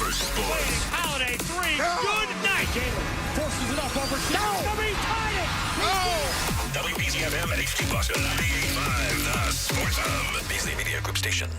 for sports. Holiday three. Good night. Jalen forces it up over Somebody tied it. Oh! WBZMM and HD Boston. 95, the Sports Hub. Beasley Media Group Station.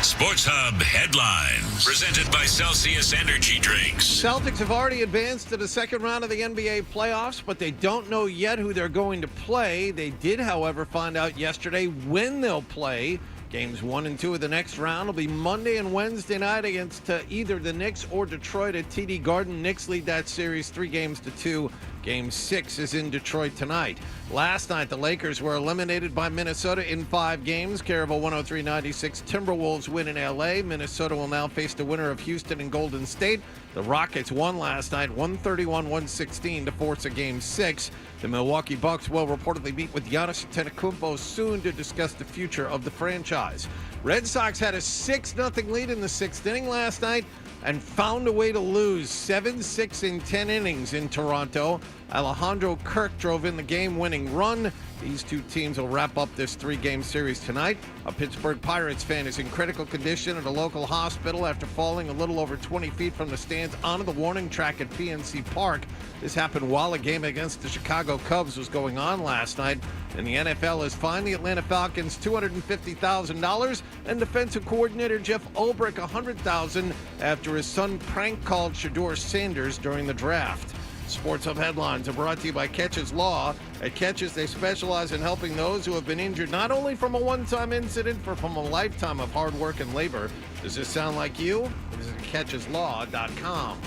Sports Hub headlines. Presented by Celsius Energy Drinks. Celtics have already advanced to the second round of the NBA playoffs, but they don't know yet who they're going to play. They did, however, find out yesterday when they'll play. Games 1 and 2 of the next round will be Monday and Wednesday night against either the Knicks or Detroit at TD Garden. Knicks lead that series 3-2. Game 6 is in Detroit tonight. Last night, the Lakers were eliminated by Minnesota in 5 games. Carabao 103-96. Timberwolves win in L.A. Minnesota will now face the winner of Houston and Golden State. The Rockets won last night 131-116 to force a Game 6. The Milwaukee Bucks will reportedly meet with Giannis Antetokounmpo soon to discuss the future of the franchise. Red Sox had a 6-0 lead in the 6th inning last night and found a way to lose 7-6 in 10 innings in Toronto. Alejandro Kirk drove in the game-winning run. These two teams will wrap up this 3-game series tonight. A Pittsburgh Pirates fan is in critical condition at a local hospital after falling a little over 20 feet from the stands onto the warning track at PNC Park. This happened while a game against the Chicago Cubs was going on last night. And the NFL has fined the Atlanta Falcons $250,000 and defensive coordinator Jeff Ulbrich $100,000 after his son prank-called Shedeur Sanders during the draft. Sports Hub headlines are brought to you by Catches Law. At Catches, they specialize in helping those who have been injured not only from a one-time incident, but from a lifetime of hard work and labor. Does this sound like you? Visit CatchesLaw.com.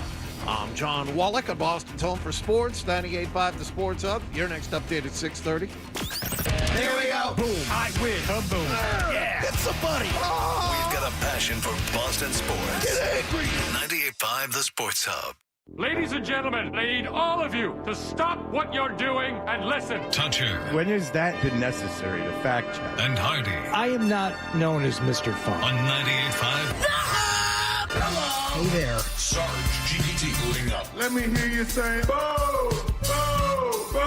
I'm John Wallach at Boston's Home for Sports, 98.5 The Sports Hub. Your next update at 6:30. Here we go. Boom. I win. Boom. Yeah. Hit somebody. Oh. We've got a passion for Boston sports. Get angry. 98.5 The Sports Hub. Ladies and gentlemen, I need all of you to stop what you're doing and listen. Toucher. When has that been necessary to fact check? And Hardy. I am not known as Mr. Fun. On 98.5. Hey there. Sarge GPT booting up. Let me hear you say, boo, boo, boo.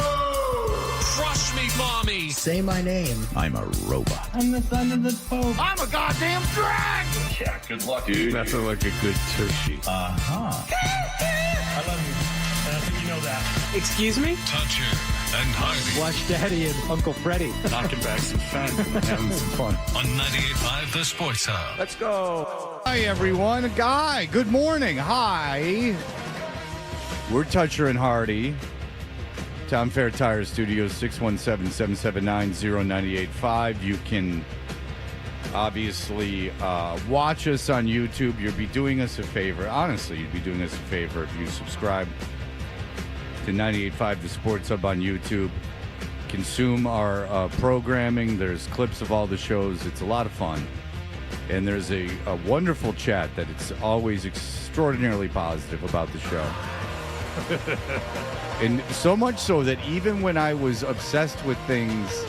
Crush me, mommy. Say my name. I'm a robot. I'm the son of the Pope. I'm a goddamn drag. Yeah, good luck, dude. Nothing like a good tushy. I love you, and I think you know that. Excuse me? Toucher and Hardy. Watch Daddy and Uncle Freddie. Knocking back some fun and having some fun. On 98.5 The Sports Hub. Let's go. Hi, everyone. Guy, good morning. Hi. We're Toucher and Hardy. Tom Fair Tire Studios, 617-779-0985. You can obviously watch us on YouTube. You'd be doing us a favor. Honestly, you'd be doing us a favor if you subscribe to 98.5 The Sports Hub on YouTube. Consume our programming. There's clips of all the shows. It's a lot of fun. And there's a wonderful chat that it's always extraordinarily positive about the show. And so much so that even when I was obsessed with things,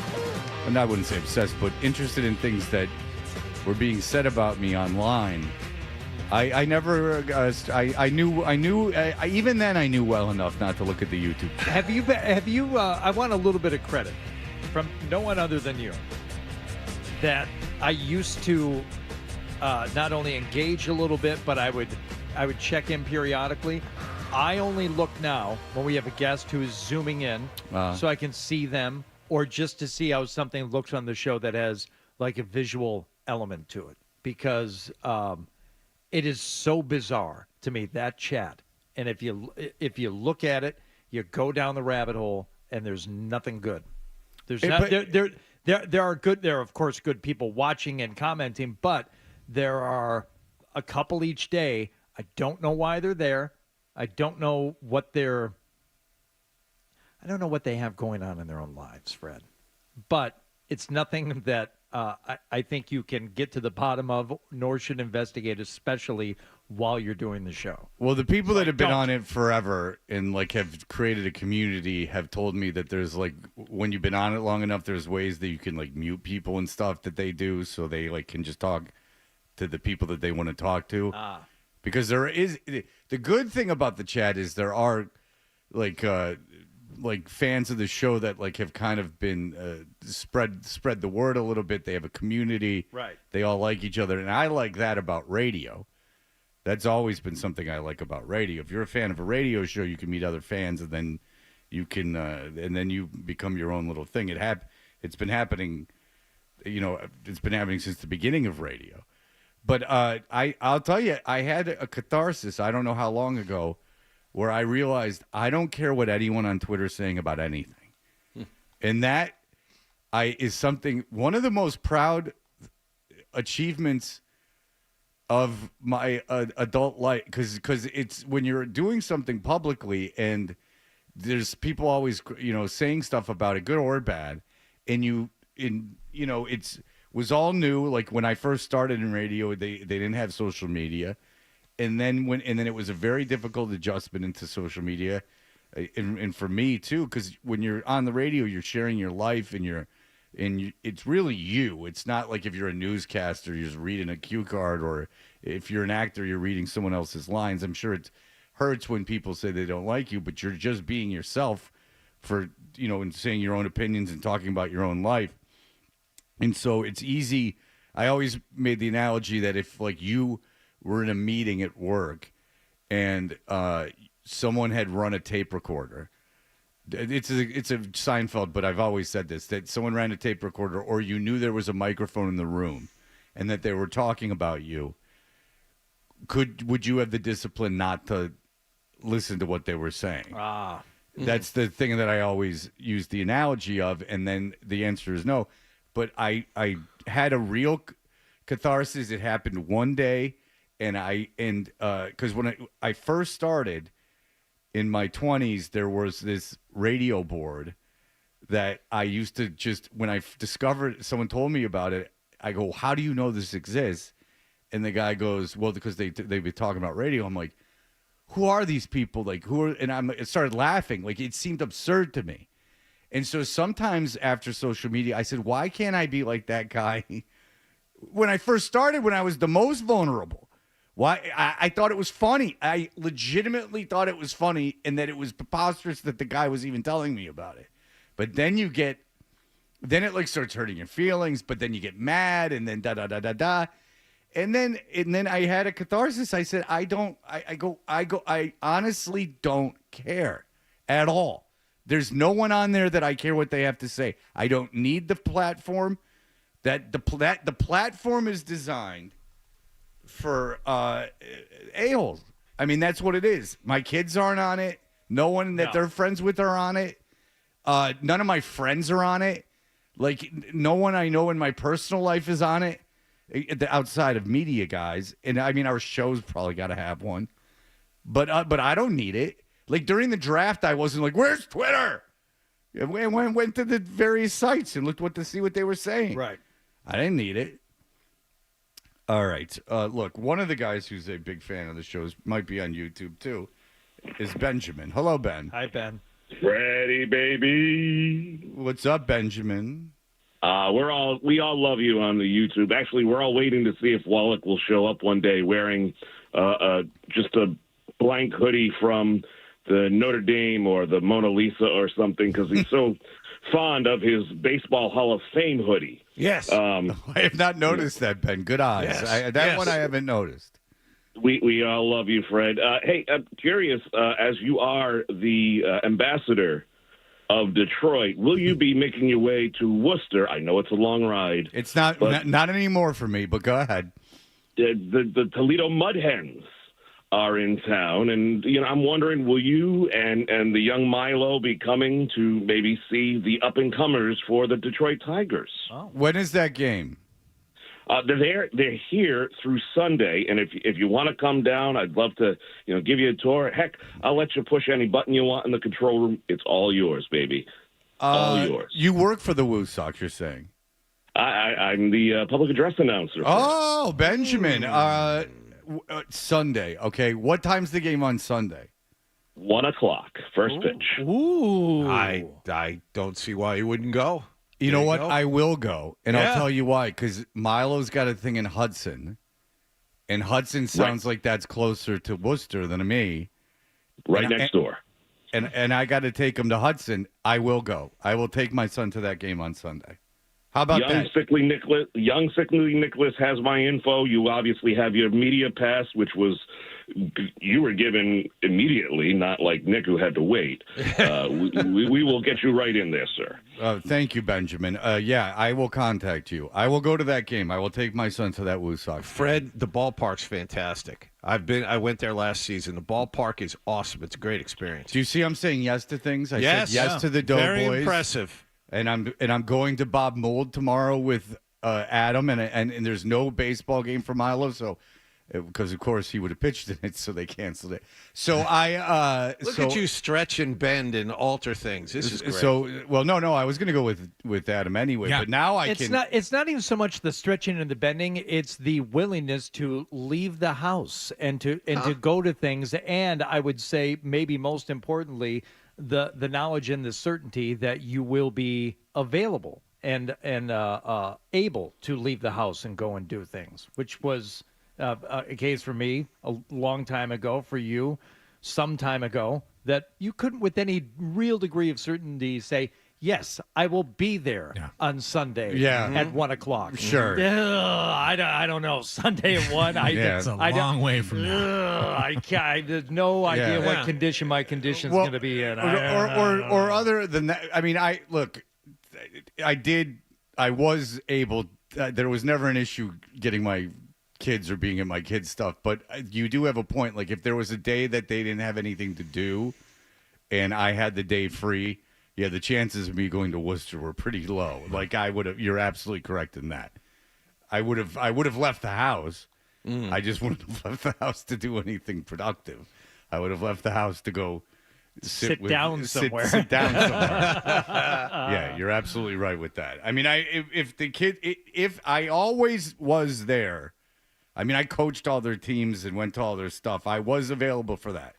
and I wouldn't say obsessed, but interested in things that were being said about me online, I never, I knew, even then I knew well enough not to look at the YouTube. Have you, I want a little bit of credit from no one other than you, that I used to not only engage a little bit, but I would check in periodically. I only look now when we have a guest who is zooming in so I can see them, or just to see how something looks on the show that has like a visual element to it, because it is so bizarre to me, that chat. And if you look at it, you go down the rabbit hole and there's nothing good. There are of course good people watching and commenting, but there are a couple each day. I don't know why they're there. I don't know what they have going on in their own lives, Fred. But it's nothing that I think you can get to the bottom of, nor should investigate, especially while you're doing the show. Well, the people that have been on it forever and like have created a community have told me that there's like, when you've been on it long enough, there's ways that you can like mute people and stuff that they do, so they like can just talk to the people that they want to talk to. Because there is, the good thing about the chat is there are like fans of the show that like have kind of been spread the word a little bit. They have a community. Right. They all like each other, and I like that about radio. That's always been something I like about radio. If you're a fan of a radio show, you can meet other fans, and then you can, and then you become your own little thing. It's been happening, it's been happening since the beginning of radio. But I'll tell you, I had a catharsis. I don't know how long ago, where I realized I don't care what anyone on Twitter is saying about anything, and that is something. One of the most proud achievements of my adult life, because it's when you're doing something publicly and there's people always saying stuff about it, good or bad, and it's was all new. Like when I first started in radio, they didn't have social media, and then it was a very difficult adjustment into social media, and for me too, because when you're on the radio, you're sharing your life and it's really you. It's not like if you're a newscaster, you're just reading a cue card, or if you're an actor, you're reading someone else's lines. I'm sure it hurts when people say they don't like you, but you're just being yourself and saying your own opinions and talking about your own life. And so it's easy. I always made the analogy that if like you were in a meeting at work and someone had run a tape recorder, it's a Seinfeld, but I've always said this, that someone ran a tape recorder, or you knew there was a microphone in the room and that they were talking about you, would you have the discipline not to listen to what they were saying? That's the thing that I always use the analogy of, and then the answer is no. But I had a real catharsis. It happened one day, and because when I first started in my 20s, there was this radio board that I used to just, when I discovered, someone told me about it, I go, how do you know this exists? And the guy goes, well, because they've been talking about radio. I'm like, who are these people? Like, who are, and I started laughing. Like, it seemed absurd to me. And so sometimes after social media, I said, why can't I be like that guy when I first started, when I was the most vulnerable? Why? I thought it was funny. I legitimately thought it was funny, and that it was preposterous that the guy was even telling me about it. But then then it like starts hurting your feelings, but then you get mad, and then da. And then I had a catharsis. I said, I honestly don't care at all. There's no one on there that I care what they have to say. I don't need the platform. The platform is designed for a-holes. I mean, that's what it is. My kids aren't on it. No one that they're friends with are on it. None of my friends are on it. Like, no one I know in my personal life is on it, outside of media guys. And I mean, our show's probably got to have one, but I don't need it. Like during the draft, I wasn't like, where's Twitter? And went to the various sites and looked to see what they were saying. Right. I didn't need it. All right. Look, one of the guys who's a big fan of the shows, might be on YouTube too, is Benjamin. Hello, Ben. Hi, Ben. Ready, baby. What's up, Benjamin? We all love you on the YouTube. Actually, we're all waiting to see if Wallach will show up one day wearing just a blank hoodie from the Notre Dame or the Mona Lisa or something, because he's so fond of his Baseball Hall of Fame hoodie. Yes. I have not noticed that, Ben. Good eyes. Yes. One I haven't noticed. We all love you, Fred. Hey, I'm curious, as you are the ambassador of Detroit, will you be making your way to Worcester? I know it's a long ride. It's not anymore for me, but go ahead. The Toledo Mud Hens are in town, and I'm wondering, will you and the young Milo be coming to maybe see the up-and-comers for the Detroit Tigers? Oh. When is that game? They're here through Sunday, and if you want to come down, I'd love to give you a tour. Heck, I'll let you push any button you want in the control room. It's all yours, baby. All yours. You work for the Woo Sox, you're saying? I'm the public address announcer. Oh, Benjamin. Sunday. Okay, what time's the game on Sunday? 1:00, first pitch. Ooh. I don't see why you wouldn't go. You know what? I will go, and Yeah. I'll tell you why. Because Milo's got a thing in Hudson, and Hudson sounds like that's closer to Worcester than me. Right next door. And I got to take him to Hudson. I will go. I will take my son to that game on Sunday. How about young, that? Sickly Nicholas has my info. You obviously have your media pass, which was you were given immediately, not like Nick who had to wait. We will get you right in there, sir. Thank you, Benjamin. Yeah, I will contact you. I will go to that game. I will take my son to that Woo Sox game. Fred, the ballpark's fantastic. I went there last season. The ballpark is awesome. It's a great experience. Do you see I'm saying yes to things? I Yes. said yes to the Doughboys. Very impressive. And I'm going to Bob Mould tomorrow with Adam, and there's no baseball game for Milo, so because of course he would have pitched in it, so they canceled it. So Look at you stretch and bend and alter things. This is great. So no, I was going to go with Adam anyway, but now It's not even so much the stretching and the bending; it's the willingness to leave the house and to go to things. And I would say maybe most importantly, the knowledge and the certainty that you will be available and able to leave the house and go and do things, which was a case for me a long time ago, for you some time ago, that you couldn't with any real degree of certainty say, yes, I will be there on Sunday at 1 o'clock. Sure. I don't know. Sunday at 1. It's a long way from now. I there's no idea what condition my condition's going to be in. Or other than that, I mean, I was able, there was never an issue getting my kids or being in my kids' stuff, but you do have a point. Like if there was a day that they didn't have anything to do and I had the day free, yeah, the chances of me going to Worcester were pretty low. Like you're absolutely correct in that. I would have left the house. I just wouldn't have left the house to do anything productive. I would have left the house to go sit down somewhere. Yeah, you're absolutely right with that. I mean, if I always was there, I mean, I coached all their teams and went to all their stuff. I was available for that.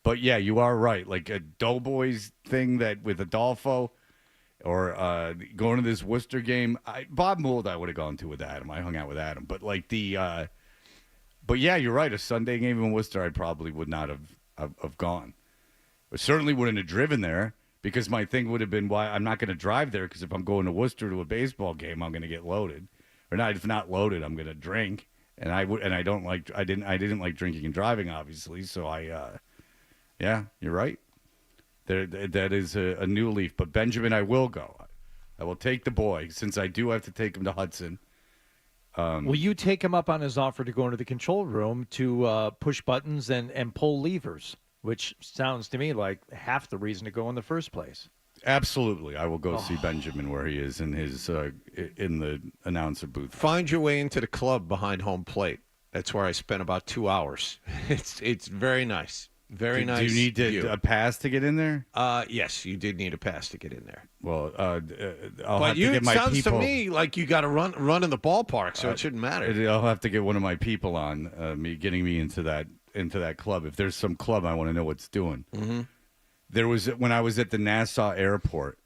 But yeah, you are right. Like a Doughboys thing that with Adolfo or going to this Worcester game, Bob Mould I would have gone to with Adam. I hung out with Adam. But like but yeah, you're right. A Sunday game in Worcester, I probably would not have gone. I certainly wouldn't have driven there because my thing would have been, why I'm not going to drive there because if I'm going to Worcester to a baseball game, I'm going to get loaded. Or not, if not loaded, I'm going to drink. And I didn't like drinking and driving, obviously. So yeah, you're right. That is a new leaf. But Benjamin, I will go. I will take the boy since I do have to take him to Hudson. Will you take him up on his offer to go into the control room to push buttons and pull levers, which sounds to me like half the reason to go in the first place? Absolutely. I will go see Benjamin where he is in his in the announcer booth. Find your way into the club behind home plate. That's where I spent about 2 hours. It's very nice. Very nice. Do you need a pass to get in there? Yes, you did need a pass to get in there. Well, I'll but have to get my sounds people. to me like you got to run in the ballpark, so it shouldn't matter. I'll have to get one of my people on getting me into that club. If there's some club, I want to know what's doing. Mm-hmm. There was when I was at the Nassau airport,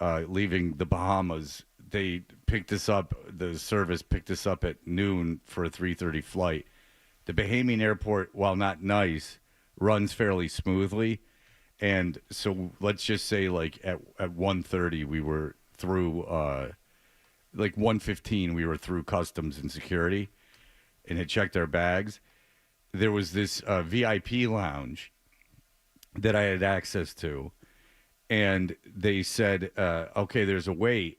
leaving the Bahamas. They picked us up. The service picked us up at noon for a 3:30 flight. The Bahamian airport, while not nice, runs fairly smoothly, and so let's just say like at 1:30 we were through, like 1:15 we were through customs and security, and had checked our bags. There was this VIP lounge that I had access to, and they said, okay, there's a wait,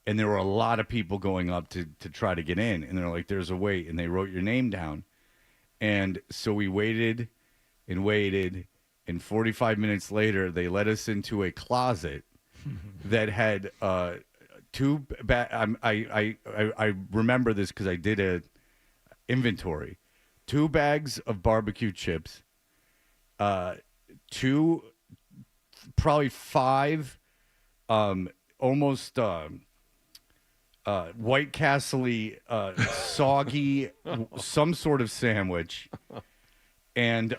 and there were a lot of people going up to try to get in, and they're like, there's a wait, and they wrote your name down, and so we waited and waited, and 45 minutes later, they let us into a closet that had two I remember this because I did a inventory. 2 bags of barbecue chips, probably 5 almost White Castle-y soggy some sort of sandwich, and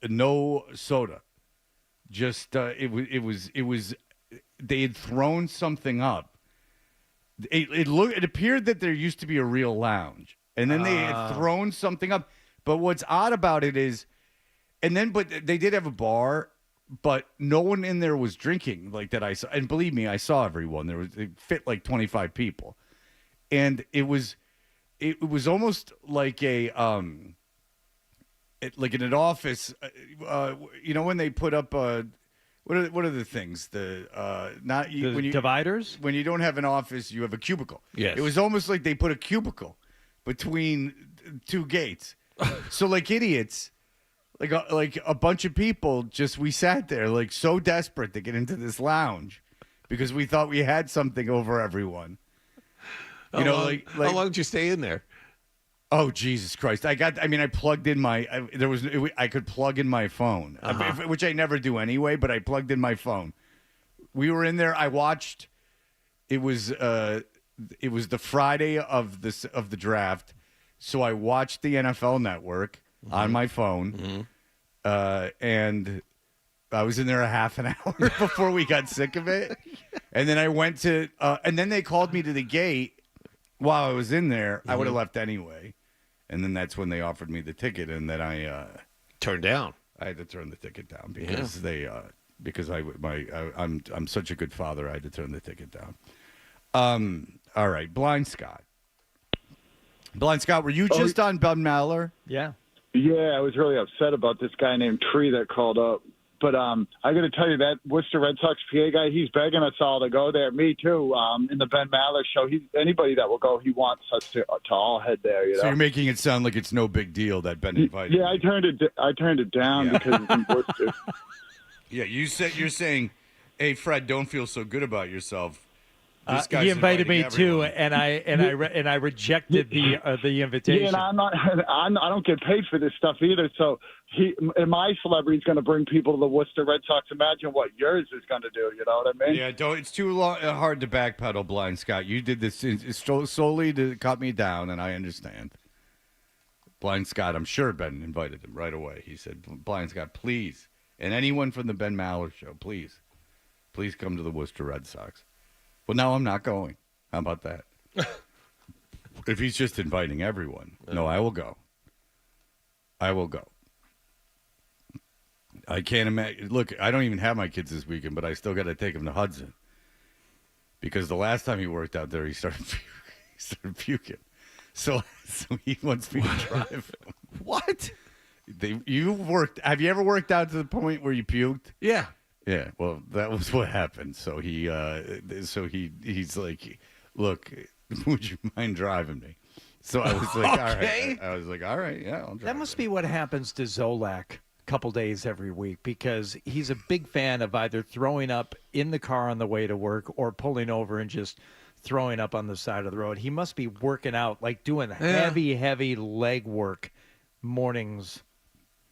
no soda. Just it was they had thrown something up. It appeared that there used to be a real lounge, and then they had thrown something up. But what's odd about it is, but they did have a bar, but no one in there was drinking like that. I saw, and believe me, I saw everyone. It fit like 25 people, and it was almost like a like in an office. When they put up what are the things when you dividers? When you don't have an office, you have a cubicle. Yes. It was almost like they put a cubicle between two gates. So like idiots. Like a bunch of people, we sat there like so desperate to get into this lounge because we thought we had something over everyone. How long did you stay in there? Oh Jesus Christ! I plugged in I could plug in my phone, which I never do anyway. But I plugged in my phone. We were in there. I watched. It was the Friday of the draft, so I watched the NFL Network. On my phone, and I was in there a half an hour before we got sick of it, and then I went to, and then they called me to the gate while I was in there. I would have left anyway, and then that's when they offered me the ticket, and then I turned down. I had to turn the ticket down because I'm such a good father. I had to turn the ticket down. All right, Blind Scott. Blind Scott, were you just on Ben Maller? Yeah. Yeah, I was really upset about this guy named Tree that called up. But I got to tell you, that Worcester Red Sox PA guy, he's begging us all to go there. Me too. In the Ben Maller show, anybody that will go, he wants us to all head there. You know? So you're making it sound like it's no big deal that Ben invited. Yeah, I turned it down because it's in Worcester. Yeah, you're saying, hey Fred, don't feel so good about yourself. He invited me too, and I rejected the invitation. Yeah, and I don't get paid for this stuff either. So my celebrity's going to bring people to the Worcester Red Sox. Imagine what yours is going to do. You know what I mean? Yeah, it's too hard to backpedal, Blind Scott. You did this solely to cut me down, and I understand. Blind Scott, I'm sure Ben invited him right away. He said, Blind Scott, please, and anyone from the Ben Maller show, please come to the Worcester Red Sox. Well, now I'm not going. How about that? If he's just inviting everyone. No, I will go. I can't imagine. Look, I don't even have my kids this weekend, but I still got to take them to Hudson. Because the last time he worked out there, he started puking. So he wants me to drive him. What? Have you ever worked out to the point where you puked? Yeah. Yeah, well, that was what happened. So he's like, look, would you mind driving me? So I was like, okay. All right. I was like, all right, yeah, I'll drive. That must be what happens to Zolak a couple days every week, because he's a big fan of either throwing up in the car on the way to work or pulling over and just throwing up on the side of the road. He must be working out, like doing heavy leg work mornings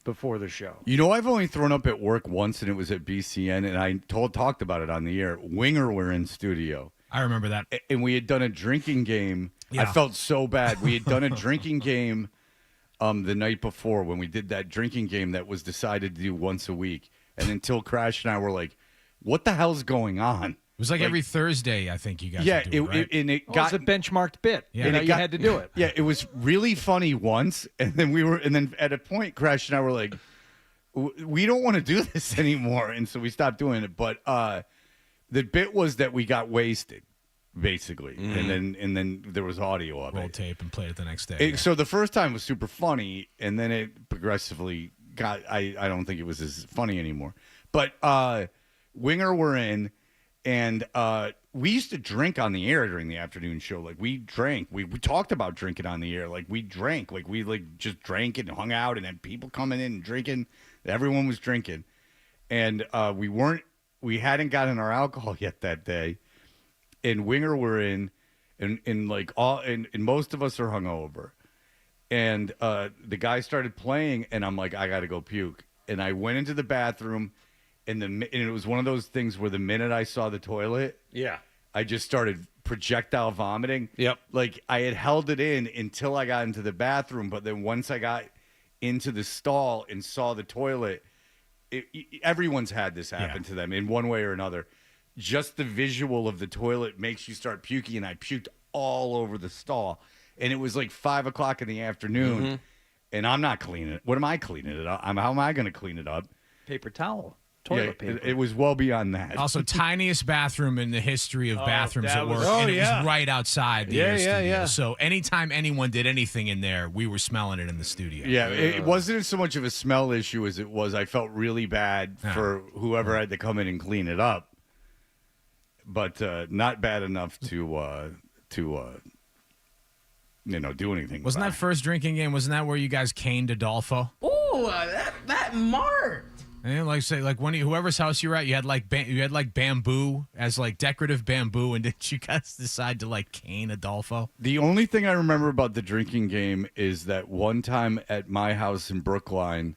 before the show. You know, I've only thrown up at work once, and it was at BCN, and I talked about it on the air. Winger were in studio. I remember that. And we had done a drinking game. Yeah. I felt so bad. We had done a drinking game the night before when we did that drinking game that was decided to do once a week. And until Crash and I were like, what the hell's going on? It was like every Thursday, I think you guys would do it, right? It got a benchmarked bit. Yeah. And you had to do it. Yeah, it was really funny once, and then at a point, Crash and I were like, we don't want to do this anymore, and so we stopped doing it. But the bit was that we got wasted, basically, and then there was audio of Roll it. tape and played it the next day. So the first time was super funny, and then it progressively got. I don't think it was as funny anymore. But Winger were in. And we used to drink on the air during the afternoon show. Like, we drank. We talked about drinking on the air. Like, we drank. Like, we just drank and hung out and had people coming in and drinking. Everyone was drinking. And we hadn't gotten our alcohol yet that day. And Winger were in, and most of us are hungover. And the guy started playing, and I'm like, I got to go puke. And I went into the bathroom. And it was one of those things where the minute I saw the toilet, I just started projectile vomiting. Yep. Like, I had held it in until I got into the bathroom, but then once I got into the stall and saw the toilet, everyone's had this happen to them in one way or another. Just the visual of the toilet makes you start puking, and I puked all over the stall. And it was like 5 o'clock in the afternoon, and I'm not cleaning it. What am I cleaning it up? How am I going to clean it up? Paper towel. toilet paper. It was well beyond that. Also, tiniest bathroom in the history of bathrooms at work, and it was right outside the air studio. So anytime anyone did anything in there, we were smelling it in the studio. Yeah, it wasn't so much of a smell issue as it was I felt really bad for whoever had to come in and clean it up, but not bad enough to do anything. Wasn't that first drinking game? Wasn't that where you guys caned Adolfo? Ooh, that marked. And whoever's house you were at, you had like bamboo as like decorative bamboo, and did you guys decide to like cane Adolfo? The only thing I remember about the drinking game is that one time at my house in Brookline,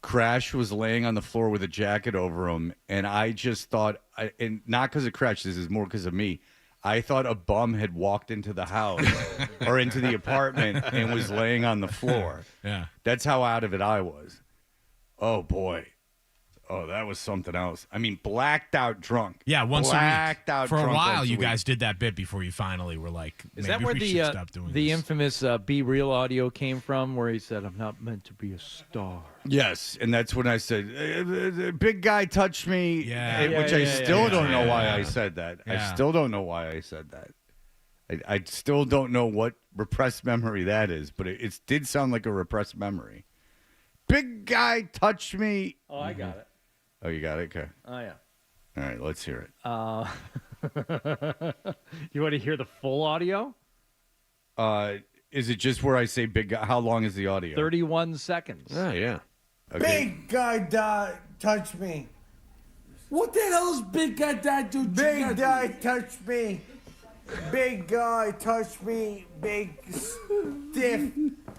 Crash was laying on the floor with a jacket over him, and I just thought, and not because of Crash, this is more because of me, I thought a bum had walked into the house or into the apartment and was laying on the floor. Yeah. That's how out of it I was. Oh, boy. Oh, that was something else. I mean, blacked out drunk. Yeah, once blacked a week. out For a drunk while, once you week. guys did that bit before you finally were like, Is maybe that where we should stop doing the this. infamous Be Real audio came from, where he said, "I'm not meant to be a star"? Yes, and that's when I said, big guy touched me, which I still don't know why I said that. Yeah. I still don't know why I said that. I still don't know what repressed memory that is, but it did sound like a repressed memory. Big guy touched me. Oh, I got it. Oh, you got it? Okay. Oh, yeah. All right, let's hear it. You want to hear the full audio? Is it just where I say big guy? How long is the audio? 31 seconds. Oh, yeah. Okay. Big guy touched me. What the hell is big guy do? Big guy touched me. Big guy touched me. Big stiff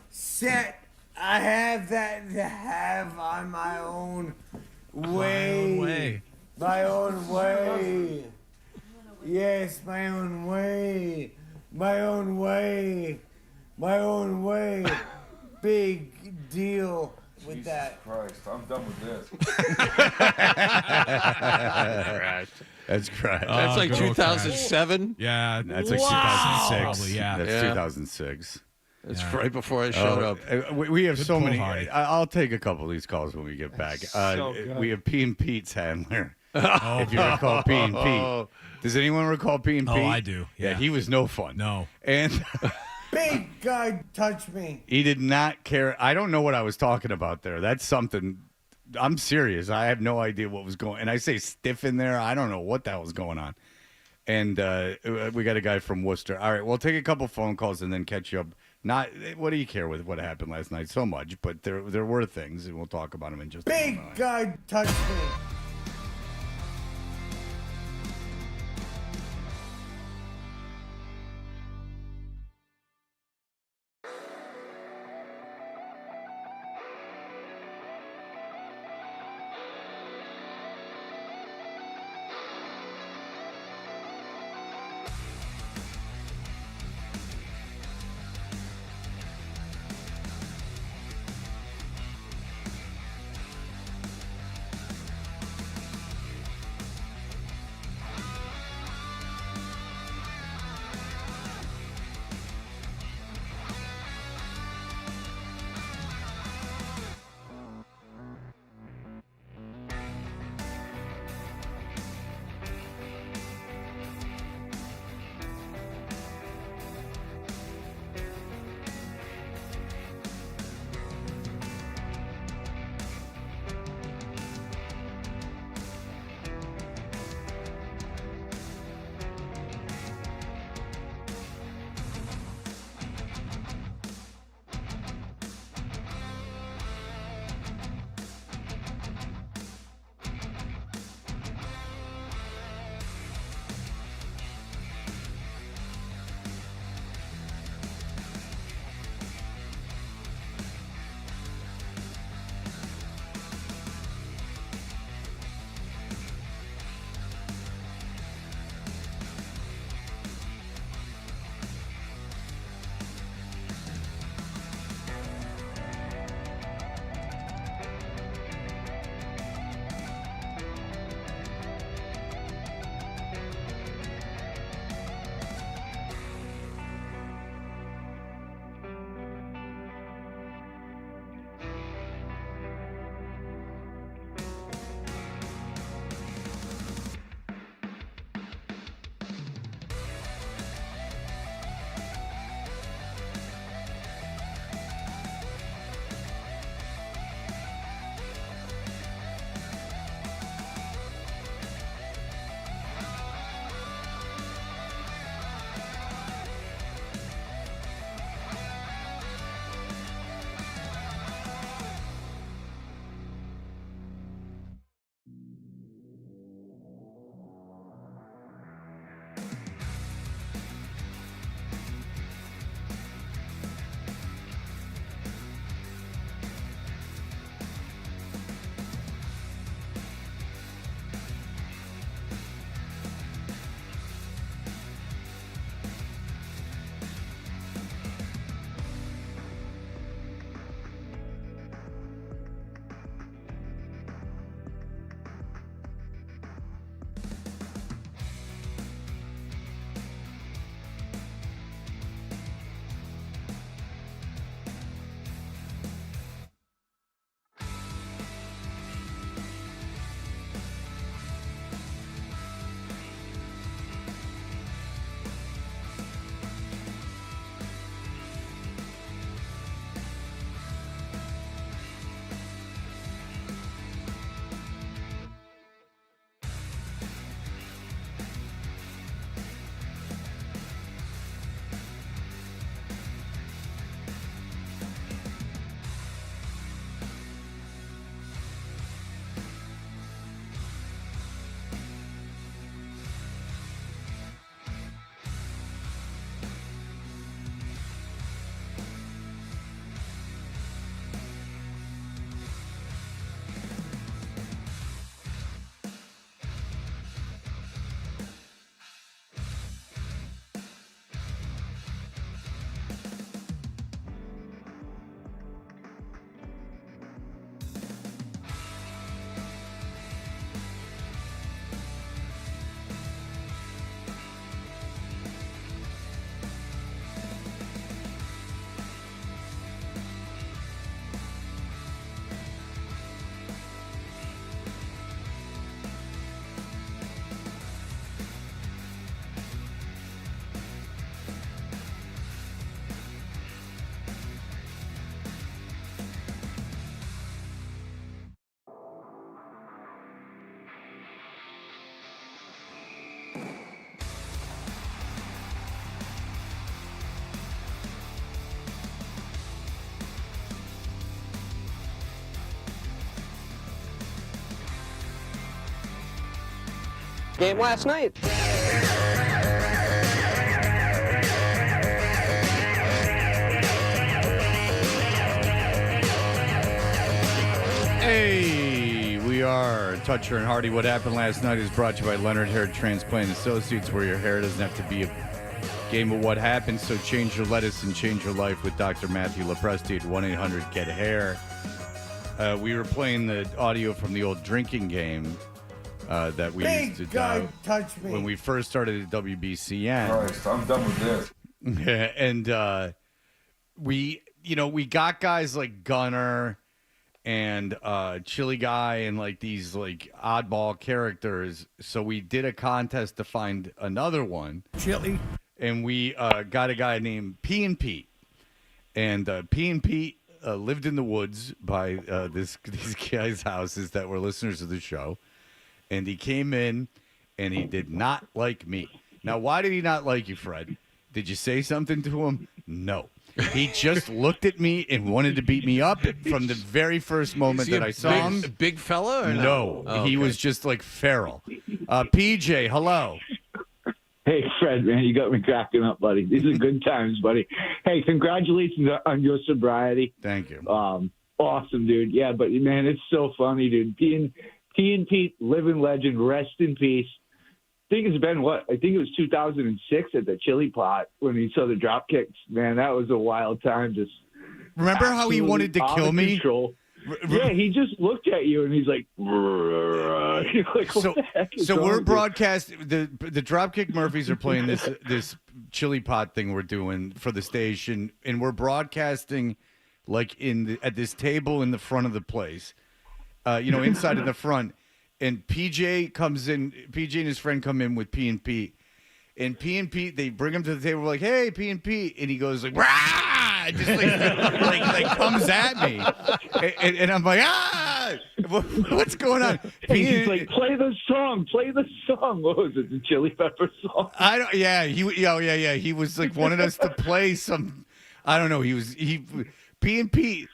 set. I have that to have on my own way. My own way. Yes, my own way. My own way. My own way. Big deal with Jesus that. Christ, I'm done with this. That's correct. That's like good old 2007. Yeah, That's like wow. 2006. Probably, yeah. That's Yeah. 2006. That's right before I showed up. We have Good so point, many. Hardy. I'll take a couple of these calls when we get back. so good. We have P and Pete's handler. If you recall P and Pete. Does anyone recall P and Pete? Oh, I do. Yeah. He was no fun. No. And Big guy touched me. he did not care. I don't know what I was talking about there. That's something. I'm serious. I have no idea what was going. And I say stiff in there. I don't know what the hell was going on. And we got a guy from Worcester. All right, we'll take a couple phone calls and then catch you up. Not what do you care with what happened last night so much, but there were things, and we'll talk about them in just a Big moment. guy touched me. game last night. Hey, we are Toucher and Hardy. What happened last night is brought to you by Leonard Hair Transplant Associates, where your hair doesn't have to be a game of what happened. So change your lettuce and change your life with Dr. Matthew Lepresti at 1-800-GET-HAIR. We were playing the audio from the old drinking game that we used to do when we first started at WBCN. Christ, I'm done with this. And we got guys like Gunner and Chili Guy and like these like oddball characters. So we did a contest to find another one. Chili. And we got a guy named P and Pete. And P and Pete lived in the woods by these guys' houses that were listeners of the show. And he came in and he did not like me. Now, why did he not like you, Fred? Did you say something to him? No. He just looked at me and wanted to beat me up from the very first moment that I saw him. Big fella or no? Oh, he okay. was just like feral. PJ, hello. Hey, Fred, man, you got me cracking up, buddy. These are good times, buddy. Hey, congratulations on your sobriety. Thank you. Awesome, dude. Yeah, but, man, it's so funny, dude. P and Pete, living legend, rest in peace. I think it's been, I think it was 2006 at the Chili Pot when he saw the drop kicks. Man, that was a wild time. Just remember how he wanted to kill me? Yeah, he just looked at you and he's like, you're like, what the heck is so wrong we're with broadcasting the Dropkick Murphys are playing this Chili Pot thing we're doing for the station, and we're broadcasting like at this table in the front of the place, inside in the front. And PJ comes in. PJ and his friend come in with P and Pete. And P and Pete, they bring him to the table. We're like, "Hey, P and Pete," and he goes like, "Rah!" Just like comes at me, and I'm like, "Ah, what's going on?" He's like, "Play the song. Play the song." What was it? The Chili Pepper song? I don't. Yeah, yeah. He was like wanted us to play some. I don't know. P and Pete,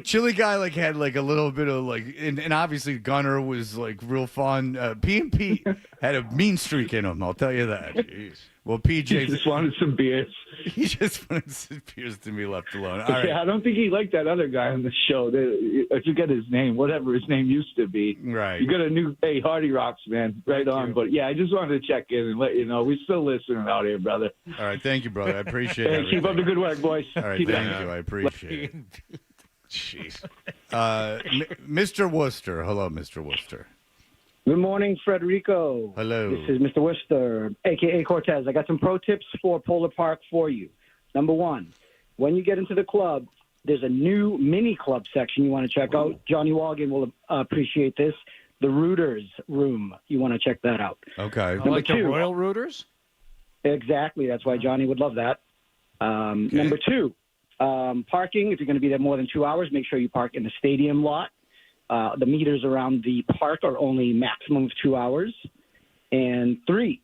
Chili Guy like had like a little bit of like, and obviously Gunner was like real fun. P and Pete had a mean streak in him. I'll tell you that. Jeez. Well, PJ just wanted some beers. He just wanted some beers to be left alone. All right. Yeah, I don't think he liked that other guy on the show. I forget his name, whatever his name used to be. Right. You got a new Hardy Rocks, man. Right on. But yeah, I just wanted to check in and let you know we're still listening out here, brother. All right, thank you, brother. I appreciate it. Keep up the good work, boys. All right, thank you. I appreciate it. Jeez. Mr. Worcester. Hello, Mr. Worcester. Good morning, Frederico. Hello. This is Mr. Worcester, a.k.a. Cortez. I got some pro tips for Polar Park for you. Number one, when you get into the club, there's a new mini club section you want to check out. Johnny Walgan will appreciate this. The Rooters Room. You want to check that out. Okay. Number like two, the Royal Rooters? Exactly. That's why Johnny would love that. Okay. Number two, parking. If you're going to be there more than 2 hours, make sure you park in the stadium lot. The meters around the park are only maximum of 2 hours. And three,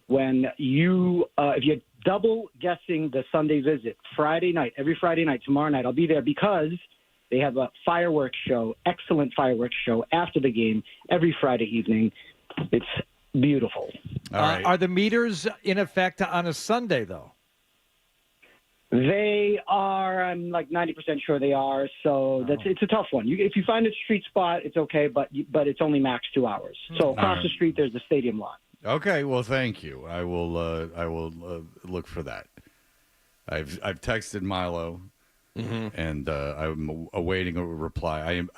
when if you're double guessing the Sunday visit, every Friday night, tomorrow night, I'll be there because they have a fireworks show, excellent fireworks show after the game every Friday evening. It's beautiful. All right. Are the meters in effect on a Sunday, though? They are. I'm like 90% sure they are. So it's a tough one. If you find a street spot, it's okay, but it's only max 2 hours. So across the street, there's the stadium lot. Okay. Well, thank you. I will look for that. I've texted Milo, and I'm awaiting a reply. I'm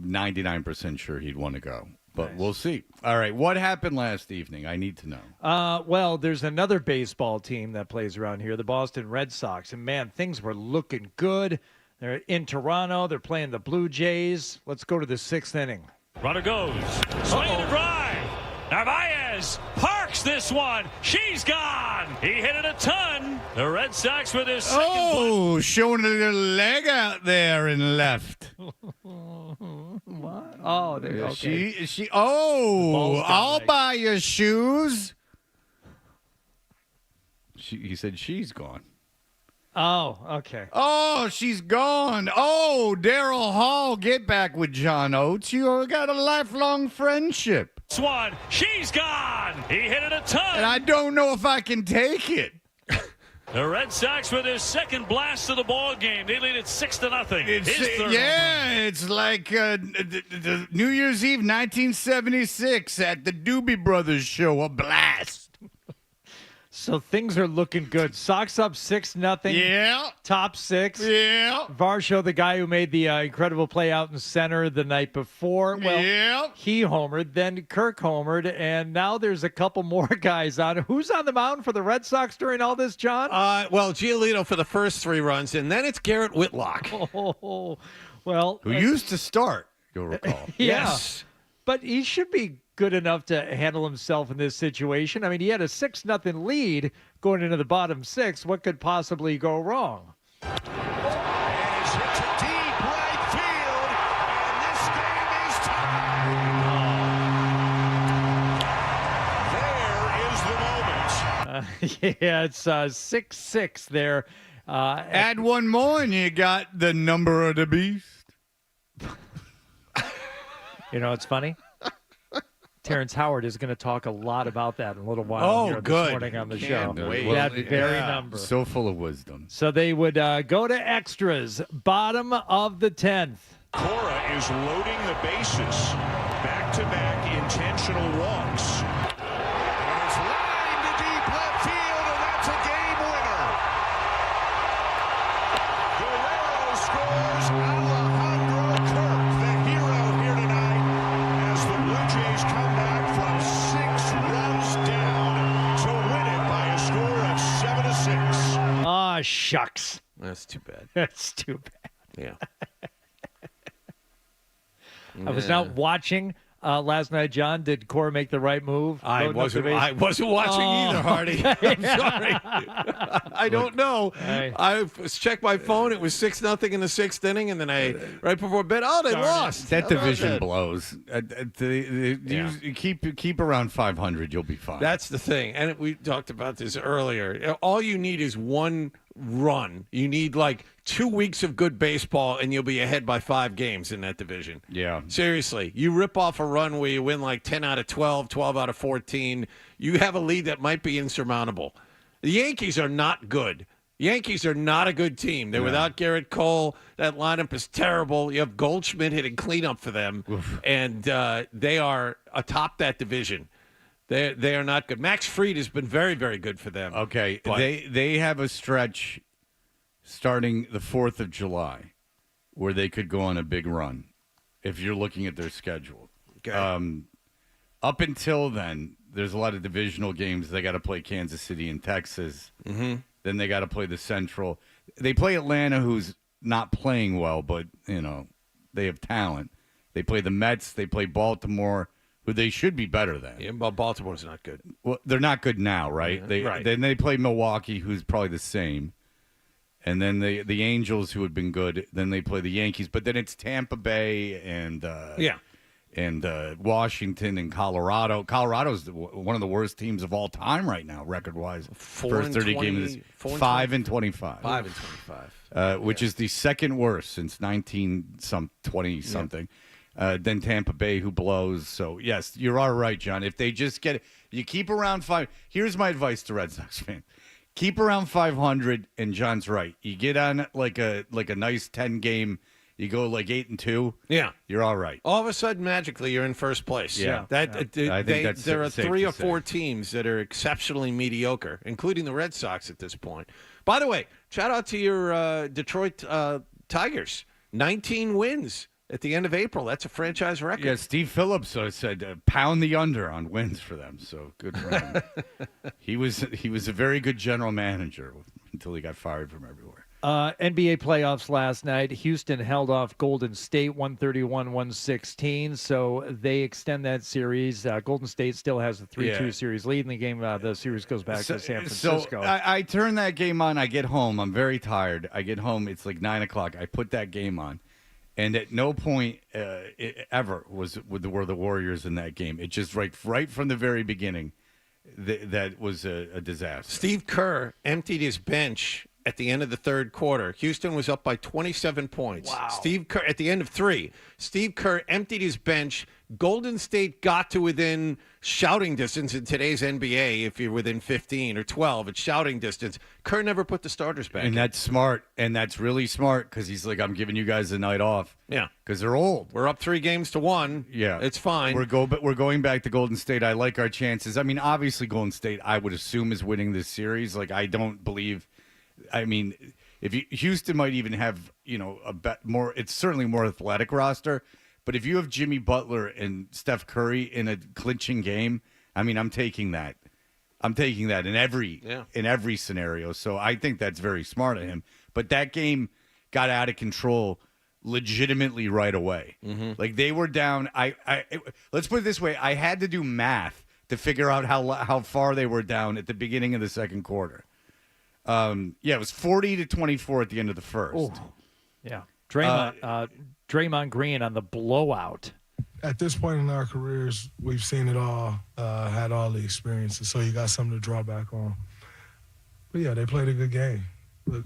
99% sure he'd want to go. But we'll see. All right. What happened last evening? I need to know. Well, there's another baseball team that plays around here, the Boston Red Sox. And, man, things were looking good. They're in Toronto. They're playing the Blue Jays. Let's go to the sixth inning. Runner goes. Swing and a drive. Narvaez parks this one. She's gone. He hit it a ton. The Red Sox with his second. Oh, showing a little leg out there and left. What? Oh, okay. She. Oh, I'll buy your shoes. He said she's gone. Oh, okay. Oh, she's gone. Oh, Daryl Hall, get back with John Oates. You got a lifelong friendship. This one, she's gone. He hit it a ton. And I don't know if I can take it. The Red Sox with their second blast of the ball game. They lead it 6-0. It's like the New Year's Eve 1976 at the Doobie Brothers show, a blast. So things are looking good. Sox up 6-0. Yeah. Top 6. Yeah. Varsho, the guy who made the incredible play out in center the night before. Well, yeah. He homered, then Kirk homered, and now there's a couple more guys on. Who's on the mound for the Red Sox during all this, John? Well, Giolito for the first 3 runs, and then it's Garrett Whitlock. Oh, well. Who used to start, you'll recall. Yes. But he should be good enough to handle himself in this situation. I mean, he had a 6-0 lead going into the bottom 6. What could possibly go wrong? And it's hit to deep right field, and this game is tied. There is the moment. Yeah, it's 6-6 there. Add one more, and you got the number of the beast. You know, it's funny. Terrence Howard is going to talk a lot about that in a little while here this morning on the show. That very number. So full of wisdom. So they would go to extras, bottom of the 10th. Cora is loading the bases. Back-to-back intentional walks. And it's lined to deep left field, and that's a game winner. Guerrero scores. Alejandro Kirk, the hero here tonight, as the Blue Jays come back from 6 runs down to win it by a score of 7-6. Ah, shucks. That's too bad. That's too bad. Yeah. I was not watching last night, John. Did Cora make the right move? I wasn't watching either, Hardy. I'm sorry. I don't know. I checked my phone. It was 6-0 in the 6th inning, and then right before bed, they lost. That division blows. You keep around 500, you'll be fine. That's the thing. And we talked about this earlier. All you need is one run. You need like 2 weeks of good baseball, and you'll be ahead by 5 games in that division. Yeah. Seriously. You rip off a run where you win like 10 out of 12, 12 out of 14. You have a lead that might be insurmountable. The Yankees are not good. Yankees are not a good team. They're without Garrett Cole. That lineup is terrible. You have Goldschmidt hitting cleanup for them, and they are atop that division. They are not good. Max Fried has been very, very good for them. Okay, they have a stretch starting the 4th of July where they could go on a big run if you're looking at their schedule. Okay. Up until then, there's a lot of divisional games. They got to play Kansas City and Texas. Mm-hmm. Then they got to play the Central. They play Atlanta, who's not playing well, but, they have talent. They play the Mets. They play Baltimore, who they should be better than. Yeah, but Baltimore's not good. Well, they're not good now, right? Right. Then they play Milwaukee, who's probably the same. And then the Angels, who had been good. Then they play the Yankees. But then it's Tampa Bay and Washington and Colorado. Colorado's one of the worst teams of all time right now, record-wise. First 30 games, 5-25. 5-25. Which is the second worst since 20-something. Then Tampa Bay, who blows. So, yes, you're all right, John. If they just get it, you keep around 5. Here's my advice to Red Sox fans. Keep around 500, and John's right. You get on like a nice 10-game, you go like 8-2. Yeah. You're all right. All of a sudden, magically, you're in first place. Yeah. I think there are 3 or 4 say. teams that are exceptionally mediocre, including the Red Sox at this point. By the way, shout out to your Detroit Tigers. 19 wins at the end of April. That's a franchise record. Yeah, Steve Phillips said pound the under on wins for them. So good for him. He was a very good general manager until he got fired from everywhere. NBA playoffs last night. Houston held off Golden State 131-116, so they extend that series. Golden State still has a 3-2 series lead in the game. The series goes back to San Francisco. So I turn that game on. I get home. I'm very tired. I get home. It's like 9 o'clock. I put that game on. And at no point ever were the Warriors in that game. It just right from the very beginning, that was a disaster. Steve Kerr emptied his bench at the end of the third quarter. Houston was up by 27 points. Wow. Steve Kerr, at the end of 3, Steve Kerr emptied his bench, Golden State got to within shouting distance in today's NBA. If you're within 15 or 12, it's shouting distance. Kerr never put the starters back. And that's smart. And that's really smart because he's like, I'm giving you guys the night off. Yeah. Because they're old. We're up 3-1. Yeah. It's fine. But we're going back to Golden State. I like our chances. I mean, obviously Golden State, I would assume, is winning this series. Like, I don't believe – I mean, Houston might even have, it's certainly more athletic roster. But if you have Jimmy Butler and Steph Curry in a clinching game, I mean, I'm taking that. I'm taking that in every scenario. So I think that's very smart of him. But that game got out of control legitimately right away. Mm-hmm. Like, they were down. Let's put it this way. I had to do math to figure out how far they were down at the beginning of the second quarter. It was 40-24 at the end of the first. Ooh. Yeah. Draymond Green on the blowout. At this point in our careers, we've seen it all, had all the experiences, so you got something to draw back on. But, yeah, they played a good game. But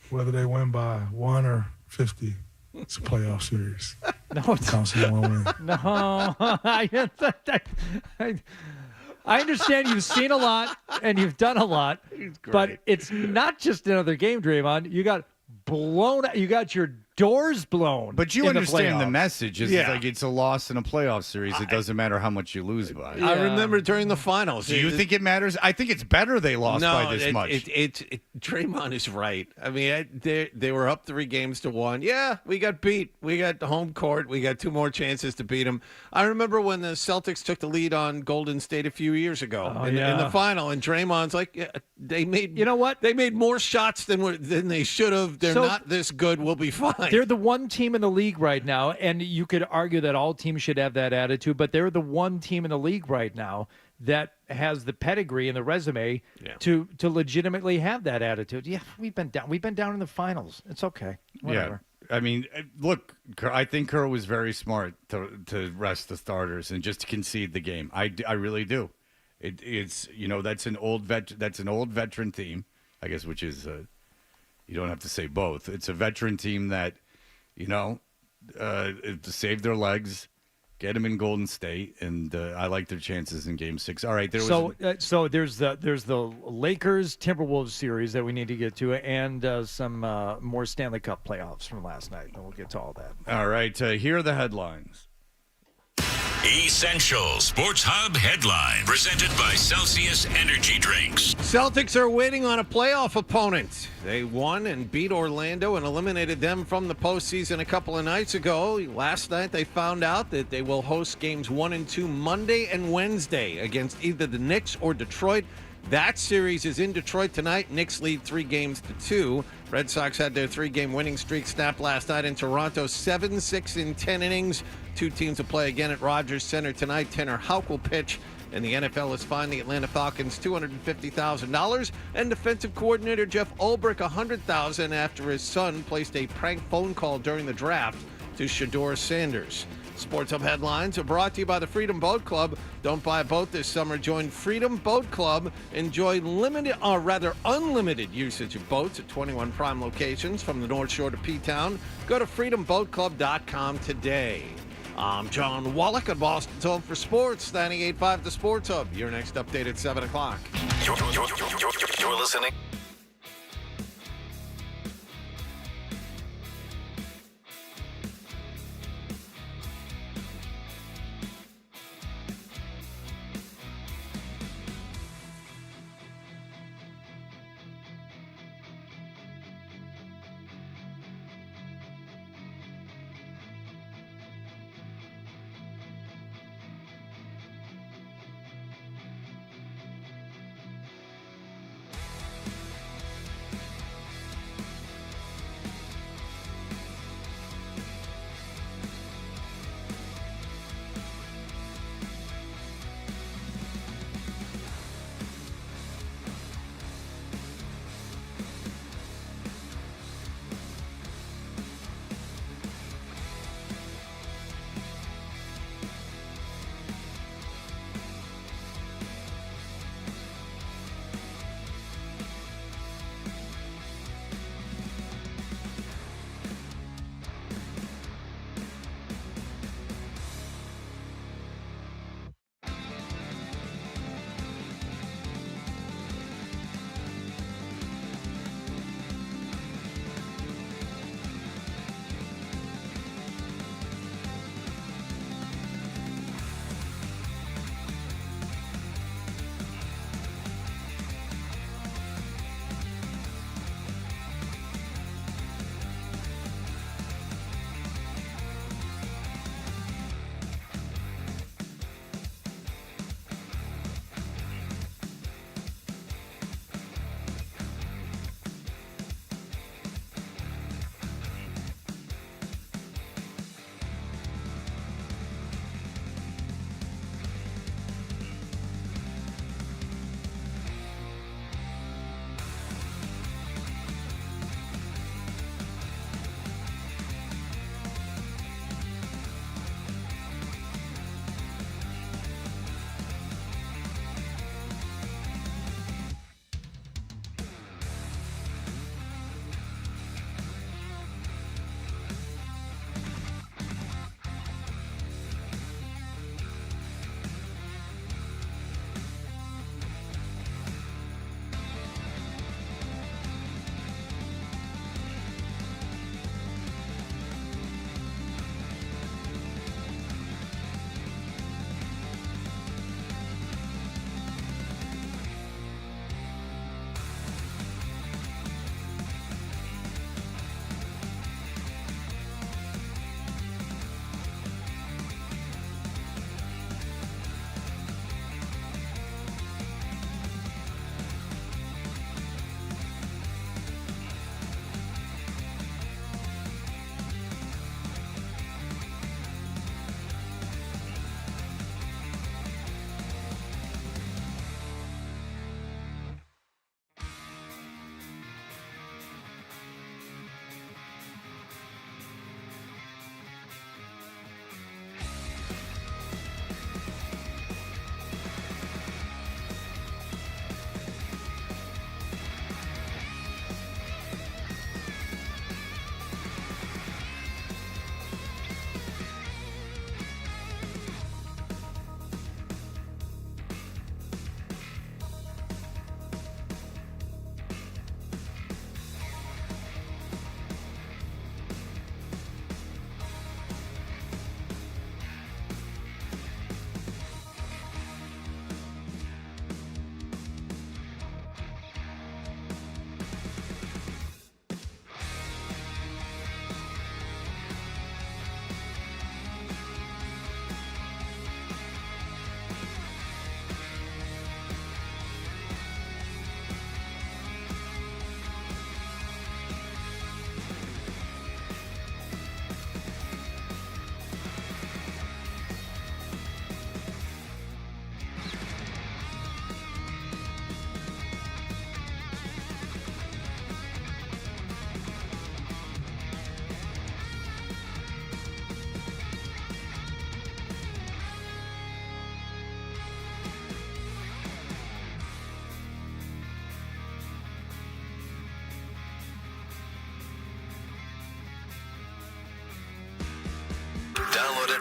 whether they win by 1 or 50, it's a playoff series. No, it's counts as one win. No. I understand you've seen a lot and you've done a lot, but it's not just another game, Draymond. You got blown out. You got your doors blown. But you understand the message. It's Yeah. like it's a loss in a playoff series. It doesn't matter how much you lose by. I remember during the finals. Do you think it matters? I think it's better they lost by this much. Draymond is right. I mean, they were up 3-1. Yeah, we got beat. We got the home court. We got 2 more chances to beat them. I remember when the Celtics took the lead on Golden State a few years ago in the final, and Draymond's like, yeah, they made. You know what? They made more shots than they should have. They're not this good. We'll be fine. They're the one team in the league right now, and you could argue that all teams should have that attitude, but they're the one team in the league right now that has the pedigree and the resume to legitimately have that attitude. Yeah, we've been down in the finals. It's okay. Whatever. Yeah. I mean, look, I think Kerr was very smart to rest the starters and just to concede the game. I really do. It's that's an old veteran team, I guess, which is you don't have to say both. It's a veteran team that to save their legs, get them in Golden State, and I like their chances in Game 6. All right, so there's the Lakers Timberwolves series that we need to get to, and some more Stanley Cup playoffs from last night, and we'll get to all that. All right, here are the headlines. Essential Sports Hub headline presented by Celsius Energy Drinks. Celtics are waiting on a playoff opponent. They won and beat Orlando and eliminated them from the postseason a couple of nights ago. Last night they found out that they will host games 1 and 2 Monday and Wednesday against either the Knicks or Detroit. That series is in Detroit tonight. Knicks lead 3-2. Red Sox had their 3-game winning streak snapped last night in Toronto, 7-6 in 10 innings. 2 teams will play again at Rogers Center tonight. Tanner Houck will pitch, and the NFL has fined the Atlanta Falcons $250,000 and defensive coordinator Jeff Ulbrich $100,000 after his son placed a prank phone call during the draft to Shedeur Sanders. Sports Hub headlines are brought to you by the Freedom Boat Club. Don't buy a boat this summer. Join Freedom Boat Club. Enjoy unlimited usage of boats at 21 prime locations from the North Shore to P-Town. Go to freedomboatclub.com today. I'm John Wallach at Boston's Home for Sports, 98.5 The Sports Hub. Your next update at 7 o'clock. You're listening.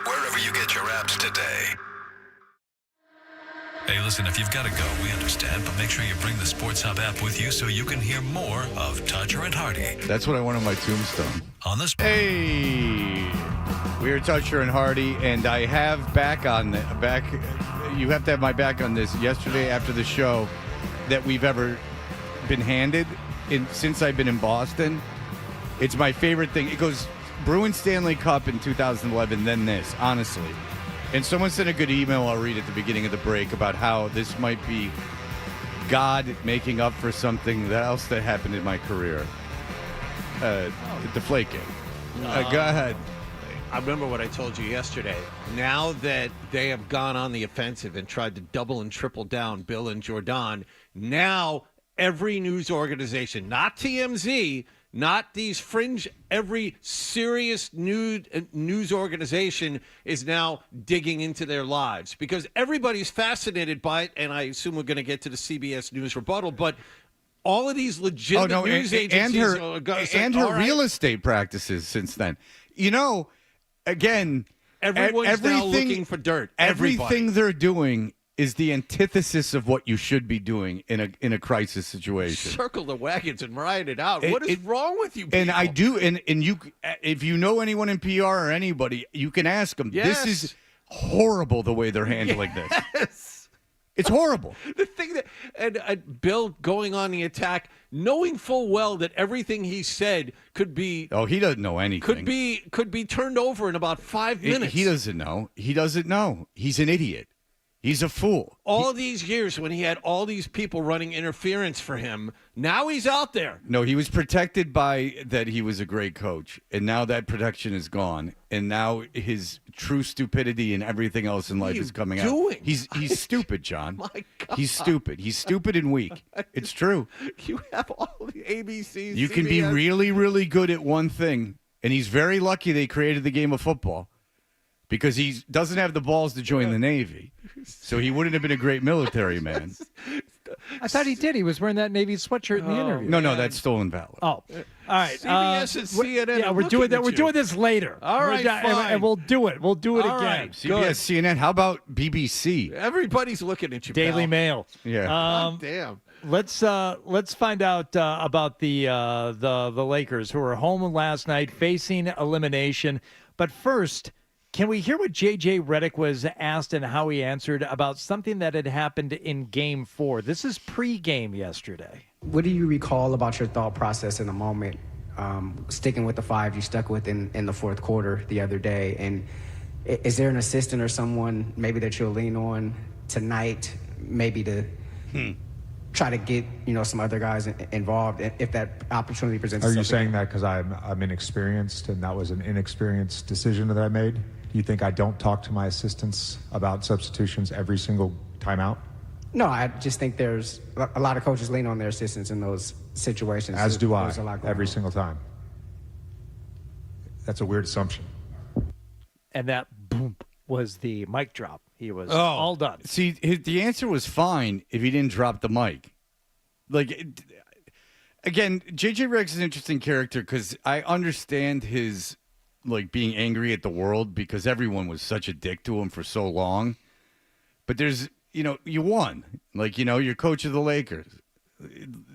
wherever you get your apps today. Hey, listen, if you've got to go, we understand, but make sure you bring the Sports Hub app with you so you can hear more of Toucher and Hardy. That's what I want on my tombstone. On this. Hey, we are Toucher and Hardy, and I have you have to have my back on this. Yesterday after the show that we've ever been handed since I've been in Boston, it's my favorite thing. It goes Bruins Stanley Cup in 2011, then this, honestly. And someone sent a good email I'll read at the beginning of the break about how this might be God making up for something else that happened in my career. The Deflate game. Go ahead. I remember what I told you yesterday. Now that they have gone on the offensive and tried to double and triple down Bill and Jordan, now every news organization, not TMZ, not these fringe, every serious news organization is now digging into their lives because everybody's fascinated by it, and I assume we're going to get to the CBS News rebuttal, but all of these legitimate news agencies and her real estate practices since then. You know, again, everyone's now looking for dirt. Everything they're doing is the antithesis of what you should be doing in a crisis situation. Circle the wagons and ride it out. What is wrong with you people? And I do, and you, if you know anyone in PR or anybody, you can ask them. Yes. This is horrible the way they're handling this. It's horrible. The thing that and Bill going on the attack, knowing full well that everything he said could be he doesn't know anything. Could be turned over in about 5 minutes. He doesn't know. He doesn't know. He's an idiot. He's a fool. All these years when he had all these people running interference for him, now he's out there. No, he was protected by that he was a great coach, and now that protection is gone, and now his true stupidity and everything else in life is coming out. He's stupid, John. My God. He's stupid. He's stupid and weak. It's true. You have all the ABCs. You can be really, really good at one thing, and he's very lucky they created the game of football. Because he doesn't have the balls to join the Navy. So he wouldn't have been a great military man. I thought he did. He was wearing that Navy sweatshirt in the interview. No, that's stolen valor. Oh, all right. CBS and CNN. Yeah, we're doing that. We're doing this later. All right, fine. And we'll do it. We'll do it All again. right. CBS, CNN. How about BBC? Everybody's looking at you, Daily pal. Mail. Yeah. God damn. Let's find out about the Lakers, who were home last night facing elimination. But first, can we hear what J.J. Redick was asked and how he answered about something that had happened in Game 4? This is pre-game yesterday. What do you recall about your thought process in the moment, sticking with the 5 you stuck with in the fourth quarter the other day? And is there an assistant or someone maybe that you'll lean on tonight, maybe to try to get some other guys involved if that opportunity presents itself? Are you saying that because I'm inexperienced and that was an inexperienced decision that I made? Do you think I don't talk to my assistants about substitutions every single timeout? No, I just think there's a lot of coaches lean on their assistants in those situations. As do I, There's a lot going every on. single time. That's a weird assumption. And that boom was the mic drop. He was all done. See, the answer was fine if he didn't drop the mic. Again, J.J. Redick's an interesting character because I understand his being angry at the world because everyone was such a dick to him for so long. But there's, you won. You're coach of the Lakers.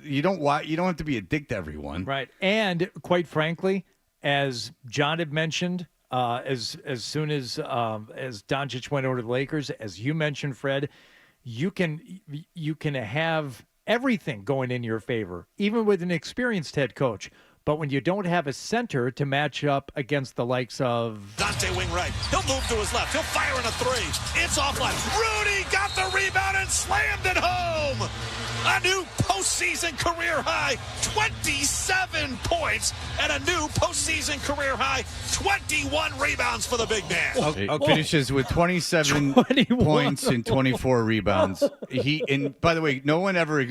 You don't have to be a dick to everyone. Right. And quite frankly, as John had mentioned, as soon as Doncic went over to the Lakers, as you mentioned, Fred, you can have everything going in your favor, even with an experienced head coach. But when you don't have a center to match up against the likes of Dante wing right. He'll move to his left. He'll fire in a 3. It's offline. Rudy got the rebound and slammed it home. A new postseason career high, 27 points, and a new postseason career high, 21 rebounds for the big man. Finishes with 27 points and 24 rebounds. And by the way, no one ever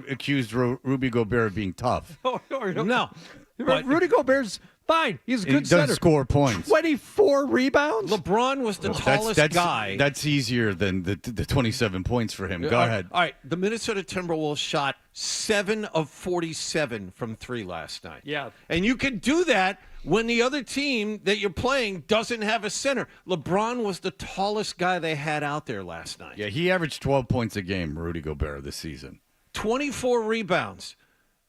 accused Rudy Gobert of being tough. No. Rudy Gobert's fine. He's a good He center. does score points. 24 rebounds. LeBron was the tallest guy. That's easier than the 27 points for him. Go ahead. All right. The Minnesota Timberwolves shot 7 of 47 from 3 last night. Yeah. And you can do that when the other team that you're playing doesn't have a center. LeBron was the tallest guy they had out there last night. Yeah, he averaged 12 points a game, Rudy Gobert, this season. 24 rebounds.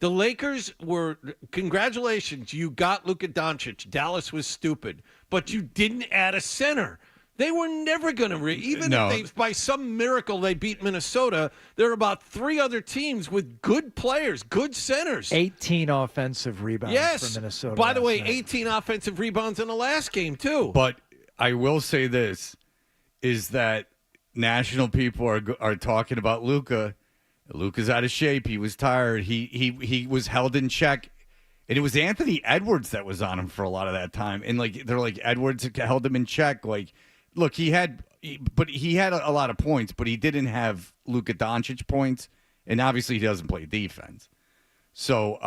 The Lakers were, congratulations, you got Luka Doncic. Dallas was stupid, but you didn't add a center. They were never going to, even if they, by some miracle they beat Minnesota, there are about 3 other teams with good players, good centers. 18 offensive rebounds for Minnesota. By the way, night. 18 offensive rebounds in the last game, too. But I will say this, is that national people are talking about Luka. Luka's out of shape. He was tired. He was held in check. And it was Anthony Edwards that was on him for a lot of that time. And they're like, Edwards held him in check. Like, look, he had a lot of points, but he didn't have Luka Doncic points. And obviously he doesn't play defense. So,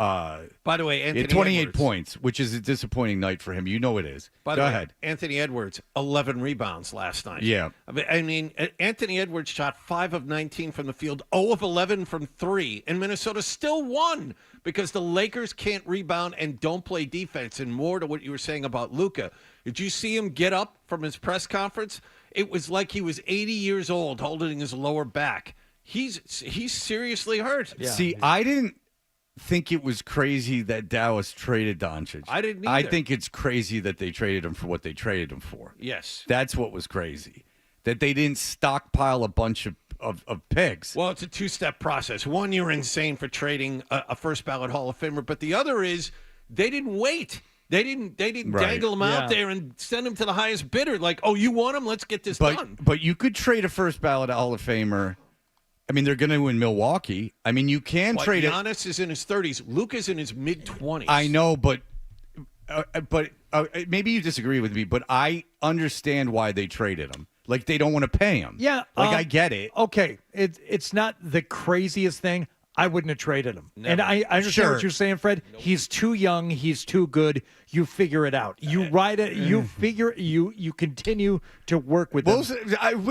by the way, Anthony 28 Edwards, points, which is a disappointing night for him. You know it is. Go ahead. Way, Anthony Edwards, 11 rebounds last night. Yeah. I mean, Anthony Edwards shot 5 of 19 from the field, 0 of 11 from 3, and Minnesota still won because the Lakers can't rebound and don't play defense. And more to what you were saying about Luka, did you see him get up from his press conference? It was like he was 80 years old holding his lower back. He's seriously hurt. Yeah. See, I didn't think it was crazy that Dallas traded Doncic. I didn't either. I think it's crazy that they traded him for what they traded him for. Yes. That's what was crazy. That they didn't stockpile a bunch of picks. Well, it's a 2-step process. One, you're insane for trading a first ballot Hall of Famer, but the other is they didn't wait. They didn't dangle him out there and send him to the highest bidder. Like, oh, you want him? Let's get this done. But you could trade a first ballot Hall of Famer. I mean, they're going to win Milwaukee. I mean, you can trade it. Giannis is in his 30s. Luka's in his mid-20s. I know, but maybe you disagree with me, but I understand why they traded him. Like, they don't want to pay him. Yeah. I get it. Okay. It's not the craziest thing. I wouldn't have traded him. Never. And I understand what you're saying, Fred. Nope. He's too young. He's too good. You figure it out. You ride it. You figure. You continue to work with him.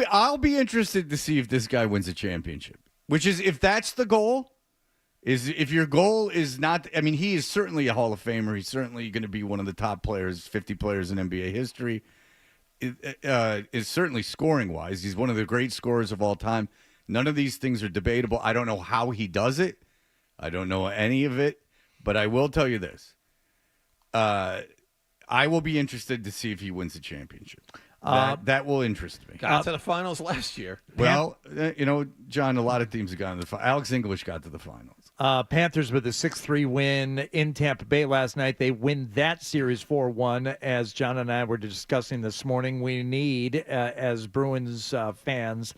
I'll be interested to see if this guy wins a championship. Which is, if that's the goal, if your goal is not. I mean, he is certainly a Hall of Famer. He's certainly going to be one of the top players, 50 players in NBA history. Is certainly scoring wise. He's one of the great scorers of all time. None of these things are debatable. I don't know how he does it. I don't know any of it. But I will tell you this. I will be interested to see if he wins the championship. That will interest me. Got to the finals last year. Well, John, a lot of teams have gotten to the finals. Alex English got to the finals. Panthers with a 6-3 win in Tampa Bay last night. They win that series 4-1. As John and I were discussing this morning, we need, as Bruins fans,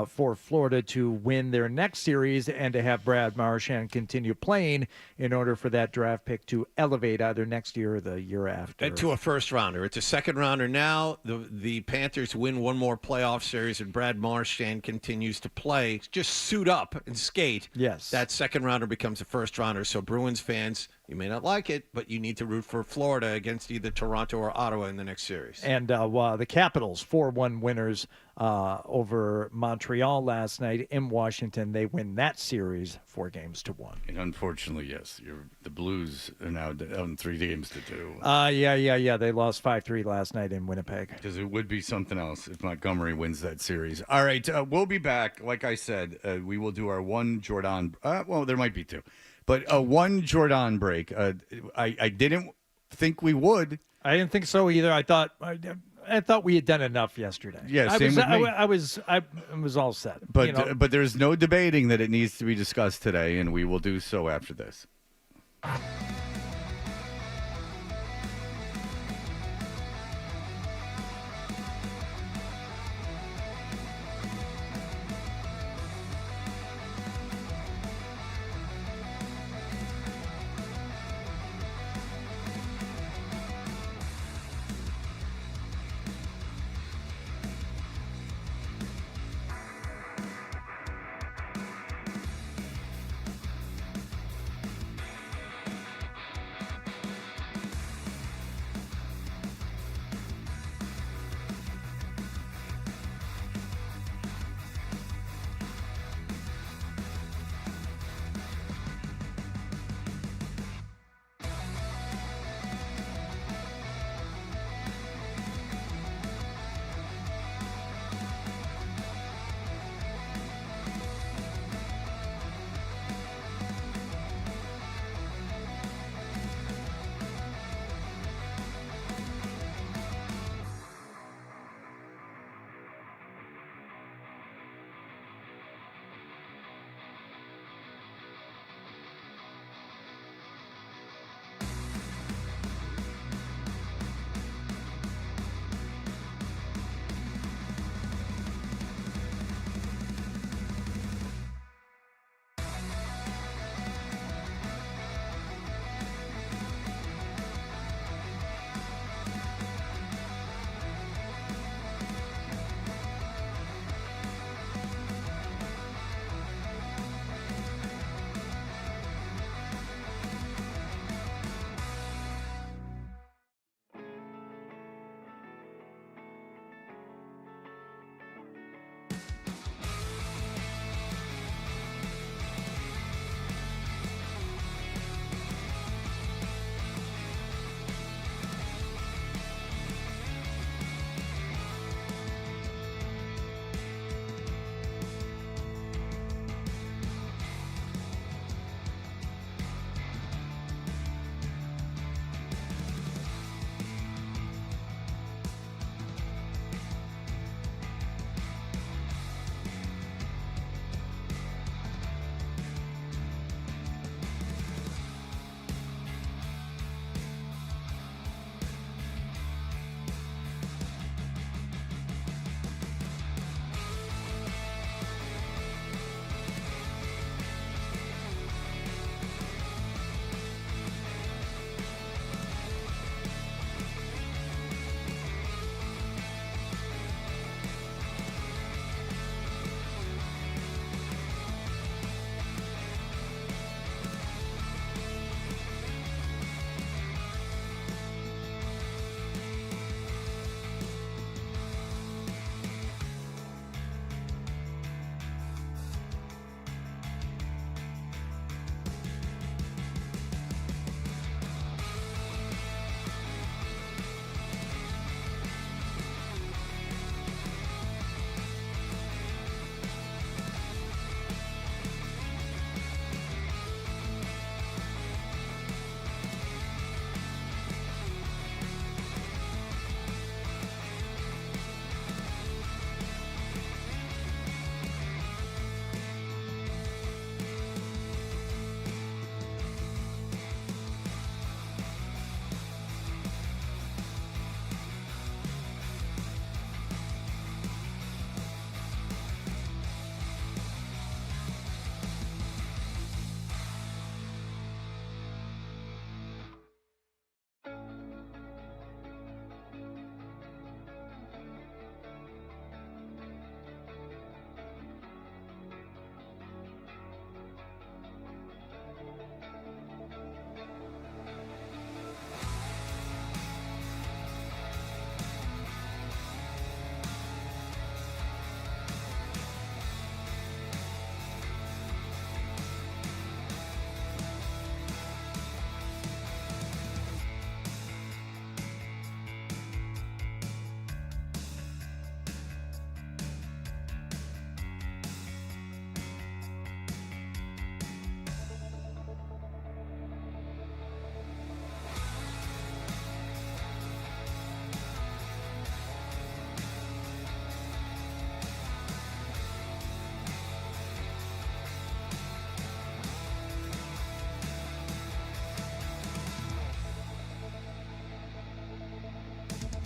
for Florida to win their next series and to have Brad Marchand continue playing in order for that draft pick to elevate either next year or the year after. To a first rounder. It's a second rounder now. The Panthers win one more playoff series and Brad Marchand continues to play. Just suit up and skate. Yes. That second rounder becomes a first rounder. So Bruins fans, you may not like it, but you need to root for Florida against either Toronto or Ottawa in the next series. And the Capitals, 4-1 winners over Montreal last night in Washington. They win that series 4-1. And unfortunately, yes, the Blues are now down 3-2. Yeah. They lost 5-3 last night in Winnipeg. Because it would be something else if Montgomery wins that series. All right, we'll be back. Like I said, we will do our one Jordan. Well, there might be two. But one Jordan break. I didn't think we would. I didn't think so either. I thought we had done enough yesterday. Yeah, same with me. I was all set. But there's no debating that it needs to be discussed today, and we will do so after this.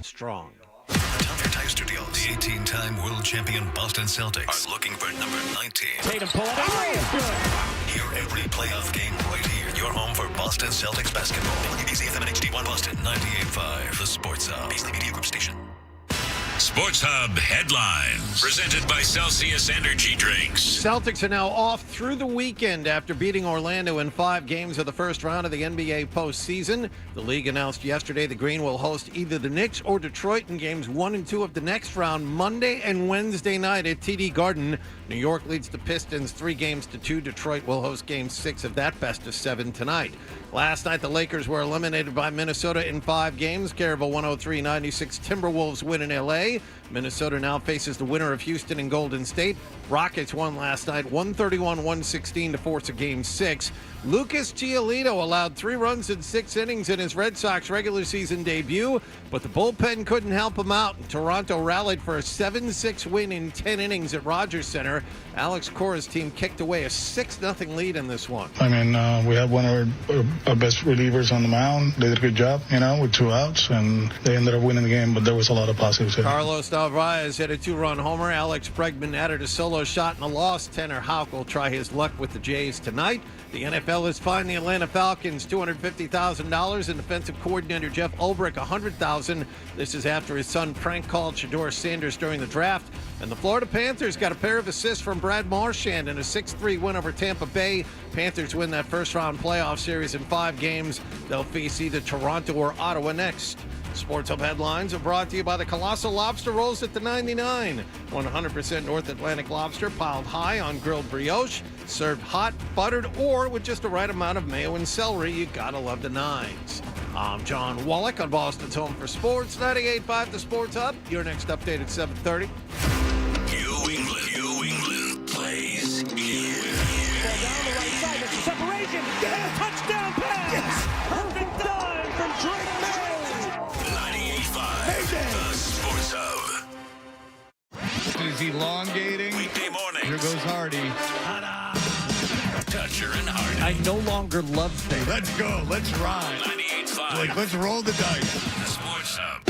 strong. Tell your Tyster deal. The 18-time world champion Boston Celtics are looking for number 19. Tatum pulling up. Hear every playoff game right here. Your home for Boston Celtics basketball. WBCFM and HD1 Boston 98.5. The Sports Hub. Beasley Media Group Station. Sports Hub headlines. Presented by Celsius Energy Drinks. Celtics are now off through the weekend after beating Orlando in 5 games of the first round of the NBA postseason. The league announced yesterday the Green will host either the Knicks or Detroit in games 1 and 2 of the next round Monday and Wednesday night at TD Garden. New York leads the Pistons 3-2. Detroit will host game 6 of that best of 7 tonight. Last night, the Lakers were eliminated by Minnesota in 5 games. Care of a 103-96 Timberwolves win in L.A. Minnesota now faces the winner of Houston and Golden State. Rockets won last night 131-116 to force a game 6. Lucas Giolito allowed 3 runs in 6 innings in his Red Sox regular season debut, but the bullpen couldn't help him out. Toronto rallied for a 7-6 win in 10 innings at Rogers Center. Alex Cora's team kicked away a 6-0 lead in this one. I mean, we had one of our best relievers on the mound. They did a good job, with 2 outs, and they ended up winning the game, but there was a lot of positives here. Carlos Narvaez hit a 2-run homer. Alex Bregman added a solo shot in the loss. Tanner Houck will try his luck with the Jays tonight. The NFL has fined the Atlanta Falcons $250,000 and defensive coordinator Jeff Ulbrich $100,000. This is after his son prank called Shedeur Sanders during the draft. And the Florida Panthers got a pair of assists from Brad Marchand in a 6-3 win over Tampa Bay. Panthers win that first-round playoff series in 5 games. They'll face either Toronto or Ottawa next. Sports Hub headlines are brought to you by the Colossal Lobster Rolls at the 99. 100% North Atlantic lobster piled high on grilled brioche, served hot, buttered, or with just the right amount of mayo and celery. You gotta love the 9s. I'm John Wallach on Boston's Home for Sports, 98.5 The Sports Hub. Your next update at 7:30. New England plays here. Down the right side, it's a separation. Yeah, touchdown pass. Yes. Perfect dive from Drake May. 98.5 The Sports Hub. Is elongating. Weekday mornings. Here goes Hardy. Toucher and Hardy. I no longer love things. Let's go. Let's ride. 98.5. Let's roll the dice. The Sports Hub.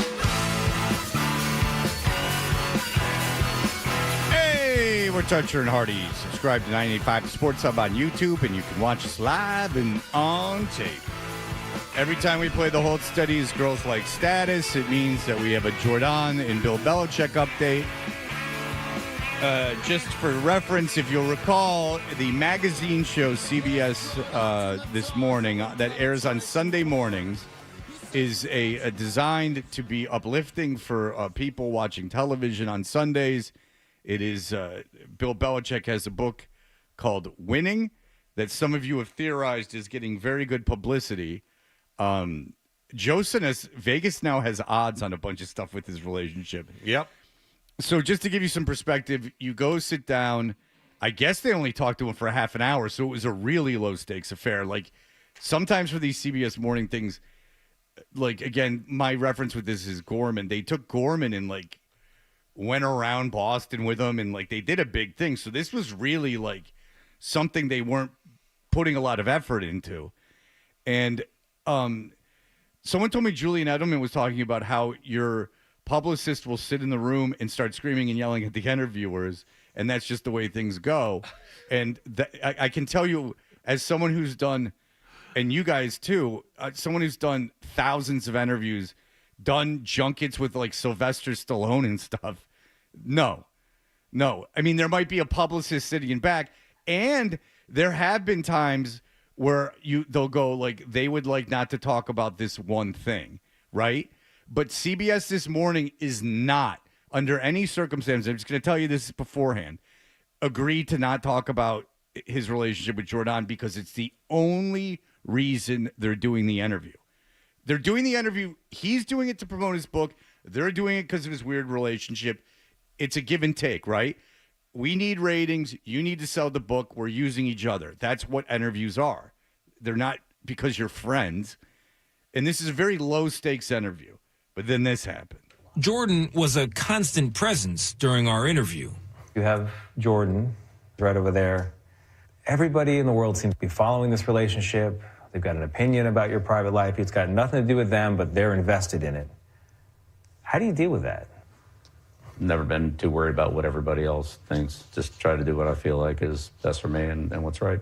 Hey, we're Toucher and Hardy. Subscribe to 98.5 Sports Hub on YouTube, and you can watch us live and on tape. Every time we play the Hold Steady's Girls Like Status, it means that we have a Jordan and Bill Belichick update. Just for reference, if you'll recall, the magazine show CBS this morning that airs on Sunday mornings is a designed to be uplifting for people watching television on Sundays. It is Bill Belichick has a book called Winning that some of you have theorized is getting very good publicity. Vegas now has odds on a bunch of stuff with his relationship. Yep. So just to give you some perspective, you go sit down. I guess they only talked to him for a half an hour, so it was a really low-stakes affair. Like, sometimes for these CBS morning things, like, again, my reference with this is Gorman. They took Gorman and, like, went around Boston with him, and, like, they did a big thing. So this was really, like, something they weren't putting a lot of effort into. And someone told me Julian Edelman was talking about how your publicist will sit in the room and start screaming and yelling at the interviewers, and that's just the way things go. And I can tell you, as someone who's done, and you guys too, someone who's done thousands of interviews, done junkets with like Sylvester Stallone and stuff. No. I mean, there might be a publicist sitting in back, and there have been times where they'll go like they would like not to talk about this one thing, right? But CBS this morning is not, under any circumstance, I'm just going to tell you this beforehand, agreed to not talk about his relationship with Jordan because it's the only reason they're doing the interview. They're doing the interview. He's doing it to promote his book. They're doing it because of his weird relationship. It's a give and take, right? We need ratings. You need to sell the book. We're using each other. That's what interviews are. They're not because you're friends. And this is a very low-stakes interview. But then this happened. Jordan was a constant presence during our interview. You have Jordan right over there. Everybody in the world seems to be following this relationship. They've got an opinion about your private life. It's got nothing to do with them, but they're invested in it. How do you deal with that? Never been too worried about what everybody else thinks. Just try to do what I feel like is best for me and what's right.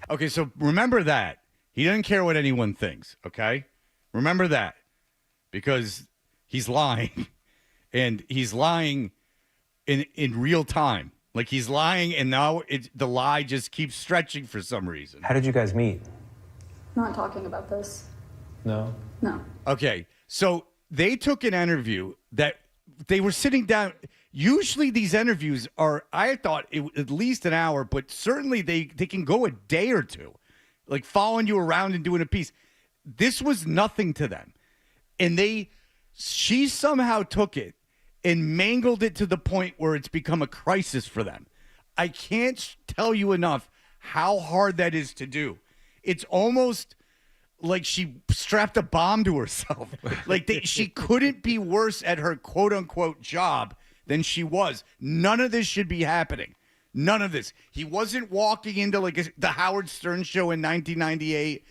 Okay, so remember that. He doesn't care what anyone thinks, okay? Remember that. Because he's lying. And he's lying in real time. Like, he's lying, and now the lie just keeps stretching for some reason. How did you guys meet? Not talking about this. No. No. Okay, so they took an interview that they were sitting down. Usually these interviews are, I thought, at least an hour, but certainly they can go a day or two, like following you around and doing a piece. This was nothing to them. And she somehow took it and mangled it to the point where it's become a crisis for them. I can't tell you enough how hard that is to do. It's almost like she strapped a bomb to herself. Like she couldn't be worse at her quote-unquote job than she was. None of this should be happening. None of this. He wasn't walking into the Howard Stern show in 1998.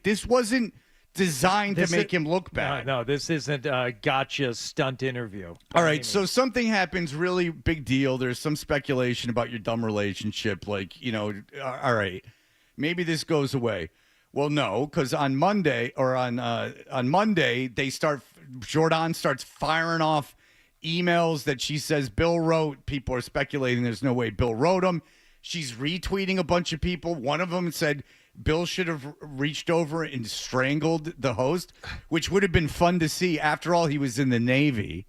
This wasn't designed to make him look bad. No, this isn't a gotcha stunt interview. All right, so something happens, really big deal. There's some speculation about your dumb relationship. All right, maybe this goes away. Well, no, because on Monday, Jordan starts firing off emails that she says Bill wrote. People are speculating there's no way Bill wrote them. She's retweeting a bunch of people. One of them said Bill should have reached over and strangled the host, which would have been fun to see. After all, he was in the Navy.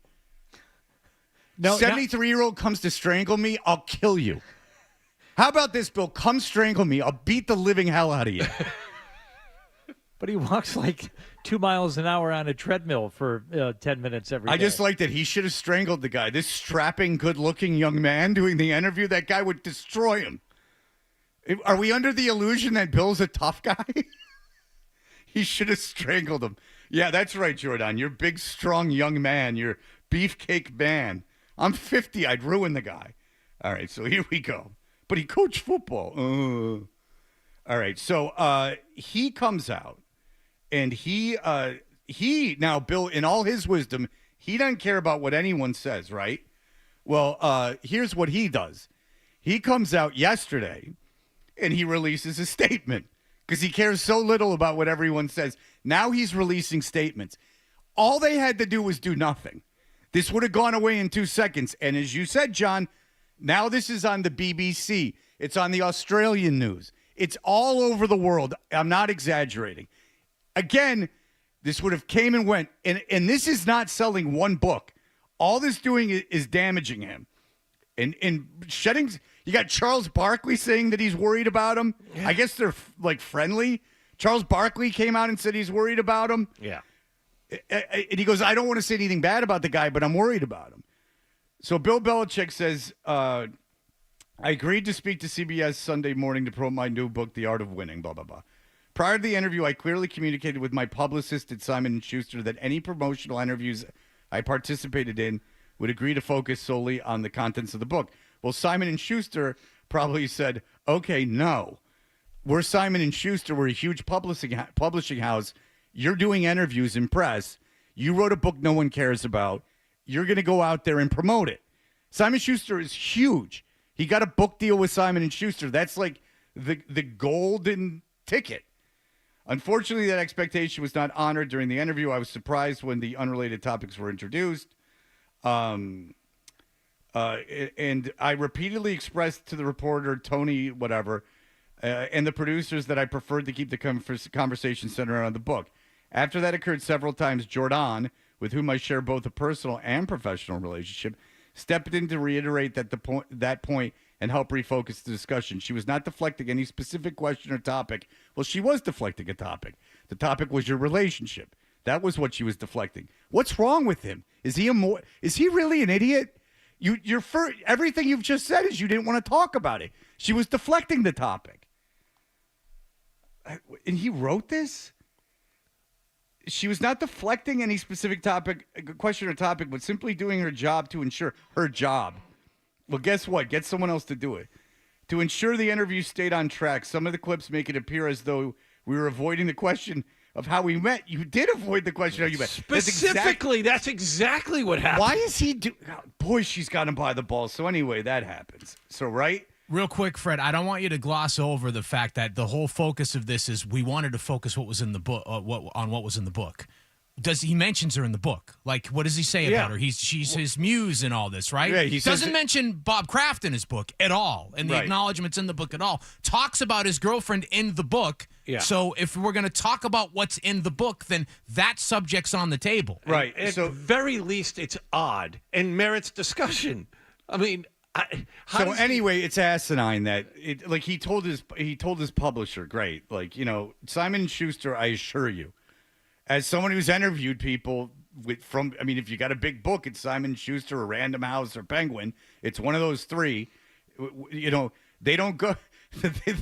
No, 73-year-old comes to strangle me, I'll kill you. How about this, Bill? Come strangle me. I'll beat the living hell out of you. But he walks like 2 miles an hour on a treadmill for 10 minutes every day. I just like that he should have strangled the guy. This strapping, good-looking young man doing the interview, that guy would destroy him. Are we under the illusion that Bill's a tough guy? He should have strangled him. Yeah, that's right, Jordan. You're a big, strong young man. You're beefcake man. I'm 50. I'd ruin the guy. All right, so here we go. But he coached football. All right, so he comes out, and he now, Bill, in all his wisdom, he doesn't care about what anyone says, right? Well, here's what he does. He comes out yesterday, and he releases a statement because he cares so little about what everyone says. Now he's releasing statements. All they had to do was do nothing. This would have gone away in 2 seconds. And as you said, John, now this is on the BBC. It's on the Australian news. It's all over the world. I'm not exaggerating. Again, this would have came and went. And this is not selling one book. All this doing is damaging him. And shedding. You got Charles Barkley saying that he's worried about him. Yeah. I guess they're friendly. Charles Barkley came out and said he's worried about him. Yeah. And he goes, I don't want to say anything bad about the guy, but I'm worried about him. So Bill Belichick says, I agreed to speak to CBS Sunday morning to promote my new book, The Art of Winning, blah, blah, blah. Prior to the interview, I clearly communicated with my publicist at Simon & Schuster that any promotional interviews I participated in would agree to focus solely on the contents of the book. Well, Simon & Schuster probably said, okay, no. We're Simon & Schuster. We're a huge publishing house. You're doing interviews in press. You wrote a book no one cares about. You're going to go out there and promote it. Simon & Schuster is huge. He got a book deal with Simon & Schuster. That's like the golden ticket. Unfortunately, that expectation was not honored during the interview. I was surprised when the unrelated topics were introduced. And I repeatedly expressed to the reporter, Tony, whatever, and the producers that I preferred to keep the conversation centered around the book. After that occurred several times, Jordan, with whom I share both a personal and professional relationship, stepped in to reiterate that point and help refocus the discussion. She was not deflecting any specific question or topic. Well, she was deflecting a topic. The topic was your relationship. That was what she was deflecting. What's wrong with him? Is he really an idiot? Everything you've just said is you didn't want to talk about it. She was deflecting the topic. And he wrote this? She was not deflecting any specific question or topic, but simply doing her job to ensure her job. Well, guess what? Get someone else to do it. To ensure the interview stayed on track, some of the clips make it appear as though we were avoiding the question of how we met, you did avoid the question how you met. Specifically, that's exactly what happened. Why is he Boy, she's got him by the balls. So anyway, that happens. So, right? Real quick, Fred, I don't want you to gloss over the fact that the whole focus of this is we wanted to focus what was in the book on what was in the book. He mentions her in the book? Like, what does he say about her? She's his muse in all this, right? Yeah, he doesn't mention Bob Kraft in his book at all, and the acknowledgments in the book at all. Talks about his girlfriend in the book. Yeah. So if we're going to talk about what's in the book, then that subject's on the table. Right. At the very least, it's odd and merits discussion. I mean, anyway, it's asinine that he told his publisher, great, Simon & Schuster, I assure you, as someone who's interviewed people if you got a big book, it's Simon & Schuster or Random House or Penguin. It's one of those three. They don't go.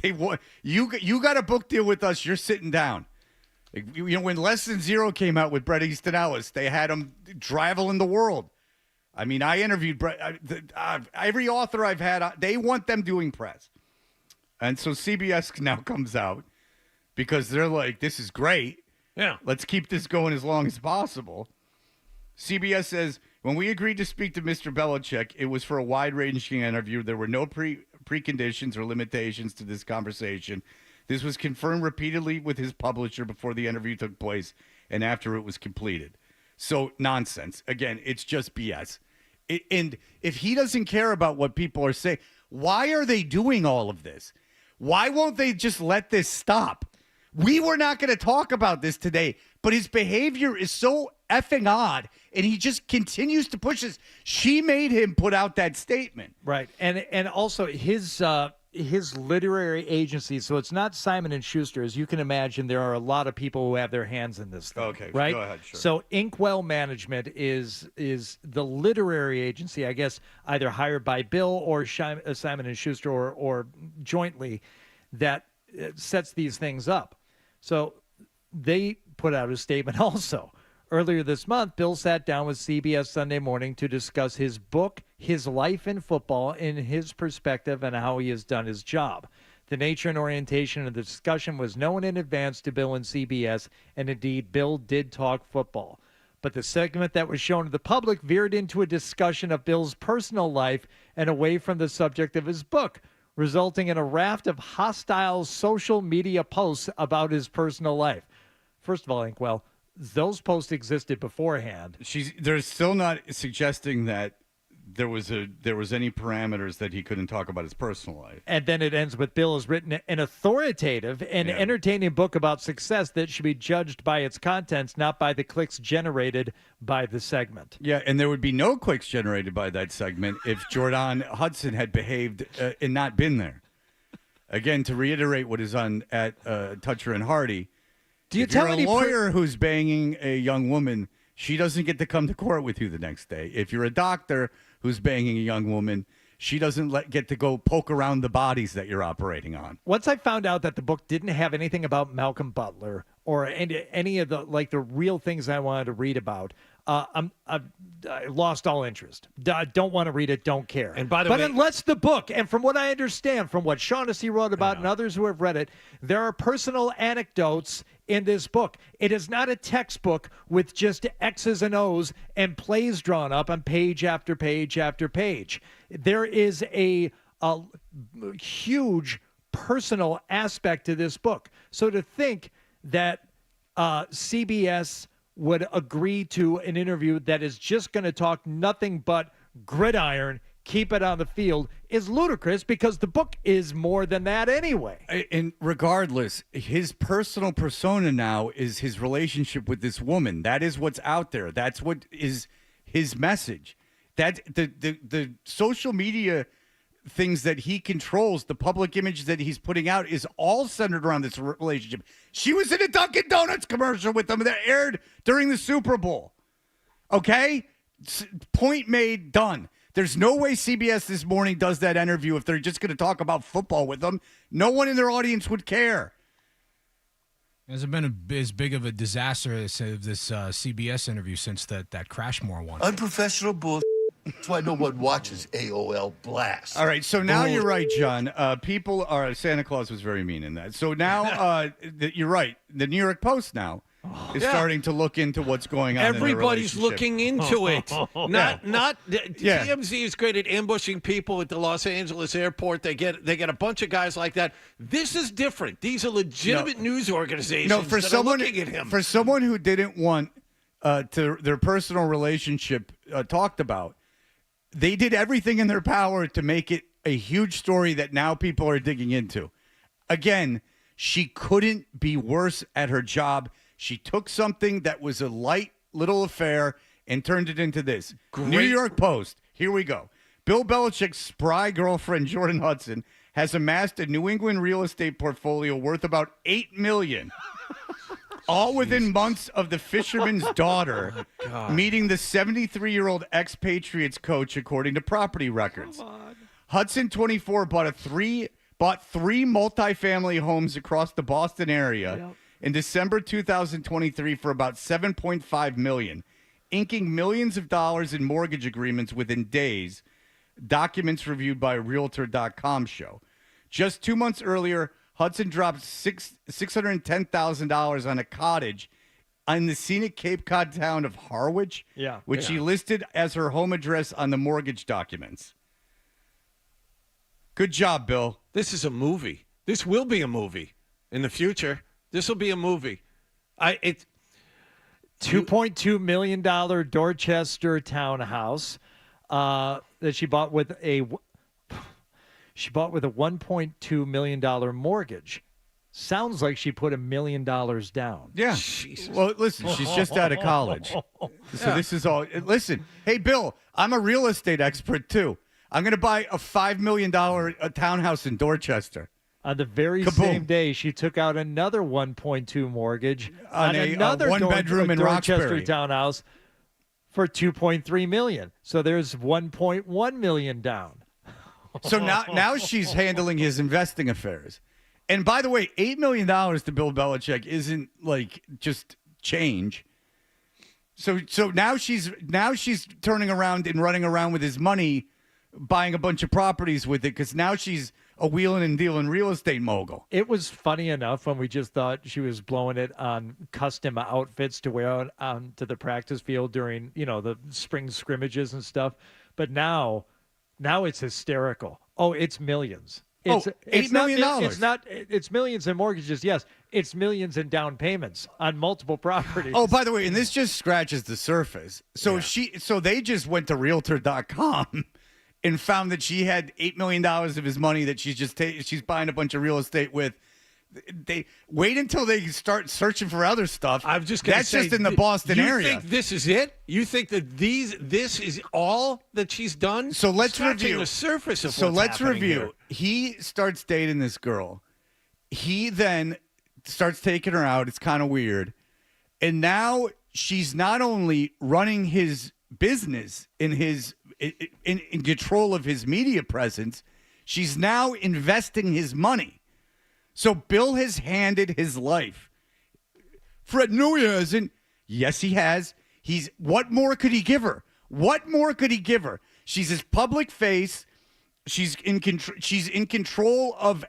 They want you got a book deal with us. You're sitting down. When Less Than Zero came out with Bret Easton Ellis, they had him traveling the world. I mean, I interviewed Bret. Every author I've had, they want them doing press, and so CBS now comes out because they're like, "This is great. Yeah, let's keep this going as long as possible." CBS says, when we agreed to speak to Mr. Belichick, it was for a wide-ranging interview. There were no preconditions or limitations to this conversation. This was confirmed repeatedly with his publisher before the interview took place and after it was completed. So, nonsense. Again, it's just BS. And if he doesn't care about what people are saying, why are they doing all of this? Why won't they just let this stop? We were not going to talk about this today, but his behavior is so effing odd, and he just continues to push this. She made him put out that statement. Right. And also his literary agency, so it's not Simon & Schuster. As you can imagine, there are a lot of people who have their hands in this thing. Okay, right? Go ahead, sure. So Inkwell Management is the literary agency, I guess, either hired by Bill or Simon & Schuster or jointly, that sets these things up. So they put out a statement also. Earlier this month, Bill sat down with CBS Sunday Morning to discuss his book, His Life in Football, in his perspective and how he has done his job. The nature and orientation of the discussion was known in advance to Bill and CBS, and indeed, Bill did talk football. But the segment that was shown to the public veered into a discussion of Bill's personal life and away from the subject of his book, resulting in a raft of hostile social media posts about his personal life. First of all, Inkwell, those posts existed beforehand. They're still not suggesting that there was any parameters that he couldn't talk about his personal life. And then it ends with Bill has written an authoritative and entertaining book about success that should be judged by its contents, not by the clicks generated by the segment. Yeah, and there would be no clicks generated by that segment if Jordan Hudson had behaved and not been there. Again, to reiterate what is on at Toucher and Hardy, if you're a lawyer who's banging a young woman, she doesn't get to come to court with you the next day. If you're a doctor who's banging a young woman, she doesn't get to go poke around the bodies that you're operating on. Once I found out that the book didn't have anything about Malcolm Butler or any of the real things I wanted to read about, I lost all interest. Don't want to read it. Don't care. And by the way, unless the book, and from what I understand, from what Shaughnessy wrote about and others who have read it, there are personal anecdotes in this book. It is not a textbook with just X's and O's and plays drawn up on page after page after page. There is a huge personal aspect to this book. So to think that CBS would agree to an interview that is just going to talk nothing but gridiron, keep it on the field, is ludicrous because the book is more than that anyway. And regardless, his personal persona now is his relationship with this woman. That is what's out there. That's what is his message. That the social media things that he controls, the public image that he's putting out, is all centered around this relationship. She was in a Dunkin' Donuts commercial with them that aired during the Super Bowl. Okay? Point made, done. There's no way CBS this morning does that interview if they're just going to talk about football with them. No one in their audience would care. Hasn't been as big of a disaster as this CBS interview since that Crashmore one. Unprofessional bull. That's why no one watches AOL Blast. All right, so now you're right, John. People are Santa Claus was very mean in that. So now you're right. The New York Post now is starting to look into what's going on. Everybody's in their looking into it. Not Yeah. TMZ is great at ambushing people at the Los Angeles airport. They get a bunch of guys like that. This is different. These are legitimate news organizations that are looking at him. For someone who didn't want their personal relationship talked about, they did everything in their power to make it a huge story that now people are digging into. Again, she couldn't be worse at her job. She took something that was a light little affair and turned it into this. New York Post. Here we go. Bill Belichick's spry girlfriend, Jordan Hudson, has amassed a New England real estate portfolio worth about $8 million. All within months of the fisherman's daughter meeting the 73-year-old ex-Patriots coach, according to property records. Hudson, 24, bought three multifamily homes across the Boston area in December 2023 for about $7.5 million, inking millions of dollars in mortgage agreements within days, documents reviewed by Realtor.com show. Just 2 months earlier, Hudson dropped $610,000 on a cottage in the scenic Cape Cod town of Harwich, which she listed as her home address on the mortgage documents. Good job, Bill. This is a movie. This will be a movie in the future. This will be a movie. $2.2 million Dorchester townhouse that she bought with a $1.2 million mortgage. Sounds like she put $1 million down. Yeah. Jesus. Well, listen, she's just out of college. So this is all. Listen, hey, Bill, I'm a real estate expert, too. I'm going to buy a $5 million townhouse in Dorchester. On the very same day, she took out another 1.2 mortgage on another one-bedroom in Dorchester Roxbury townhouse for $2.3 million. So there's $1.1 million down. So now she's handling his investing affairs. And by the way, $8 million to Bill Belichick isn't like just change. So now she's turning around and running around with his money, buying a bunch of properties with it, because now she's a wheeling and dealing real estate mogul. It was funny enough when we just thought she was blowing it on custom outfits to wear out onto the practice field during, the spring scrimmages and stuff. But now it's hysterical. Oh, it's millions. It's $8 million. It's millions in mortgages. Yes, it's millions in down payments on multiple properties. Oh, by the way, and this just scratches the surface. So they just went to Realtor.com and found that she had $8 million of his money that she's buying a bunch of real estate with. They wait until they start searching for other stuff. I'm just going to say, that's just in the Boston area. You think this is it? You think that this is all that she's done? So let's Scratching review the surface of So what's let's happening review. here. He starts dating this girl. He then starts taking her out. It's kind of weird. And now she's not only running his business in control of his media presence, she's now investing his money. So Bill has handed his life. Fred, no, he hasn't. Yes, he has. What more could he give her? What more could he give her? She's his public face. She's in control of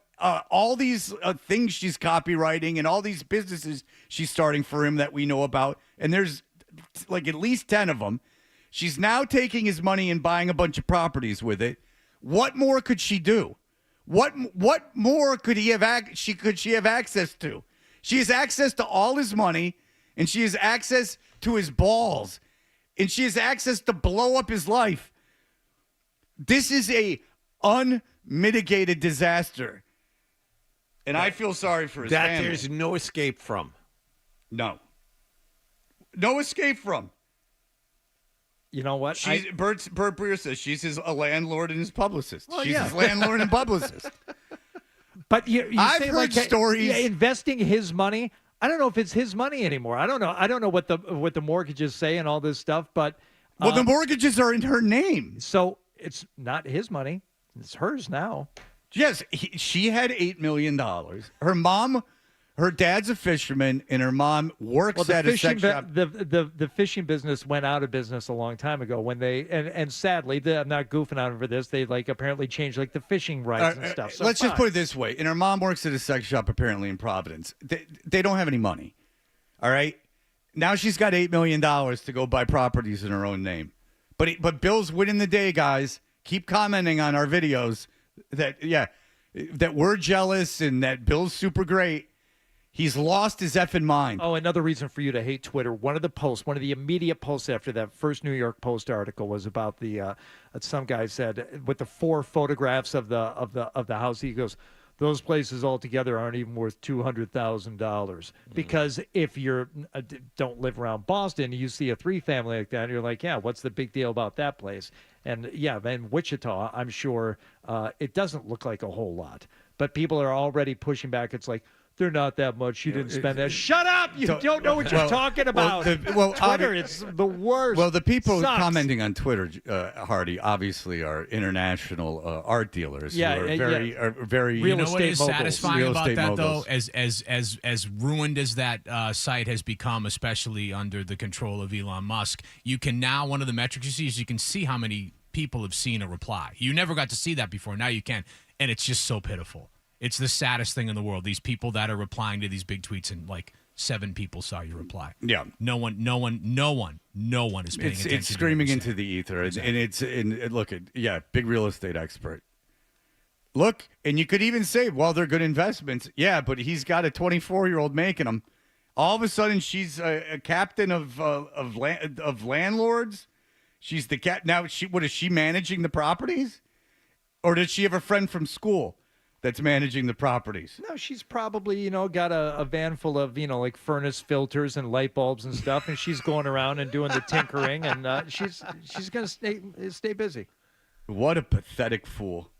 all these things she's copywriting and all these businesses she's starting for him that we know about. And there's like at least 10 of them. She's now taking his money and buying a bunch of properties with it. What more could she do? What more could she have access to? She has access to all his money, and she has access to his balls, and she has access to blow up his life. This is a unmitigated disaster, and I feel sorry for his family. There's no escape from. No escape from. You know what? Bert Breer says she's a landlord and his publicist. Well, she's yeah. his landlord and publicist. But you I've say heard like stories. Investing his money. I don't know if it's his money anymore. I don't know what the mortgages say and all this stuff. But the mortgages are in her name, so it's not his money. It's hers now. Yes, she had $8 million. Her mom Her dad's a fisherman, and her mom works at a sex shop. The fishing business went out of business a long time ago when they and sadly, I'm not goofing on over this. They apparently changed the fishing rights and stuff. So let's just put it this way: and her mom works at a sex shop apparently in Providence. They don't have any money. All right, now she's got $8 million to go buy properties in her own name. But Bill's winning the day, guys. Keep commenting on our videos that we're jealous and that Bill's super great. He's lost his effing mind. Oh, another reason for you to hate Twitter. One of the immediate posts after that first New York Post article was about the some guy said with the 4 photographs of the house. He goes, those places altogether aren't even worth $200,000 because if you don't live around Boston, you see a 3-family like that, and you're like, yeah, what's the big deal about that place? And yeah, in Wichita, I'm sure it doesn't look like a whole lot, but people are already pushing back. It's like, they're not that much. You didn't spend that. Shut up! You don't know what you're talking about. Twitter, it's the worst. Well, the people commenting on Twitter, Hardy, obviously are international art dealers. Yeah, who are very. You know what is moguls. satisfying Real about estate that moguls. though, as ruined as that site has become, especially under the control of Elon Musk, you can now, one of the metrics you see is you can see how many people have seen a reply. You never got to see that before. Now you can, and it's just so pitiful. It's the saddest thing in the world. These people that are replying to these big tweets, and 7 people saw your reply. Yeah, no one is paying attention. It's screaming into the ether, and look at big real estate expert. Look, and you could even say, well, they're good investments. Yeah, but he's got a 24-year-old making them. All of a sudden, she's a captain of landlords. She's the cat now. What is she managing the properties, or does she have a friend from school that's managing the properties? No, she's probably, got a van full of, furnace filters and light bulbs and stuff, and she's going around and doing the tinkering, and she's going to stay busy. What a pathetic fool.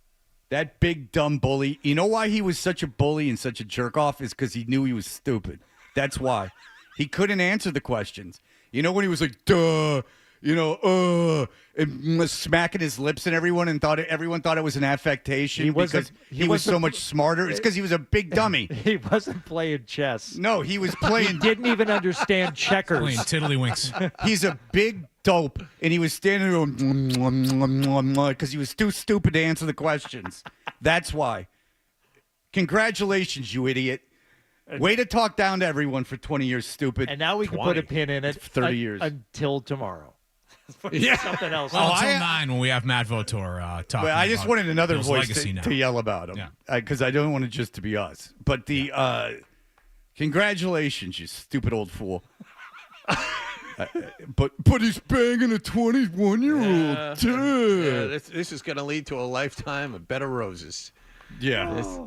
That big, dumb bully. You know why he was such a bully and such a jerk-off is because he knew he was stupid. That's why. He couldn't answer the questions. When he was like, duh, and was smacking his lips at everyone and everyone thought it was an affectation because he was so much smarter. It's because he was a big dummy. He wasn't playing chess. No, he was playing. He didn't even understand checkers. Playing tiddlywinks. He's a big dope, and he was standing there because he was too stupid to answer the questions. That's why. Congratulations, you idiot. Way to talk down to everyone for 20 years, stupid. And now we can put a pin in it 30 years. Until tomorrow. Something else. Well, until 9 when we have Matt Votor talking. But I just wanted another Bill's voice to yell about him because I don't want it just to be us. But the congratulations, you stupid old fool. But he's banging a 21-year-old too. Yeah, this is going to lead to a lifetime of bed of roses. Yeah.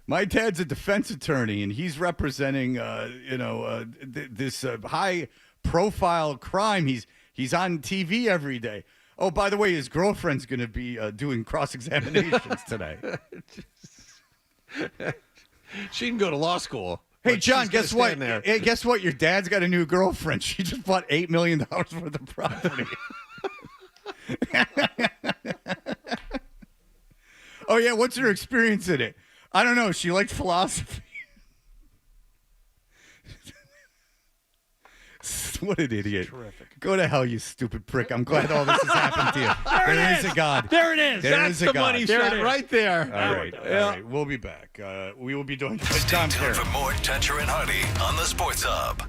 My dad's a defense attorney, and he's representing, this high-profile crime. He's on TV every day. Oh, by the way, his girlfriend's going to be doing cross-examinations today. She can go to law school. Hey, John, guess what? Hey, guess what? Your dad's got a new girlfriend. She just bought $8 million worth of property. Oh, yeah, what's her experience in it? I don't know. She liked philosophy. What an idiot. Terrific. Go to hell, you stupid prick. I'm glad all this has happened to you. There is a God. There it is. That's the money shot right there. All right. We'll be back. We will be doing Tom Caron. For more Toucher and Hardy on the Sports Hub.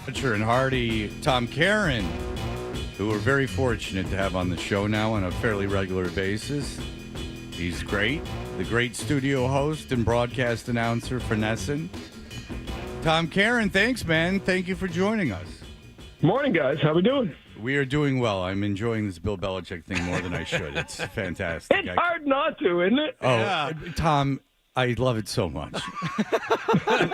Butcher and Hardy, Tom Caron, who we're very fortunate to have on the show now on a fairly regular basis. He's great. The great studio host and broadcast announcer for Nesson. Tom Caron, thanks, man. Thank you for joining us. Morning, guys. How we doing? We are doing well. I'm enjoying this Bill Belichick thing more than I should. It's fantastic. It's hard not to, isn't it? Oh, yeah. Tom, I love it so much.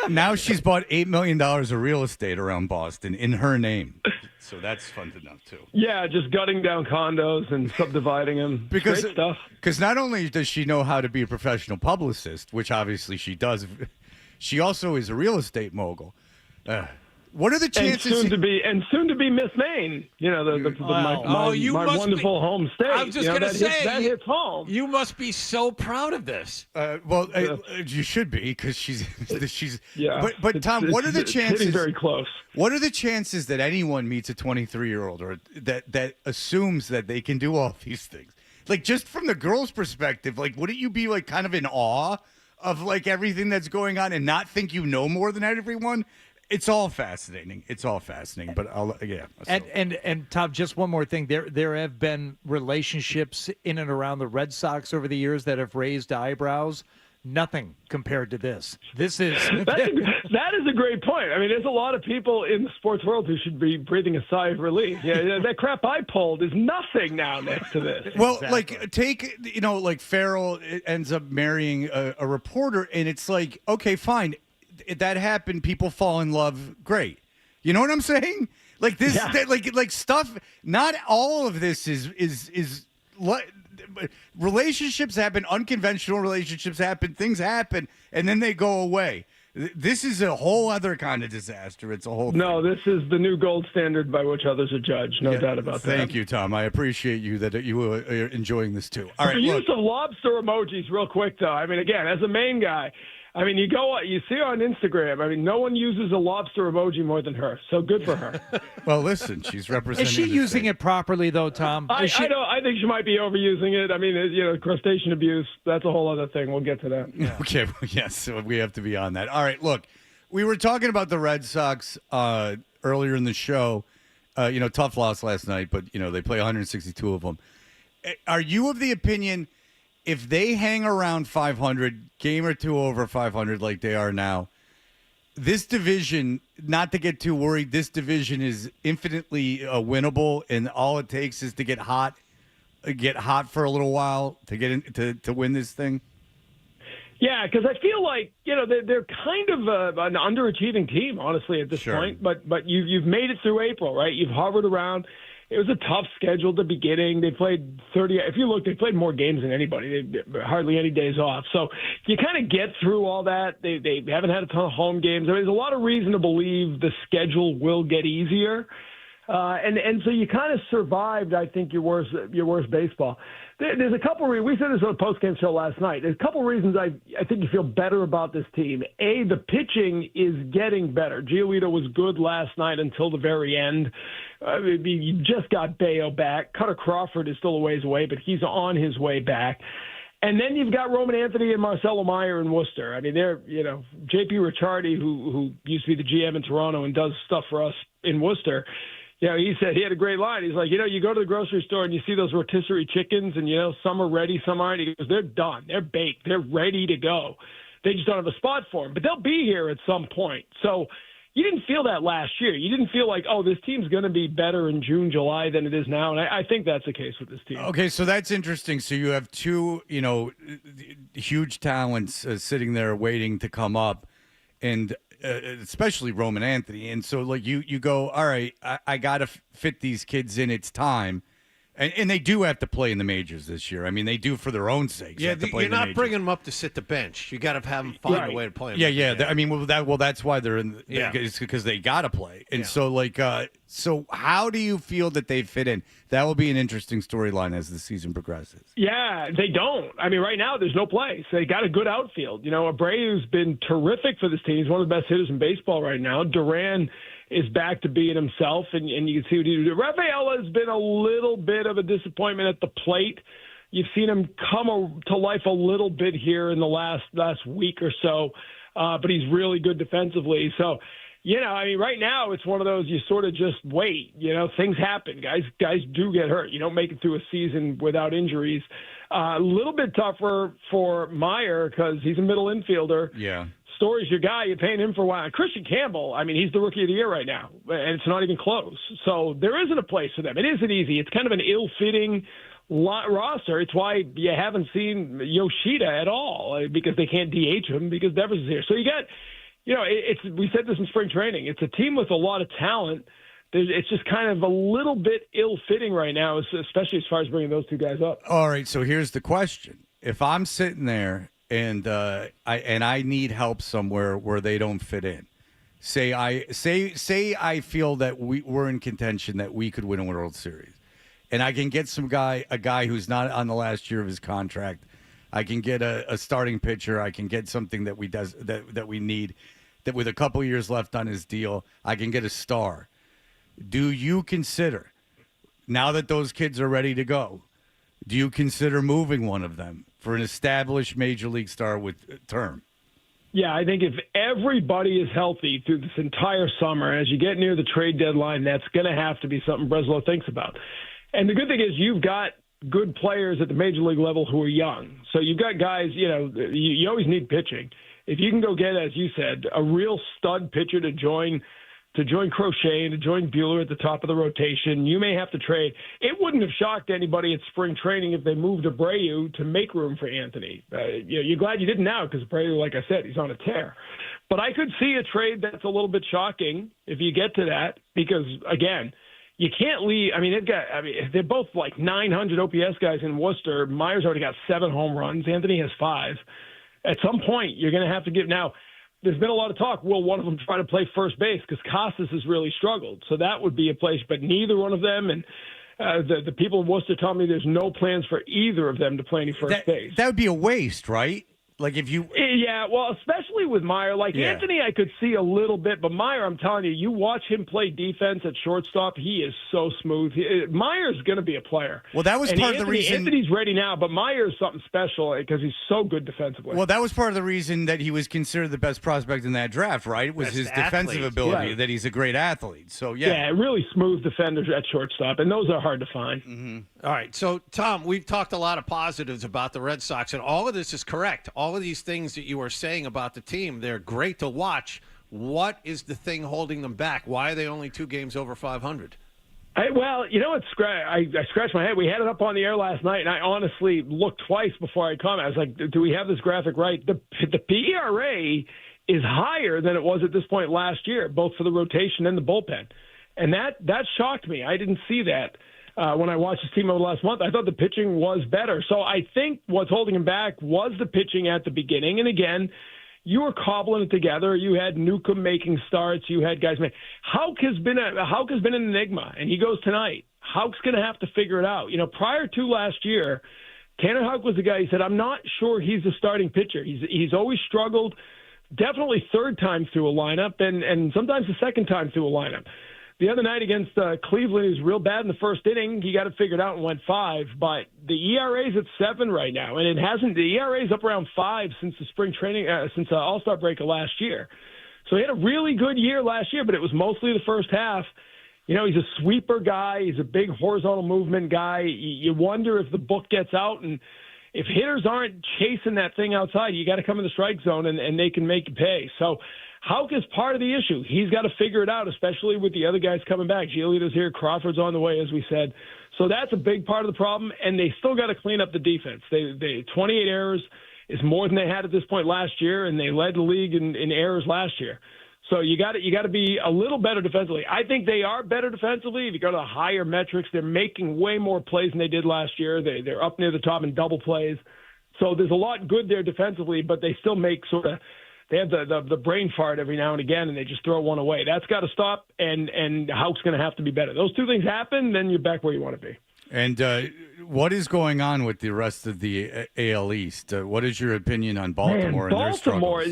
Now she's bought $8 million of real estate around Boston in her name. So that's fun to know, too. Yeah, just gutting down condos and subdividing them. Great stuff. Because not only does she know how to be a professional publicist, which obviously she does, she also is a real estate mogul. What are the chances? And soon to be Miss Maine. You know, my wonderful home state. I was just going to say that hits home. You must be so proud of this. You should be because she's. Yeah. But Tom, what are the chances? Hitting very close. What are the chances that anyone meets a 23-year-old or that assumes that they can do all these things? Like, just from the girl's perspective, like, wouldn't you be like kind of in awe of like everything that's going on and not think you know more than everyone? It's all fascinating. But And Tom, just one more thing. There have been relationships in and around the Red Sox over the years that have raised eyebrows. Nothing compared to this. This is that is a great point. I mean, there's a lot of people in the sports world who should be breathing a sigh of relief. Yeah, that crap I pulled is nothing now next to this. Well, like take like Farrell ends up marrying a reporter, and it's like, okay, fine. That happened. People fall in love. Great. You know what I'm saying? Like this, like stuff. Not all of this is relationships happen. Unconventional relationships happen. Things happen, and then they go away. This is a whole other kind of disaster. It's a whole. No, this is the new gold standard by which others are judged. No doubt about that. Thank you, Tom. I appreciate you that you are enjoying this too. All right. Use of lobster emojis, real quick though. I mean, again, as a Maine guy. I mean, you see her on Instagram. I mean, no one uses a lobster emoji more than her. So good for her. Well, listen, she's representing. Is she using it properly, though, Tom? I think she might be overusing it. I mean, crustacean abuse, that's a whole other thing. We'll get to that. Yeah. Okay, yes, so we have to be on that. All right, look, we were talking about the Red Sox earlier in the show. Tough loss last night, but, they play 162 of them. Are you of the opinion if they hang around 500, game or two over 500 like they are now, this division, not to get too worried, this division is infinitely winnable, and all it takes is to get hot for a little while to get in, to win this thing? Yeah, because I feel like they're kind of an underachieving team, honestly, at this point. But you've made it through April, right? You've hovered around. It was a tough schedule at the beginning. They played 30. If you look, they played more games than anybody. They hardly any days off. So you kind of get through all that. They haven't had a ton of home games. I mean, there's a lot of reason to believe the schedule will get easier. And so you kind of survived, I think, your worst baseball. There's a couple of we said this on a post-game show last night. There's a couple of reasons I think you feel better about this team. A, the pitching is getting better. Giolito was good last night until the very end. You just got Bayo back. Cutter Crawford is still a ways away, but he's on his way back. And then you've got Roman Anthony and Marcelo Meyer in Worcester. I mean, they're, J.P. Ricciardi, who used to be the GM in Toronto and does stuff for us in Worcester. He said he had a great line. He's like, you go to the grocery store and you see those rotisserie chickens and, some are ready, some aren't. He goes, they're done. They're baked. They're ready to go. They just don't have a spot for them. But they'll be here at some point. So you didn't feel that last year. You didn't feel like, this team's going to be better in June, July than it is now. And I think that's the case with this team. Okay, so that's interesting. So you have two, huge talents sitting there waiting to come up. And especially Roman Anthony. And so, like, you go, all right, I got to fit these kids in. It's time. And they do have to play in the majors this year. I mean, they do for their own sake. Yeah, you're not bringing them up to sit the bench. You got to have them find a way to play them. Yeah. I mean, that's why they're in. It's because they got to play. And so, so how do you feel that they fit in? That will be an interesting storyline as the season progresses. Yeah, they don't. I mean, right now there's no place. They got a good outfield. Abreu's been terrific for this team. He's one of the best hitters in baseball right now. Duran is back to being himself, and you can see what he did. Rafaela has been a little bit of a disappointment at the plate. You've seen him come to life a little bit here in the last week or so, but he's really good defensively. So, Right now it's one of those you sort of just wait. Things happen. Guys do get hurt. You don't make it through a season without injuries. A little bit tougher for Meyer because he's a middle infielder. Yeah. Story's your guy. You're paying him for a while. And Christian Campbell, he's the rookie of the year right now, and it's not even close. So there isn't a place for them. It isn't easy. It's kind of an ill-fitting roster. It's why you haven't seen Yoshida at all because they can't DH him because Devers is here. So you got, we said this in spring training. It's a team with a lot of talent. It's just kind of a little bit ill-fitting right now, especially as far as bringing those two guys up. All right, so here's the question. If I'm sitting there and I need help somewhere where they don't fit in, say I feel that we're in contention that we could win a World Series, and I can get a guy who's not on the last year of his contract. I can get a starting pitcher. I can get something that we need, that with a couple years left on his deal, I can get a star. Do you consider, now that those kids are ready to go, do you consider moving one of them for an established major league star with term? Yeah, I think if everybody is healthy through this entire summer, as you get near the trade deadline, that's going to have to be something Breslow thinks about. And the good thing is you've got good players at the major league level who are young. So you've got guys, you always need pitching. If you can go get, as you said, a real stud pitcher to join Crochet and to join Buehler at the top of the rotation, you may have to trade. It wouldn't have shocked anybody at spring training if they moved Abreu to make room for Anthony. You're glad you didn't now because Abreu, like I said, he's on a tear. But I could see a trade that's a little bit shocking if you get to that because, again, you can't leave. They're both like 900 OPS guys in Worcester. Meyer's already got 7 home runs. Anthony has 5. At some point, you're going to have to give. Now, there's been a lot of talk. Will one of them try to play first base because Catharsis has really struggled? So that would be a place, but neither one of them. And the people in Worcester tell me there's no plans for either of them to play any first base. That would be a waste, right? Like if you, yeah, well, especially with Meyer. Anthony, I could see a little bit, but Meyer, I'm telling you, you watch him play defense at shortstop. He is so smooth. Meyer's going to be a player. Well, that was part of the reason. Anthony's ready now, but Meyer's something special because he's so good defensively. Well, that was part of the reason that he was considered the best prospect in that draft, right? It was his defensive ability, right. That he's a great athlete. So yeah, really smooth defenders at shortstop, and those are hard to find. Mm-hmm. All right, so Tom, we've talked a lot of positives about the Red Sox, and all of this is correct. All of these things that you were saying about the team, they're great to watch. What is the thing holding them back? Why are they only 2 games over 500? I scratched my head. We had it up on the air last night, and I honestly looked twice before I comment. I was like, do we have this graphic right? The ERA is higher than it was at this point last year, both for the rotation and the bullpen. And that shocked me. I didn't see that. When I watched this team over the last month, I thought the pitching was better. So I think what's holding him back was the pitching at the beginning. And again, you were cobbling it together. You had Newcomb making starts. You had guys make. Houck has been an enigma, and he goes tonight. Houck's going to have to figure it out. Prior to last year, Tanner Houck was the guy. He said, "I'm not sure he's a starting pitcher. He's always struggled. Definitely third time through a lineup, and sometimes the second time through a lineup." The other night against Cleveland, he was real bad in the first inning. He got it figured out and went 5. But the ERA's at 7 right now, and it hasn't. The ERA's up around 5 since the spring training, since the All-Star break of last year. So he had a really good year last year, but it was mostly the first half. He's a sweeper guy. He's a big horizontal movement guy. You wonder if the book gets out, and if hitters aren't chasing that thing outside, you got to come in the strike zone, and they can make you pay. So Houck is part of the issue. He's got to figure it out, especially with the other guys coming back. Giolito's here. Crawford's on the way, as we said. So that's a big part of the problem, and they still got to clean up the defense. They 28 errors is more than they had at this point last year, and they led the league in errors last year. So you got to be a little better defensively. I think they are better defensively. If you go to the higher metrics, they're making way more plays than they did last year. They're up near the top in double plays. So there's a lot good there defensively, but they still make they have the brain fart every now and again, and they just throw one away. That's got to stop, and Houck's going to have to be better. Those two things happen, then you're back where you want to be. And what is going on with the rest of the AL East? What is your opinion on Baltimore and their struggles?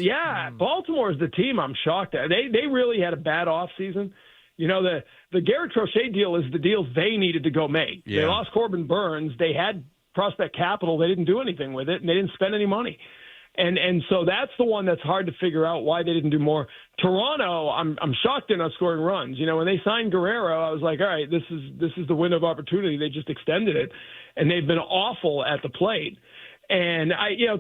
Baltimore is the team I'm shocked at. They really had a bad offseason. The Garrett Crochet deal is the deal they needed to go make. Yeah. They lost Corbin Burns. They had prospect capital. They didn't do anything with it, and they didn't spend any money. And so that's the one that's hard to figure out why they didn't do more. Toronto, I'm shocked they're not scoring runs. When they signed Guerrero, I was like, all right, this is the window of opportunity. They just extended it, and they've been awful at the plate. And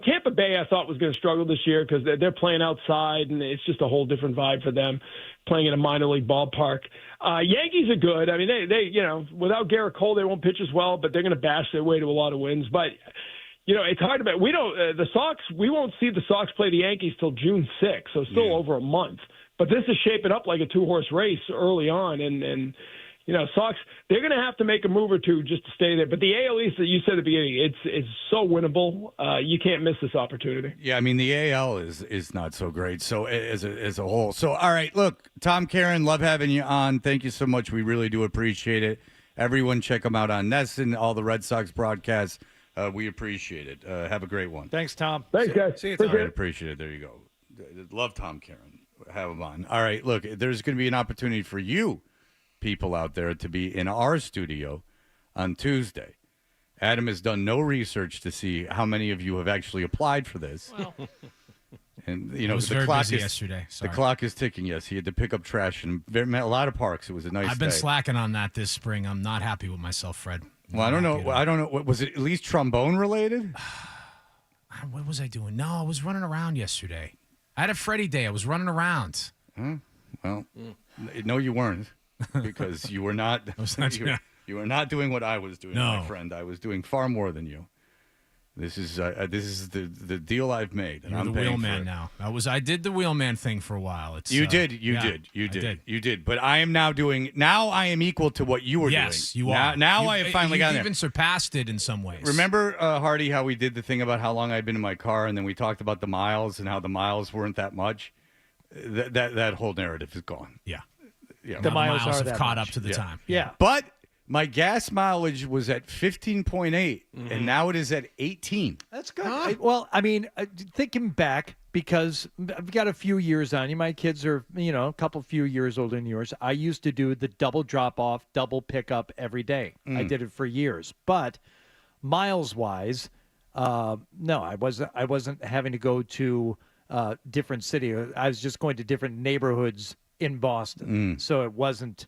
Tampa Bay, I thought was going to struggle this year because they're playing outside, and it's just a whole different vibe for them playing in a minor league ballpark. Yankees are good. I mean, they without Garrett Cole, they won't pitch as well, but they're going to bash their way to a lot of wins. But it's hard to bet. We don't the Sox. We won't see the Sox play the Yankees till June 6th, so still over a month. But this is shaping up like a 2-horse race early on, and Sox, they're going to have to make a move or two just to stay there. But the AL East that you said at the beginning, it's so winnable. You can't miss this opportunity. Yeah, I mean, the AL is not so great. So as a whole. So, all right, look, Tom Caron, love having you on. Thank you so much. We really do appreciate it. Everyone check them out on Nesson, all the Red Sox broadcasts. We appreciate it. Have a great one. Thanks, Tom. Thanks, guys. See you, Tom. All right, appreciate it. There you go. Love Tom Caron. Have him on. All right, look, there's going to be an opportunity for you people out there to be in our studio on Tuesday. Adam has done no research to see how many of you have actually applied for this. Well, and I was very busy yesterday. Sorry. The clock is ticking. Yes, he had to pick up trash in a lot of parks. It was a nice I've been day. slacking on that this spring. I'm not happy with myself, Fred. Well, I don't know. I don't know. What was it? At least trombone related? What was I doing? No, I was running around yesterday. I had a Freddie day. I was running around. Well, no, you weren't, because you were not. You were not doing what I was doing, my friend. I was doing far more than you. This is the deal I've made, and You're I'm the paying wheelman for it. now. I did the wheelman thing for a while. You did. But I am now doing. Now I am equal to what you were doing. Yes, you are. Now I have finally gotten there. Even surpassed it in some ways. Remember, Hardy, how we did the thing about how long I'd been in my car, and then we talked about the miles and how the miles weren't that much. That whole narrative is gone. Yeah. The miles are have that caught much. up to the time. Yeah. But my gas mileage was at 15.8, and now it is at 18. That's good. Well, I mean, thinking back, because I've got a few years on you. My kids are, a few years older than yours. I used to do the double drop-off, double pickup every day. I did it for years. But miles-wise, no, I wasn't having to go to different city. I was just going to different neighborhoods in Boston. So it wasn't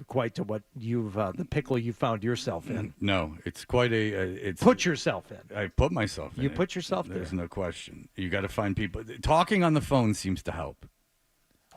quite to what the pickle you found yourself in. No, it's quite it's put yourself in. I put myself in. You it. put yourself there. There's no question. You got to find people. Talking on the phone seems to help.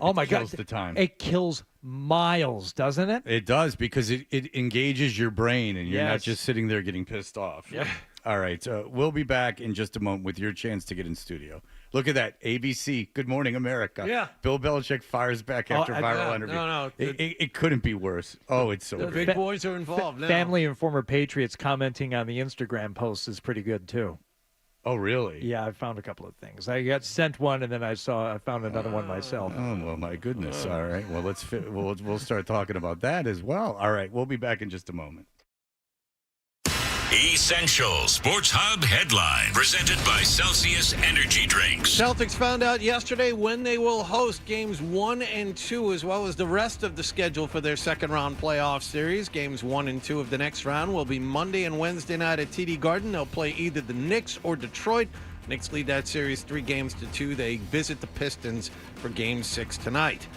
Oh my God! Kills the time. It kills miles, doesn't it? It does, because it engages your brain, and you're not Yes. just sitting there getting pissed off. Yep. All right, we'll be back in just a moment with your chance to get in studio. Look at that, ABC. Good Morning America. Yeah. Bill Belichick fires back after viral interview. No. It couldn't be worse. Oh, it's so The great. big boys are involved now. Family and former Patriots commenting on the Instagram posts is pretty good too. Oh, really? Yeah, I found a couple of things. I got sent one, and then I found another one myself. Oh, well, my goodness. All right. Well, we'll start talking about that as well. All right. We'll be back in just a moment. Essential Sports Hub headline presented by Celsius Energy Drinks. Celtics found out yesterday when they will host games 1 and 2, as well as the rest of the schedule for their second round playoff series. Games 1 and 2 of the next round will be Monday and Wednesday night at TD Garden. They'll play either the Knicks or Detroit. Knicks lead that series 3-2. They visit the Pistons for Game 6 tonight.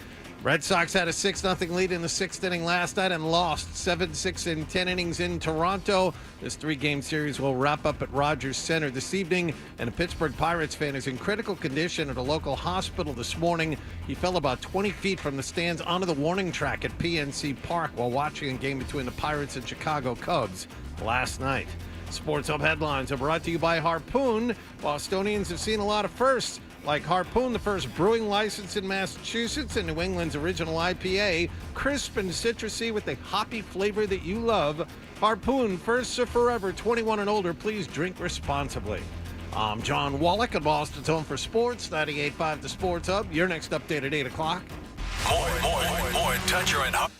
Red Sox had a 6-0 lead in the 6th inning last night and lost 7-6 in 10 innings in Toronto. This 3-game series will wrap up at Rogers Center this evening, and a Pittsburgh Pirates fan is in critical condition at a local hospital this morning. He fell about 20 feet from the stands onto the warning track at PNC Park while watching a game between the Pirates and Chicago Cubs last night. Sports Hub headlines are brought to you by Harpoon. Bostonians have seen a lot of firsts, like Harpoon, the first brewing license in Massachusetts, and New England's original IPA, crisp and citrusy with the hoppy flavor that you love. Harpoon, first or forever, 21 and older. Please drink responsibly. I'm John Wallach at Boston's Home for Sports, 98.5 The Sports Hub. Your next update at 8 o'clock. More Toucher and Hub.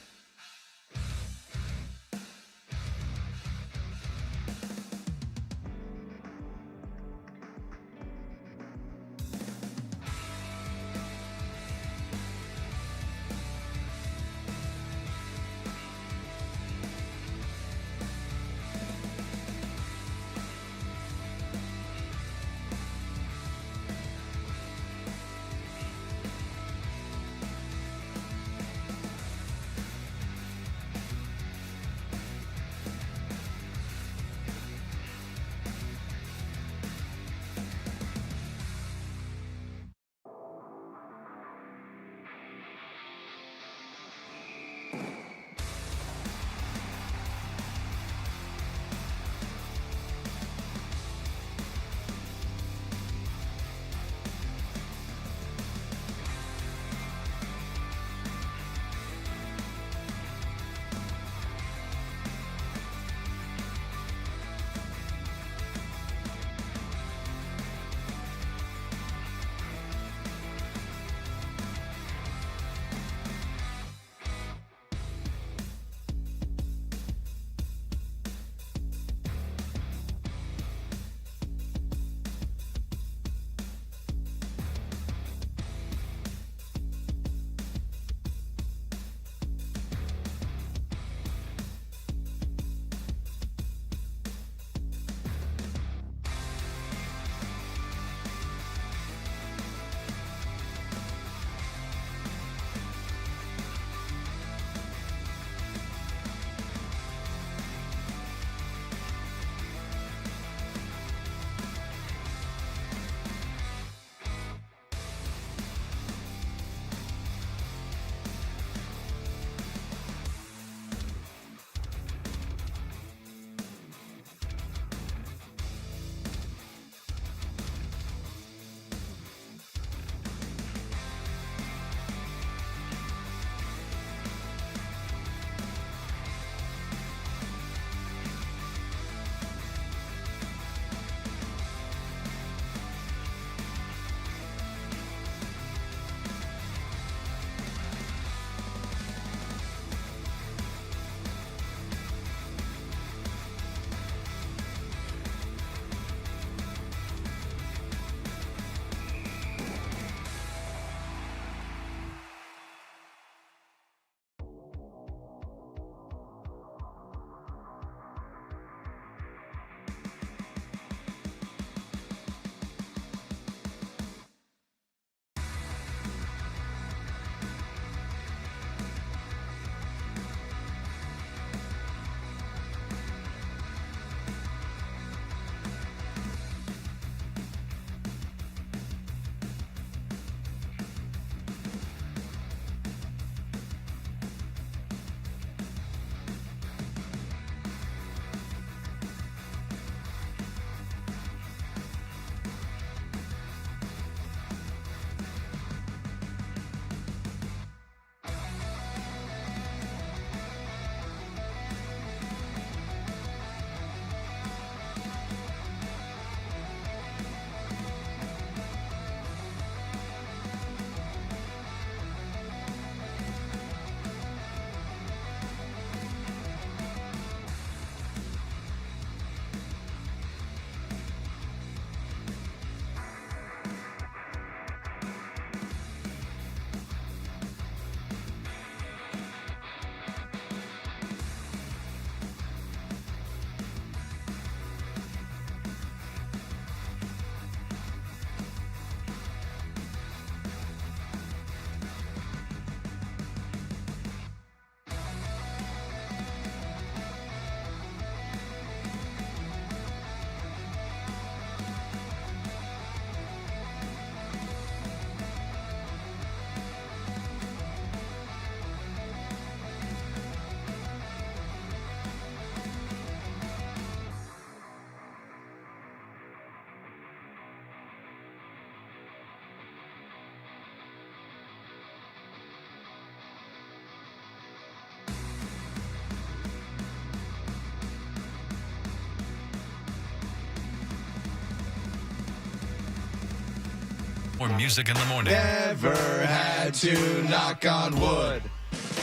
More music in the morning. Never had to knock on wood,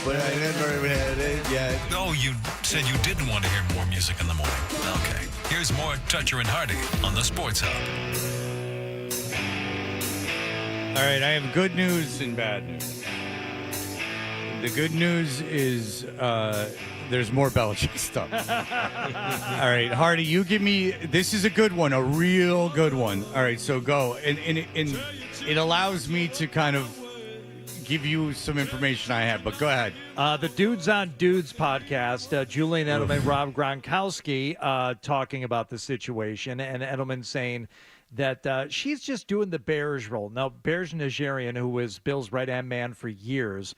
but I never had it yet. Oh, you said you didn't want to hear more music in the morning. Okay. Here's more Toucher and Hardy on the Sports Hub. All right, I have good news and bad news. The good news is there's more Belichick stuff. All right, Hardy, you give me, this is a good one, a real good one. All right, so go. And it allows me to kind of give you some information I have, but go ahead. The Dudes on Dudes podcast, Julian Edelman, Rob Gronkowski talking about the situation, and Edelman saying that she's just doing the Bears role. Now, Bears Najarian, who was Bill's right-hand man for years,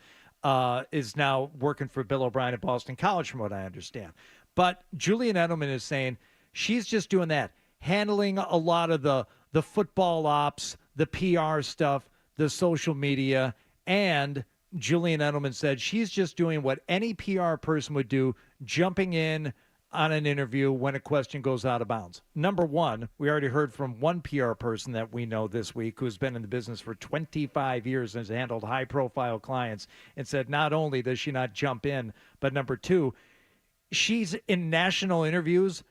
is now working for Bill O'Brien at Boston College, from what I understand. But Julian Edelman is saying she's just doing that, handling a lot of the football ops, the PR stuff, the social media, and Julian Edelman said she's just doing what any PR person would do, jumping in on an interview when a question goes out of bounds. Number one, we already heard from one PR person that we know this week who's been in the business for 25 years and has handled high-profile clients, and said not only does she not jump in, but number two, she's in national interviews,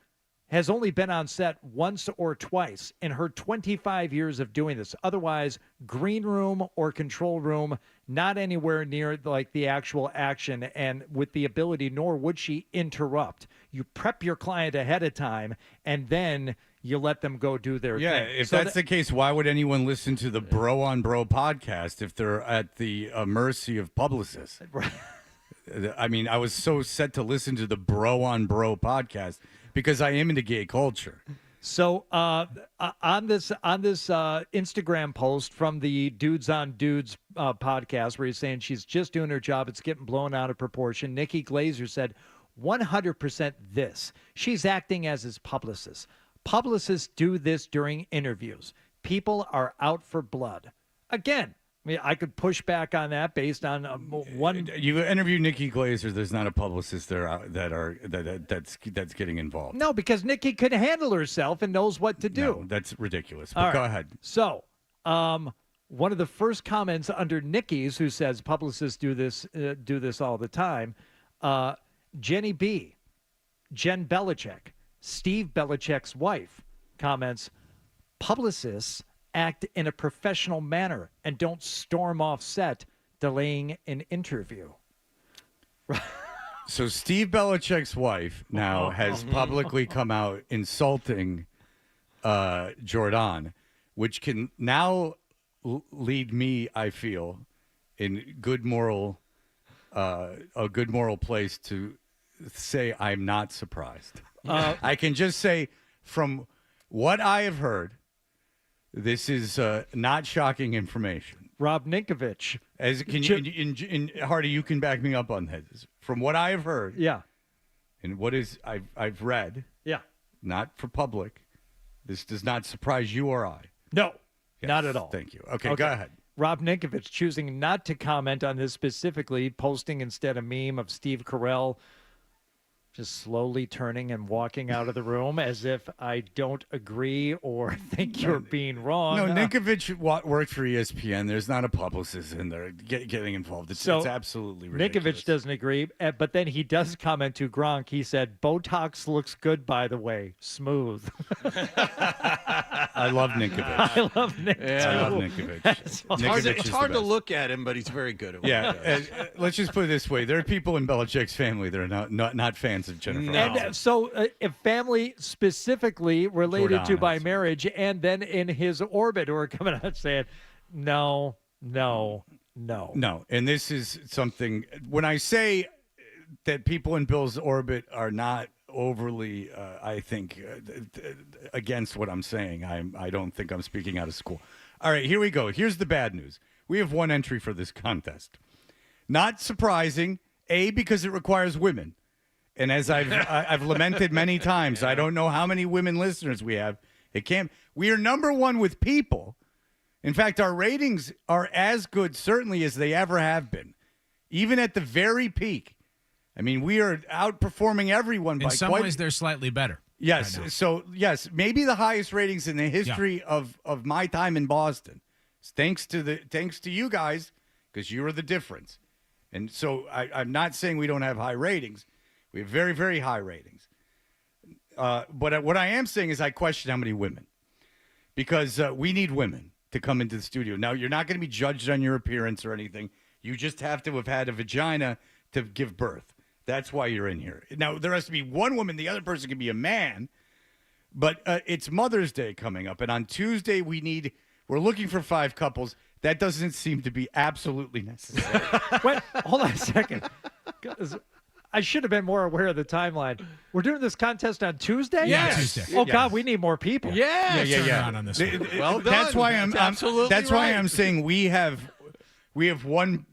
has only been on set once or twice in her 25 years of doing this. Otherwise, green room or control room, not anywhere near like the actual action, and with the ability, nor would she interrupt. You prep your client ahead of time, and then you let them go do their thing. Yeah, if that's the case, why would anyone listen to the Bro on Bro podcast if they're at the mercy of publicists? Right. I mean, I was so set to listen to the Bro on Bro podcast because I am into gay culture. So on this Instagram post from the Dudes on Dudes podcast, where he's saying she's just doing her job, it's getting blown out of proportion, Nikki Glazer said 100% this. She's acting as his publicist. Publicists do this during interviews. People are out for blood. Again, I mean, I could push back on that based on one. You interview Nikki Glazer. There's not a publicist there that's getting involved. No, because Nikki could handle herself and knows what to do. No, that's ridiculous. But go ahead. So, one of the first comments under Nikki's, who says publicists do this all the time, Jenny B, Jen Belichick, Steve Belichick's wife, comments, publicists act in a professional manner and don't storm off set delaying an interview. So Steve Belichick's wife now has publicly come out insulting Jordan, which can now lead me, I feel, in a good moral place to say I'm not surprised. I can just say from what I have heard, this is not shocking information. Rob Ninkovich. Hardy, you can back me up on this. From what I have heard, yeah, and what is I've read, yeah, not for public, this does not surprise you or I. No, yes, not at all. Thank you. Okay, go ahead. Rob Ninkovich choosing not to comment on this specifically, posting instead a meme of Steve Carell just slowly turning and walking out of the room as if I don't agree or think you're being wrong. No, Ninkovich worked for ESPN. There's not a publicist in there getting involved. It's absolutely ridiculous. Ninkovich doesn't agree, but then he does comment to Gronk. He said, Botox looks good, by the way. Smooth. I love Ninkovich. I love Nick, yeah, I love Ninkovich. It's hard to look at him, but he's very good at what he does. Let's just put it this way. There are people in Belichick's family that are not fans of Jennifer. And so if family specifically related Jordan to by marriage, and then in his orbit who are coming out saying, no. And this is something, when I say that people in Bill's orbit are not overly, I think, against what I'm saying, I don't think I'm speaking out of school. All right, here we go. Here's the bad news. We have one entry for this contest. Not surprising, A, because it requires women. And as I've lamented many times, I don't know how many women listeners we have. We are number one with people. In fact, our ratings are as good, certainly, as they ever have been, even at the very peak. I mean, we are outperforming everyone. In some ways, they're slightly better. Yes. Right, so, yes, maybe the highest ratings in the history of my time in Boston. Thanks to you guys, because you are the difference. And so I'm not saying we don't have high ratings. We have very, very high ratings. But what I am saying is I question how many women, because we need women to come into the studio. Now, you're not going to be judged on your appearance or anything. You just have to have had a vagina to give birth. That's why you're in here. Now, there has to be one woman. The other person can be a man. But it's Mother's Day coming up. And on Tuesday, we're looking for 5 couples. That doesn't seem to be absolutely necessary. Wait, hold on a second. I should have been more aware of the timeline. We're doing this contest on Tuesday? Yeah, Tuesday. Oh, God, we need more people. Yeah. On this one. Well done. That's why right. I'm saying we have one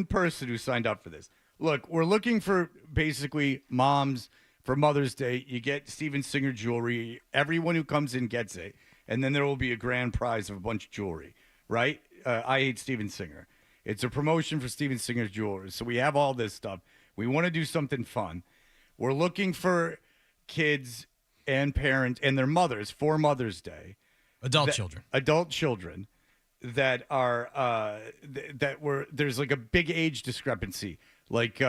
person who signed up for this. Look, we're looking for basically moms for Mother's Day. You get Steven Singer jewelry. Everyone who comes in gets it. And then there will be a grand prize of a bunch of jewelry, right? I hate Steven Singer. It's a promotion for Steven Singer's jewelry. So we have all this stuff. We want to do something fun. We're looking for kids and parents and their mothers for Mother's Day. Adult children that are there's like a big age discrepancy. Like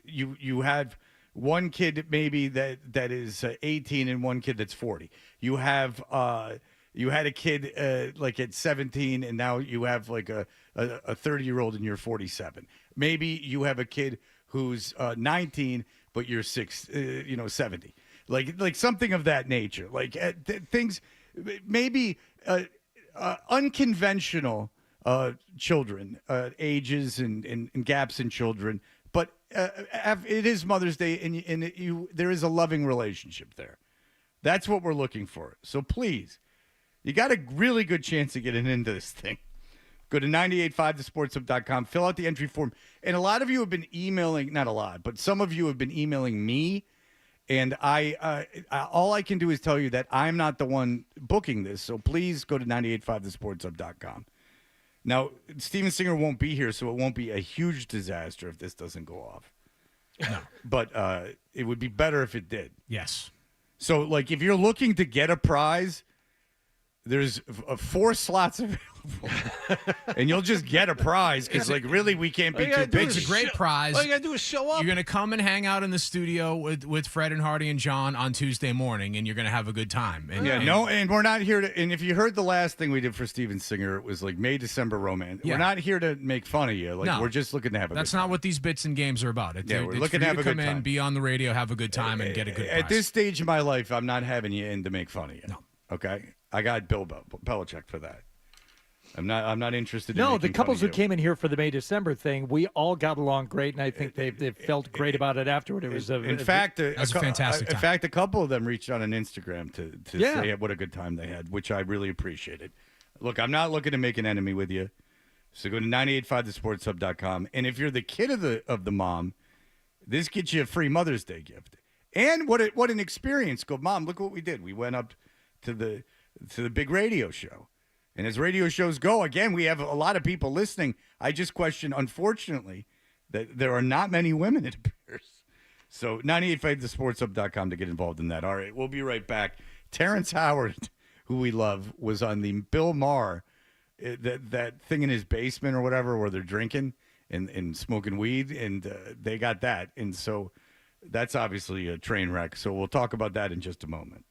you have one kid maybe that is 18 and one kid that's 40. You have you had a kid like at 17 and now you have like a 30-year-old and you're 47. Maybe you have a kid who's 19 but you're 70. Like something of that nature. Like things maybe unconventional children, ages and gaps in children. But it is Mother's Day, and there is a loving relationship there. That's what we're looking for. So please, you got a really good chance of getting into this thing. Go to 985thesportshub.com, fill out the entry form. And a lot of you have been emailing, not a lot, but some of you have been emailing me. And all I can do is tell you that I'm not the one booking this. So please go to 985thesportshub.com. Now, Steven Singer won't be here, so it won't be a huge disaster if this doesn't go off. No. But it would be better if it did. Yes. So, like, if you're looking to get a prize, there's 4 slots available. And you'll just get a prize because, like, really, we can't be too big. It's a great prize. All you got to do is show up. You're going to come and hang out in the studio with Fred and Hardy and John on Tuesday morning, and you're going to have a good time. And we're not here to – and if you heard the last thing we did for Steven Singer, it was like May, December romance. Yeah. We're not here to make fun of you. We're just looking to have a good time. That's not what these bits and games are about. We're looking to have a good time. Come in, be on the radio, have a good time, and get a good prize. At this stage of my life, I'm not having you in to make fun of you. No. Okay? I got Bill Belichick for that. I'm not interested in No, making the couples fun who of you. came in here for the May December thing, we all got along great, and I think they felt great about it afterward. It was in fact a fantastic time. In fact, a couple of them reached out on Instagram to say what a good time they had, which I really appreciated. Look, I'm not looking to make an enemy with you. So go to 985thesportshub.com, and if you're the kid of the mom, this gets you a free Mother's Day gift. And what an experience. Go, Mom, look what we did. We went up to the big radio show. And as radio shows go, again, we have a lot of people listening. I just question, unfortunately, that there are not many women, it appears. So 985thesportshub.com to get involved in that. All right, we'll be right back. Terrence Howard, who we love, was on the Bill Maher, that thing in his basement or whatever where they're drinking and smoking weed, and they got that. And so that's obviously a train wreck. So we'll talk about that in just a moment.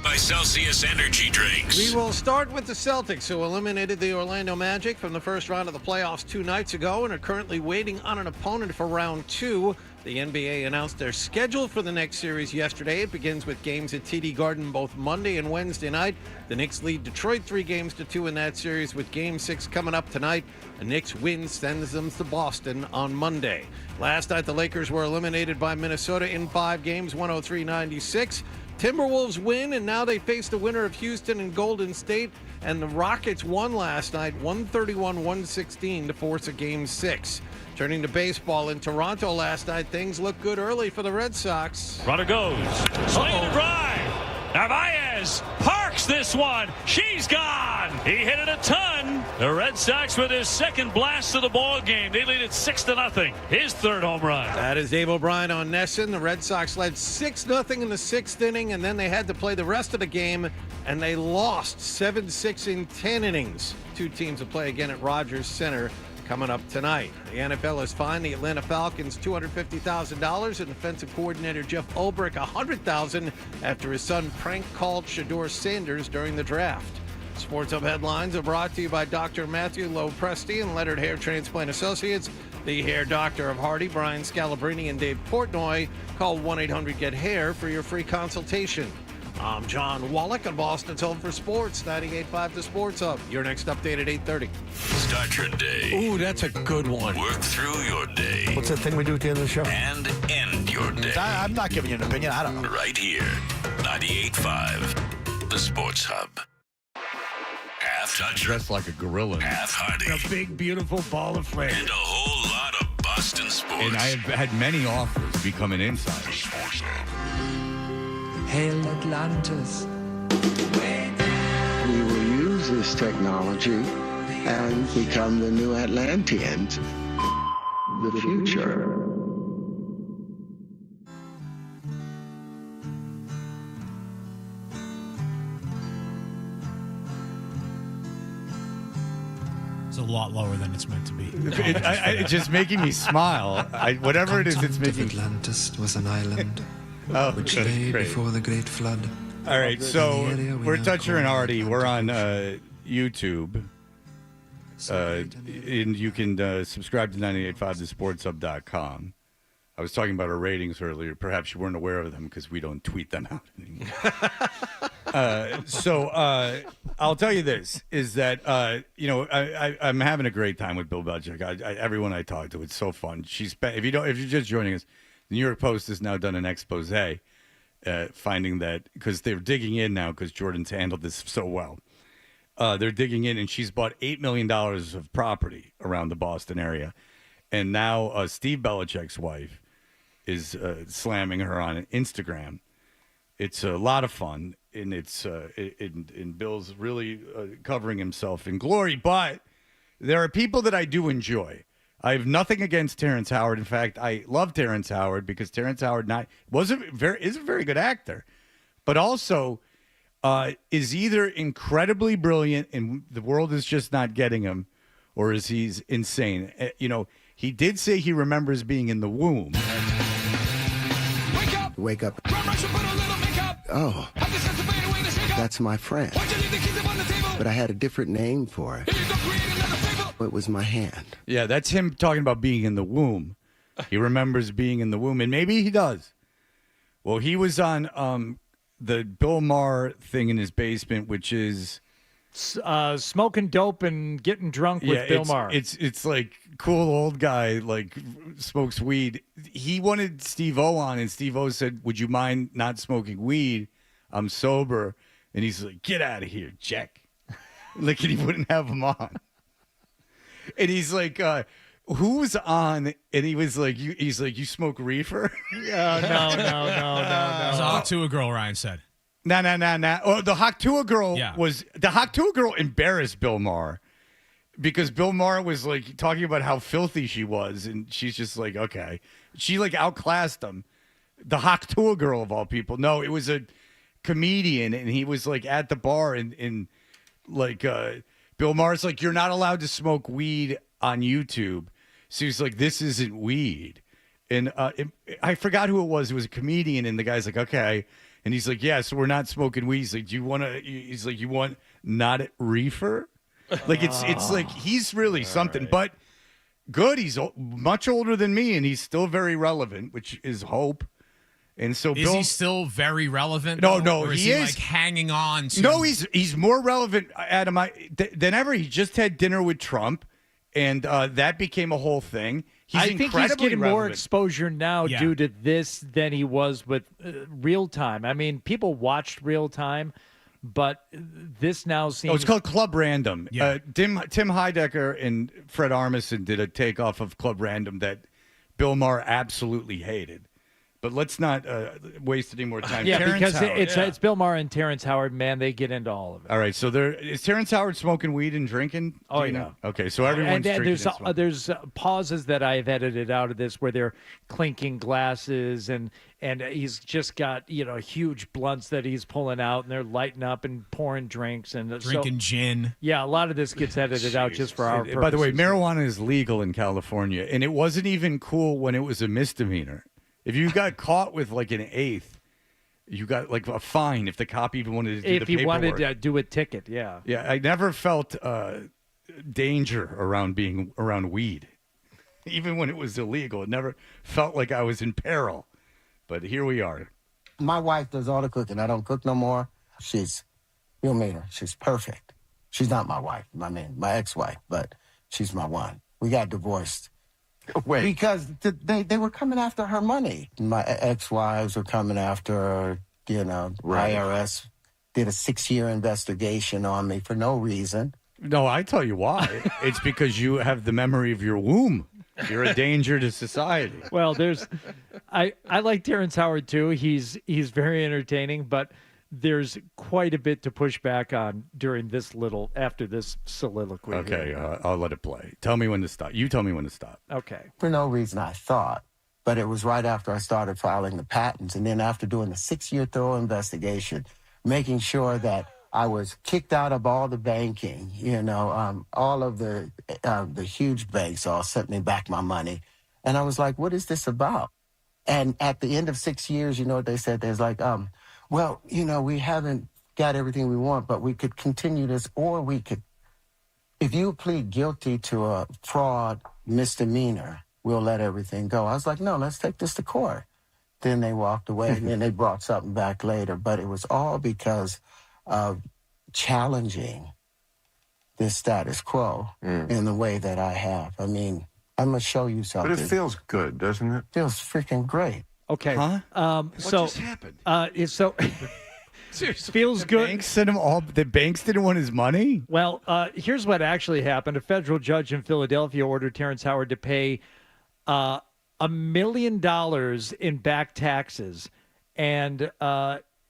by Celsius Energy Drinks. We will start with the Celtics, who eliminated the Orlando Magic from the first round of the playoffs 2 nights ago and are currently waiting on an opponent for round 2. The NBA announced their schedule for the next series yesterday. It begins with games at TD Garden both Monday and Wednesday night. The Knicks lead Detroit 3-2 in that series, with Game 6 coming up tonight. A Knicks win sends them to Boston on Monday. Last night, the Lakers were eliminated by Minnesota in 5 games, 103-96. Timberwolves win, and now they face the winner of Houston and Golden State. And the Rockets won last night, 131-116 to force a Game 6. Turning to baseball in Toronto last night, things look good early for the Red Sox. Runner goes. Swing and a drive. Narvaez parks this one. She's gone. He hit it a ton. The Red Sox with his second blast of the ball game. They lead it 6-0. His third home run. That is Dave O'Brien on Nesson. The Red Sox led 6-0 in the 6th inning, and then they had to play the rest of the game, and they lost 7-6 in 10 innings. 2 teams will play again at Rogers Center coming up tonight. The NFL has fined the Atlanta Falcons $250,000 and defensive coordinator Jeff Ulbrich $100,000 after his son prank called Shador Sanders during the draft. Sports Hub headlines are brought to you by Dr. Matthew Lopresti and Leonard Hair Transplant Associates, the hair doctor of Hardy, Brian Scalabrine, and Dave Portnoy. Call 1-800-GET-HAIR for your free consultation. I'm John Wallach on Boston's Home for Sports, 98.5 The Sports Hub. Your next update at 8:30. Start your day. Ooh, that's a good one. Work through your day. What's that thing we do at the end of the show? And end your day. I'm not giving you an opinion. I don't know. Right here, 98.5 The Sports Hub. Half toucher. Dressed like a gorilla. Half Hardy. A big, beautiful ball of flame. And a whole lot of Boston sports. And I have had many offers to become an insider. Sports Hub. Hail Atlantis. We will use this technology and become the new Atlanteans, the future. It's a lot lower than it's meant to be. It's just making me smile. Whatever it is, it's making. Atlantis was an island which that's lay great. before the great flood. All right, so In the area we we're now Toucher call and Artie. the We're on YouTube. And you can subscribe to 98.5thesportshub.com. I was talking about our ratings earlier. Perhaps you weren't aware of them because we don't tweet them out anymore. So I'll tell you this, is that, I'm having a great time with Bill Belichick. Everyone I talk to, it's so fun. If you're just joining us, the New York Post has now done an expose finding that, because they're digging in now because Jordan's handled this so well. They're digging in, and she's bought $8 million of property around the Boston area. And now Steve Belichick's wife is slamming her on Instagram. It's a lot of fun, and and Bill's really covering himself in glory. But there are people that I do enjoy. I have nothing against Terrence Howard. In fact, I love Terrence Howard because Terrence Howard is a very good actor, but also is either incredibly brilliant and the world is just not getting him, or is he's insane. He did say he remembers being in the womb. Wake up. Oh, that's my friend. But I had a different name for it. It was my hand. Yeah, that's him talking about being in the womb. He remembers being in the womb, and maybe he does. Well, he was on the Bill Maher thing in his basement, which is smoking dope and getting drunk with Bill Maher. It's like cool old guy, like smokes weed. He wanted Steve-O on, and Steve-O said, "Would you mind not smoking weed? I'm sober." And he's like, "Get out of here, Jack." Like, and he wouldn't have him on. And he's like, who's on? And he was like, he's like, "You smoke reefer?" No. It was a Hawk girl, Ryan said. No. Oh, the Hawk girl the Hawk girl embarrassed Bill Maher because Bill Maher was like talking about how filthy she was, and she's just like, okay. She like outclassed him. The Hawk girl of all people. No, it was a comedian, and he was like at the bar, and like Bill Maher's like, "You're not allowed to smoke weed on YouTube." So he's like, "This isn't weed." And I forgot who it was. It was a comedian, and the guy's like, "Okay." And he's like, yeah, so we're not smoking weed. He's like, do you want to? He's like, you want not reefer? Like it's like he's really something, but good. He's much older than me, and he's still very relevant, which is hope. And so, is he still very relevant? No, or is he is like hanging on to. No, he's more relevant, Adam, than ever. He just had dinner with Trump, and that became a whole thing. I think he's getting more relevant. Exposure now due to this than he was with Real Time. I mean, people watched Real Time, but this now seems... Oh, it's called Club Random. Yeah. Tim Heidecker and Fred Armisen did a takeoff of Club Random that Bill Maher absolutely hated. But let's not waste any more time. Yeah, Terrence because Howard. it's Bill Maher and Terrence Howard. Man, they get into all of it. All right, so is Terrence Howard smoking weed and drinking? Oh, you yeah. know? Okay, so everyone's drinking. There's pauses that I've edited out of this where they're clinking glasses and he's just got huge blunts that he's pulling out and they're lighting up and pouring drinks and drinking gin. Yeah, a lot of this gets edited out just for our purposes. By the way, marijuana is legal in California, and it wasn't even cool when it was a misdemeanor. If you got caught with like an eighth, you got like a fine if the cop even wanted to do the if he paperwork. wanted to do a ticket, yeah. Yeah, I never felt danger around being around weed. Even when it was illegal, it never felt like I was in peril. But here we are. My wife does all the cooking. I don't cook no more. You'll meet her. She's perfect. She's not my wife, my ex-wife, but she's my one. We got divorced. Wait. Because they were coming after her money. My ex-wives were coming after her, Right. IRS did a 6-year investigation on me for no reason. No, I tell you why. It's because you have the memory of your womb. You're a danger to society. Well, I like Terrence Howard too. He's very entertaining, but there's quite a bit to push back on after this soliloquy. Okay, I'll let it play. Tell me when to stop. You tell me when to stop. Okay. For no reason, I thought. But it was right after I started filing the patents. And then after doing the 6-year thorough investigation, making sure that I was kicked out of all the banking, all of the huge banks all sent me back my money. And I was like, what is this about? And at the end of 6 years, you know what they said? There's like, well, we haven't got everything we want, but we could continue this, or we could, if you plead guilty to a fraud misdemeanor, we'll let everything go. I was like, no, let's take this to court. Then they walked away, and then they brought something back later. But it was all because of challenging this status quo in the way that I have. I mean, I'm going to show you something. But it feels good, doesn't it? Feels freaking great. Okay. Huh? What just happened? Seriously, feels good. The banks didn't want his money? Well, here's what actually happened. A federal judge in Philadelphia ordered Terrence Howard to pay $1 million in back taxes. And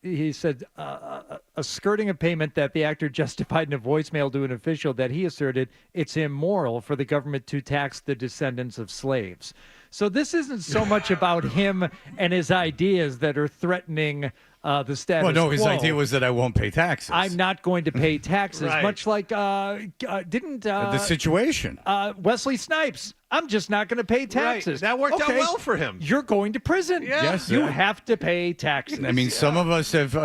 he said a skirting a payment that the actor justified in a voicemail to an official that he asserted it's immoral for the government to tax the descendants of slaves. So this isn't so much about him and his ideas that are threatening the status Well, no, his quo. idea was that I won't pay taxes. I'm not going to pay taxes, Right. much like the situation. Wesley Snipes. I'm just not going to pay taxes. That worked out Okay, well for him. You're going to prison. Yeah. Yes, You yeah. have to pay taxes. I mean, some of us have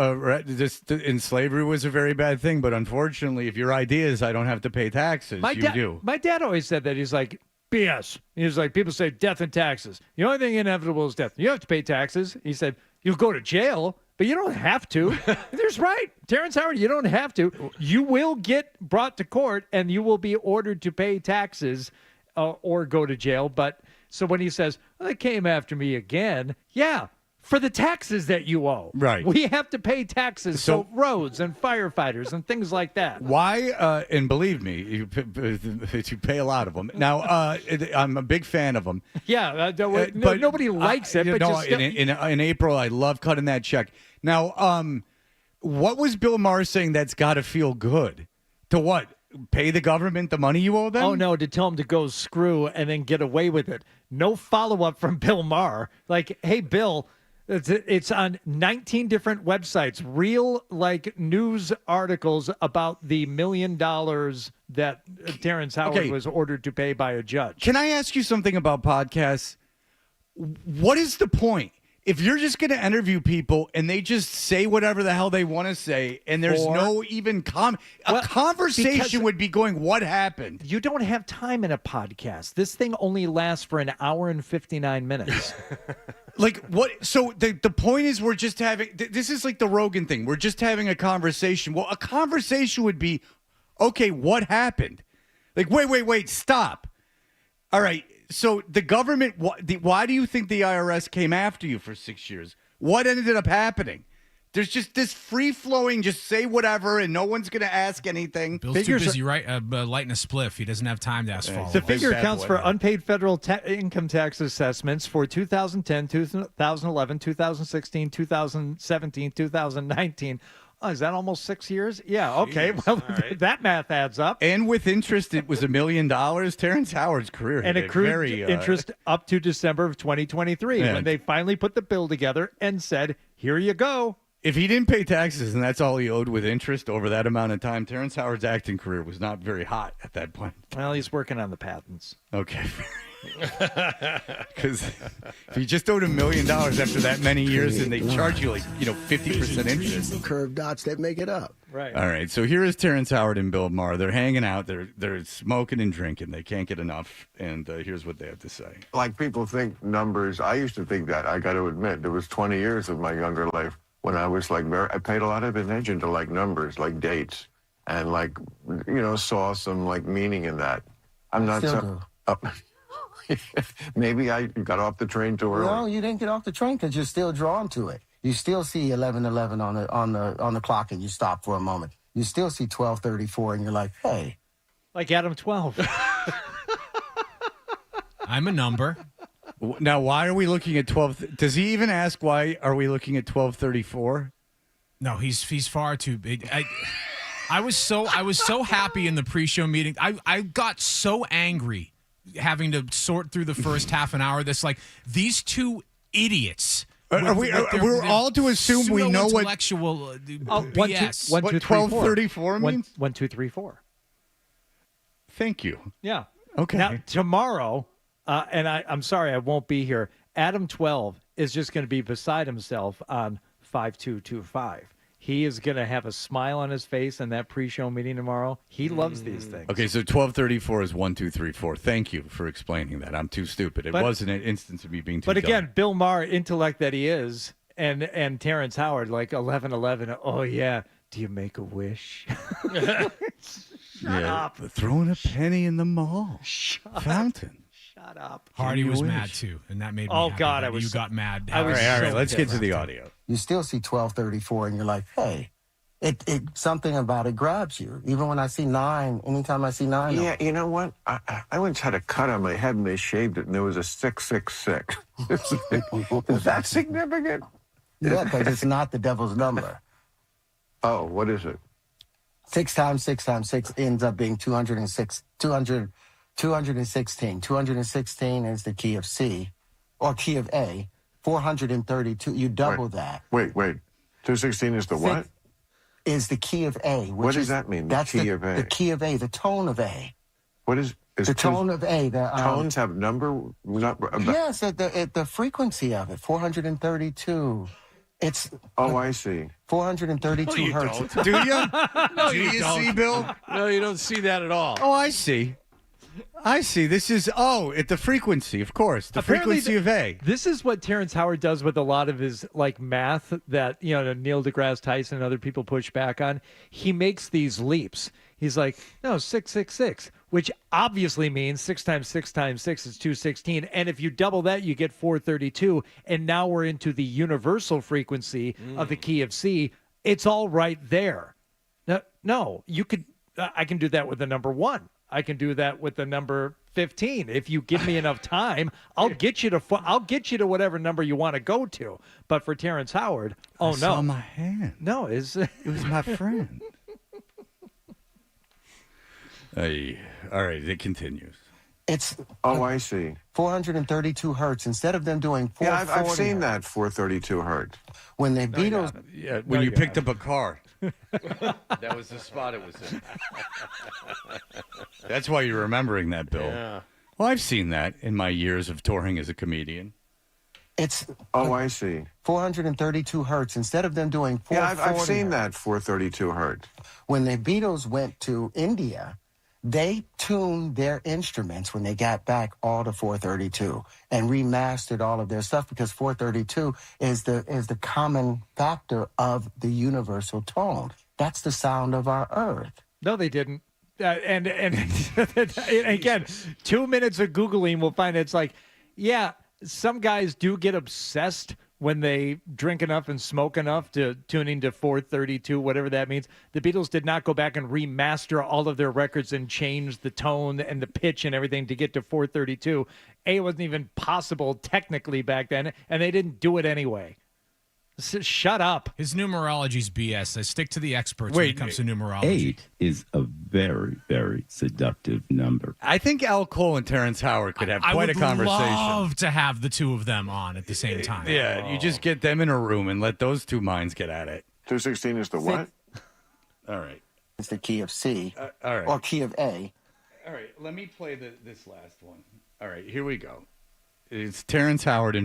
in slavery was a very bad thing, but unfortunately, if your idea is I don't have to pay taxes, you do. My dad always said that. He's like, BS. He was like, people say death and taxes. The only thing inevitable is death. You have to pay taxes. He said, you'll go to jail, but you don't have to. There's right. Terrence Howard, you don't have to. You will get brought to court and you will be ordered to pay taxes or go to jail. But so when he says, well, they came after me again, yeah, for the taxes that you owe. Right. We have to pay taxes. So roads and firefighters and things like that. Why? And believe me, you pay a lot of them. Now, I'm a big fan of them. Yeah, but nobody likes it. But just in April, I love cutting that check. Now, what was Bill Maher saying that's got to feel good? To what? Pay the government the money you owe them? Oh, no, to tell them to go screw and then get away with it. No follow-up from Bill Maher. Like, hey, Bill, it's on 19 different websites, real, news articles about the $1 million that Terrence Howard was ordered to pay by a judge. Can I ask you something about podcasts? What is the point? if you're just going to interview people and they just say whatever the hell they want to say, and there's no even conversation would be going, what happened? You don't have time in a podcast. This thing only lasts for an hour and 59 minutes. Like what? So the point is, we're just having. This is like the Rogan thing. We're just having a conversation. Well, a conversation would be, okay, what happened? Like, wait, stop. All right. So the government. Why do you think the IRS came after you for 6 years? What ended up happening? There's just this free flowing. Just say whatever, and no one's going to ask anything. Bill's too busy lighting a spliff. He doesn't have time to ask follow-up. The figure accounts for unpaid federal income tax assessments for 2010, 2011, 2016, 2017, 2019. Oh, is that almost 6 years? Yeah, okay. Jeez, well, right. that math adds up. And with interest, it was $1 million. Terrence Howard's career And accrued interest up to December of 2023 when they finally put the bill together and said, here you go. If he didn't pay taxes and that's all he owed with interest over that amount of time, Terrence Howard's acting career was not very hot at that point. Well, he's working on the patents. Okay. Because if you just owed $1 million after that many years and they charge you 50% interest. Curved dots that make it up. Right. All right. So here is Terrence Howard and Bill Maher. They're hanging out. They're smoking and drinking. They can't get enough. And here's what they have to say. Like people think numbers. I used to think that. I got to admit, there was 20 years of my younger life when I was I paid a lot of attention to numbers, dates, and saw some meaning in that. I'm not Still so. Maybe I got off the train too early. No, you didn't get off the train because you're still drawn to it. You still see 11:11 on the clock, and you stop for a moment. You still see 12:34, and you're like, hey. Like Adam 12. I'm a number. Now, why are we looking at 12? Does he even ask why are we looking at 12:34? No, he's far too big. I was so happy in the pre-show meeting. I got so angry having to sort through the first half an hour. That's like these two idiots. We're all to assume we know what intellectual BS. What 12:34 means? 1, 2, 3, 4. Thank you. Yeah. Okay. Now tomorrow, and I'm sorry I won't be here. Adam 12 is just going to be beside himself on 5225. He is going to have a smile on his face in that pre-show meeting tomorrow. He loves these things. Okay, so 12:34 is 1, 2, 3, 4. Thank you for explaining that. I'm too stupid. It wasn't an instance of me being too But again, dumb. Bill Maher, intellect that he is, and Terrence Howard, 11:11. Oh, yeah. Do you make a wish? Shut up. Throwing a penny in the mall. Fountain. Shut up. Hardy was mad too, and that made me happy God, that I was you got mad. All right, let's get to the audio. You still see 12:34, and you're like, hey. It something about it grabs you. Even when I see 9, anytime I see 9. Yeah, you know what? I once had a cut on my head and they shaved it and there was a 666. Is that significant? Yeah, because it's not the devil's number. Oh, what is it? 6 times 6 times 6 ends up being 206, 216. 216 is the key of C, or key of A. 432, you double that. Wait. 216 is the what? Is the key of A. What does that mean, the key of A? The key of A, the tone of A. What is the tone of A? Tones have number? Yes, at the frequency of it, 432. It's. Oh, I see. 432 hertz. Do you? No, Do you don't. see, Bill? No, you don't see that at all. Oh, I see. This is, at the frequency, of course. The Apparently frequency of A. This is what Terrence Howard does with a lot of his math that Neil deGrasse Tyson and other people push back on. He makes these leaps. He's like, no, 666, which obviously means 6 times 6 times 6 is 216. And if you double that, you get 432. And now we're into the universal frequency of the key of C. It's all right there. No, you could. I can do that with the number 1. I can do that with the number 15. If you give me enough time, I'll get you to whatever number you want to go to. But for Terrence Howard, I saw my hand. No, it was my friend. Hey, all right, it continues. It's. Oh, I see. 432 hertz instead of them doing 440. Yeah, I've seen that 432 hertz. When the Beatles. Yeah, when you picked up a car. That was the spot it was in. That's why you're remembering that, Bill. Yeah. Well, I've seen that in my years of touring as a comedian. It's Oh, I see. 432 hertz instead of them doing 440. Yeah, I've seen that 432 hertz. When the Beatles went to India, they tuned their instruments when they got back all to 432 and remastered all of their stuff because 432 is the common factor of the universal tone. That's the sound of our earth. No, they didn't. And again, 2 minutes of Googling will find it's like, yeah, some guys do get obsessed when they drink enough and smoke enough to tuning to 432, whatever that means. The Beatles did not go back and remaster all of their records and change the tone and the pitch and everything to get to 432. It wasn't even possible technically back then, and they didn't do it anyway. Shut up. His numerology's BS. I stick to the experts when it comes to numerology. 8 is a very, very seductive number. I think Al Cole and Terrence Howard could have quite a conversation. I would love to have the two of them on at the same time. Yeah, you just get them in a room and let those two minds get at it. 216 is the what? All right. It's the key of C all right. or key of A. All right, let me play this last one. All right, here we go. It's Terrence Howard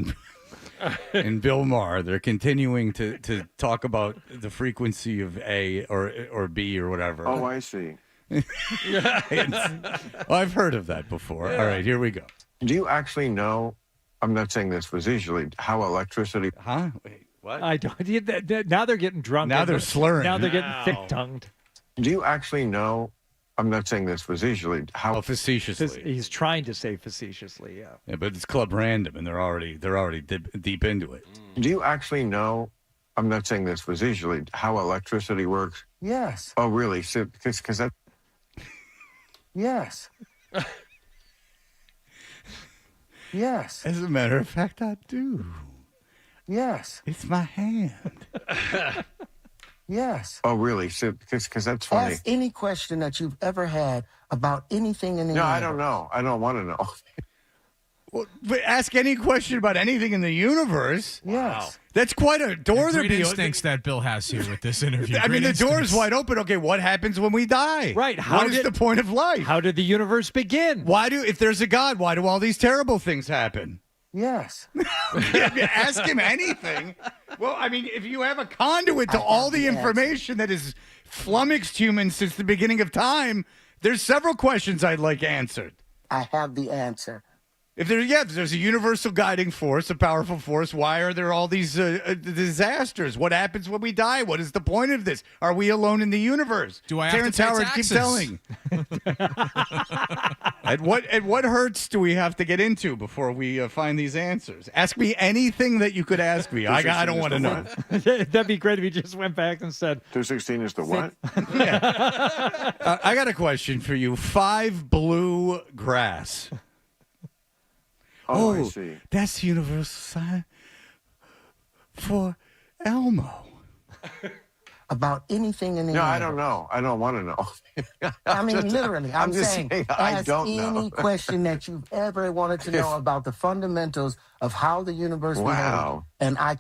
and Bill Maher. They're continuing to talk about the frequency of A or B or whatever. Oh, I see. I've heard of that before. Yeah. All right, here we go. Do you actually know, I'm not saying this facetiously, how electricity... Huh? Wait, what? I don't. Now they're getting drunk. Now they're slurring. Now they're getting thick-tongued. Do you actually know, I'm not saying this facetiously, how... Oh, facetiously. He's trying to say facetiously, yeah. Yeah, but it's Club Random, and they're already deep into it. Do you actually know, I'm not saying this facetiously, how electricity works? Yes. Oh, really? Because that... Yes. Yes. As a matter of fact, I do. Yes. It's my hand. Yes. Oh, really? Because that's funny. Ask any question that you've ever had about anything in the No, universe. I don't know. I don't want to know. Well, but ask any question about anything in the universe. Yes. That's quite a door. Great instincts that Bill has here with this interview. I mean, the door is wide open. Okay, what happens when we die? Right. What is the point of life? How did the universe begin? If there's a God, why do all these terrible things happen? Yes. Ask him anything. Well, I mean, if you have a conduit to all the information that has flummoxed humans since the beginning of time, there's several questions I'd like answered. I have the answer. If there's a universal guiding force, a powerful force, why are there all these disasters? What happens when we die? What is the point of this? Are we alone in the universe? Do I have Terrence to pay Howard taxes? keep telling. At what hurts do we have to get into before we find these answers? Ask me anything that you could ask me. I don't want to know. That'd be great if he just went back and said 216 is the what? I got a question for you. 5 blue grass. Oh, I see. That's the universal sign for Elmo. About anything in the No, universe. I don't know. I don't want to know. I mean, literally, I'm just saying I ask don't any know. question that you've ever wanted to know about the fundamentals of how the universe Wow. behaves, and I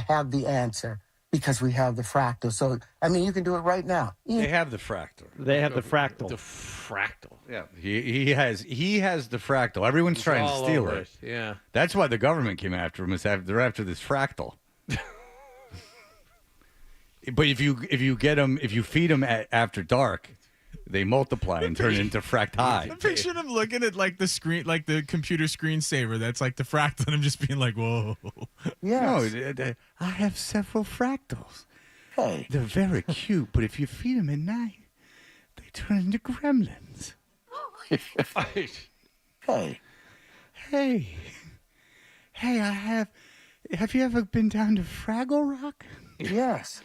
have the answer because we have the fractal. So, I mean, you can do it right now. They have the fractal. They have the fractal. The fractal. Yeah, he has the fractal. Everyone's trying to all steal over it. Yeah. That's why the government came after him. They're after this fractal. But if you feed them after dark, they multiply and turn into fracti. I pictured him looking at like the screen, like the computer screensaver. That's like the fractal, and I'm just being like, "Whoa." Yes. No, I have several fractals. Hey. They're very cute, but if you feed them at night, they turn into gremlins. Hey. Hey, have you ever been down to Fraggle Rock? Yes.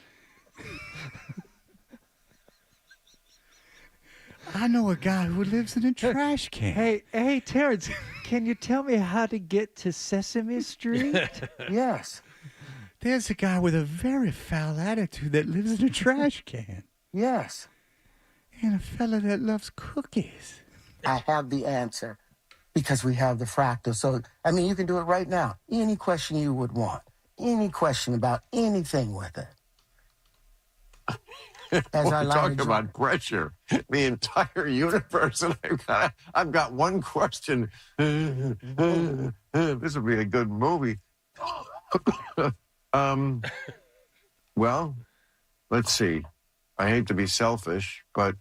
I know a guy who lives in a trash can. Hey, Terrence, can you tell me how to get to Sesame Street? Yes. There's a guy with a very foul attitude that lives in a trash can. Yes. And a fella that loves cookies. I have the answer because we have the fractal. So, I mean, you can do it right now. Any question you would want. Any question about anything with it. as We're I talking learned. about pressure, the entire universe, and I've got one question. This would be a good movie. Well, let's see. I hate to be selfish, but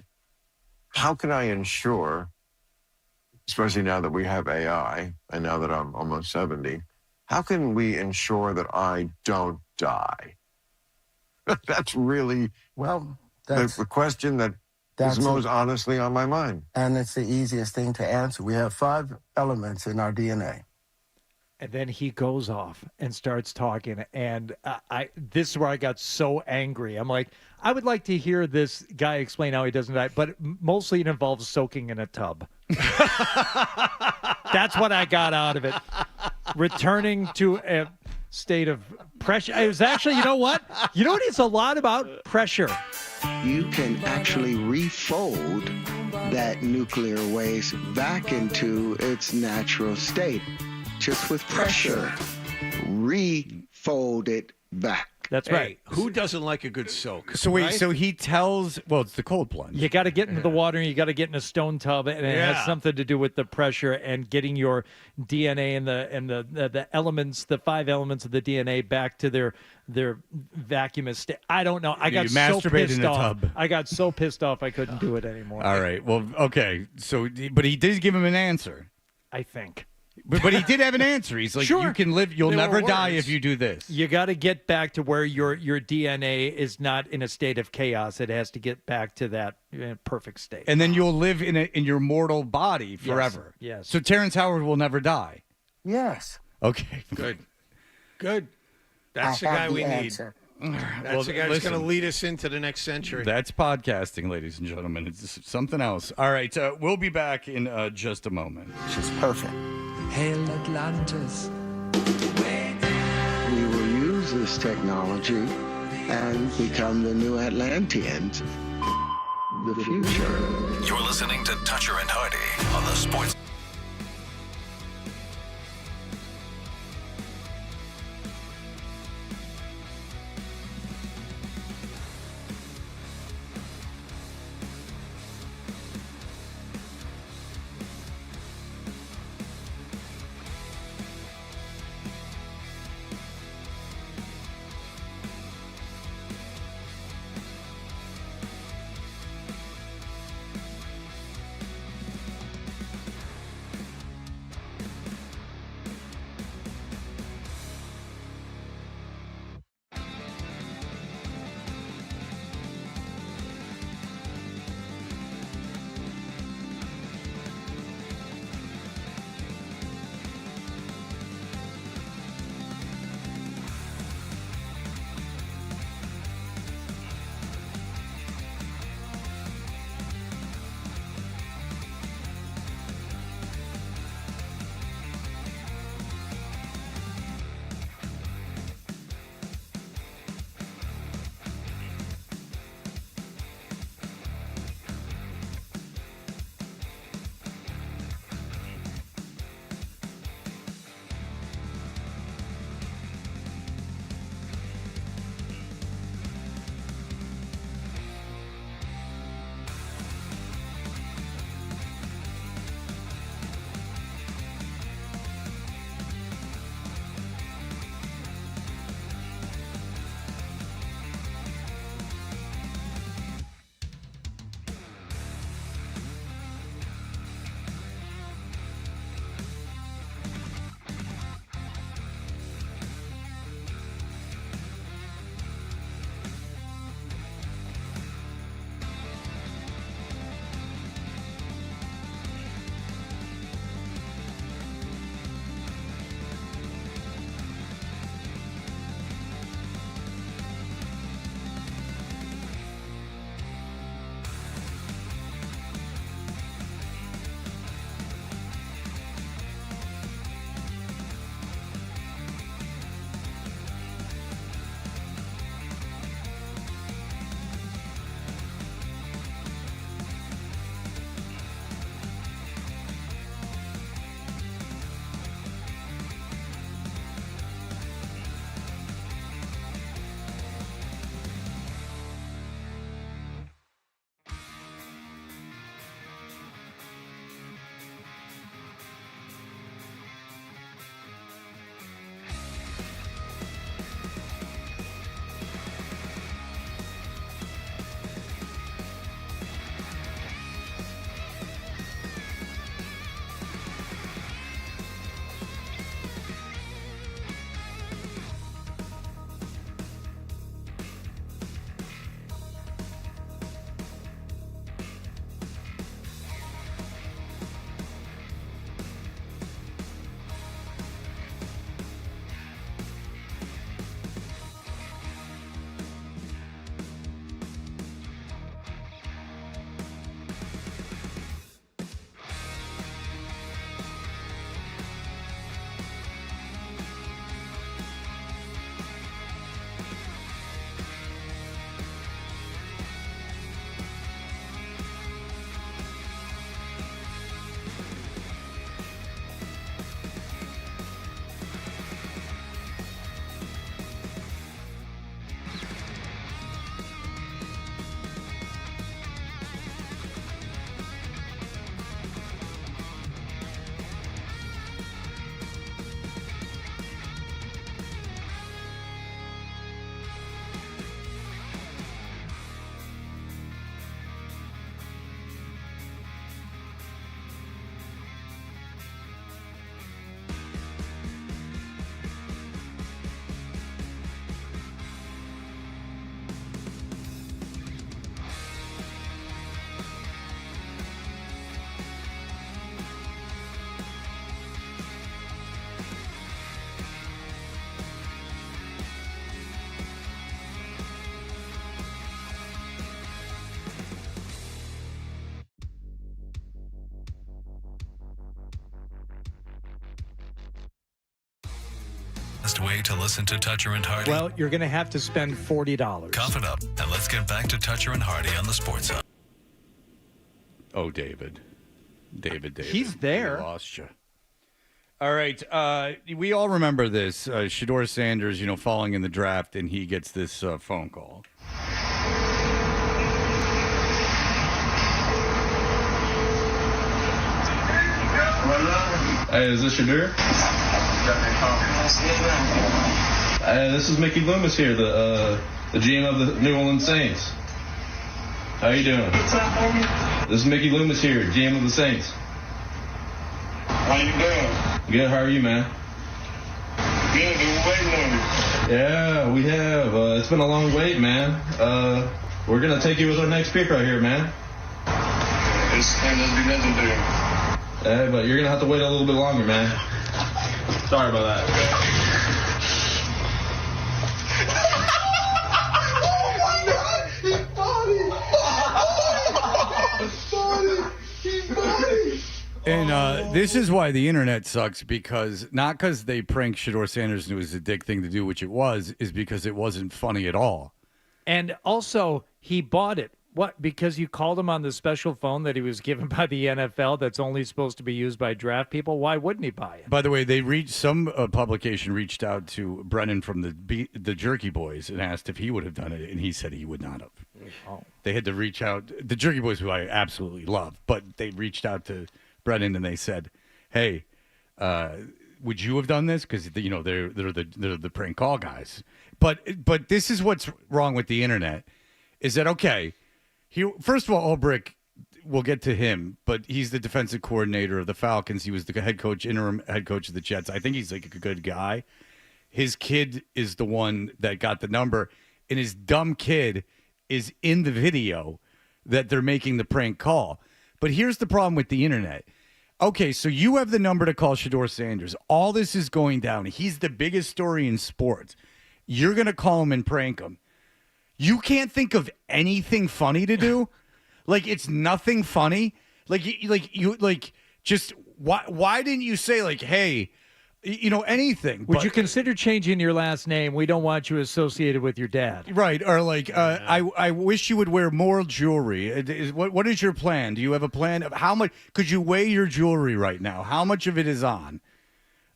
how can I ensure, especially now that we have AI and now that I'm almost 70, how can we ensure that I don't die? That's really the question that is most honestly on my mind. And it's the easiest thing to answer. We have 5 elements in our DNA. And then he goes off and starts talking. And this is where I got so angry. I'm like, I would like to hear this guy explain how he doesn't die, but mostly it involves soaking in a tub. That's what I got out of it. Returning to a state of pressure. It was actually, you know what? You know what? It's a lot about pressure. You can actually refold that nuclear waste back into its natural state. Just with pressure, refold it back. That's right. Who doesn't like a good soak? So wait, right? so he tells, well, it's the cold plunge. You got to get into the water and you got to get in a stone tub, and it has something to do with the pressure and getting your DNA and the elements, the 5 elements of the DNA back to their vacuumous state. I don't know. I got so masturbate pissed in a off. tub. I got so pissed off I couldn't do it anymore. All right. Well, okay. So, but he did give him an answer. I think. But he did have an answer. He's like, Sure. you can live, you'll There never were die words. if you do this. You got to get back to where your DNA is not in a state of chaos. It has to get back to that perfect state. And then you'll live in your mortal body forever. Yes. So Terrence Howard will never die. Yes. Okay. Good. That's the guy we need. That's the guy that's going to lead us into the next century. That's podcasting, ladies and gentlemen. It's something else. All right. We'll be back in just a moment. It's just perfect. Hail Atlantis. We will use this technology and become the new Atlanteans. The future. You're listening to Toucher and Hardy on the Sports. best way to listen to Toucher and Hardy? Well, you're going to have to spend $40. Cough it up, and let's get back to Toucher and Hardy on the Sports Hub. Oh, David. He's there. We lost you. All right. We all remember this. Shedeur Sanders, falling in the draft, and he gets this phone call. Hey, is this Shedeur? This is Mickey Loomis here, the GM of the New Orleans Saints. How you doing? What's up, homie? This is Mickey Loomis here, GM of the Saints. How you doing? Good. How are you, man? Good. Been waiting on you. Yeah, we have. It's been a long wait, man. We're gonna take you with our next pick right here, man. This thing doesn't be legendary. But you're gonna have to wait a little bit longer, man. Sorry about that. Oh my God! He's body! And this is why the internet sucks, because not because they pranked Shedeur Sanders and it was a dick thing to do, which it was, is because it wasn't funny at all. And also, he bought it. What? Because you called him on the special phone that he was given by the NFL that's only supposed to be used by draft people? Why wouldn't he buy it? By the way, some publication reached out to Brennan from the Jerky Boys and asked if he would have done it, and he said he would not have. Oh. They had to reach out. The Jerky Boys, who I absolutely love, but they reached out to Brennan and they said, "Hey, would you have done this?" Because they're the prank call guys. But this is what's wrong with the internet, is that okay? First of all, Ulbrich, we'll get to him, but he's the defensive coordinator of the Falcons. He was the interim head coach of the Jets. I think he's like a good guy. His kid is the one that got the number, and his dumb kid is in the video that they're making the prank call. But here's the problem with the internet. Okay, so you have the number to call Shedeur Sanders. All this is going down. He's the biggest story in sports. You're going to call him and prank him. You can't think of anything funny to do? Like, it's nothing funny? Why didn't you say, like, hey, anything? Would you consider changing your last name? We don't want you associated with your dad. Right, or like, I wish you would wear more jewelry. What is your plan? Do you have a plan of how much? Could you weigh your jewelry right now? How much of it is on?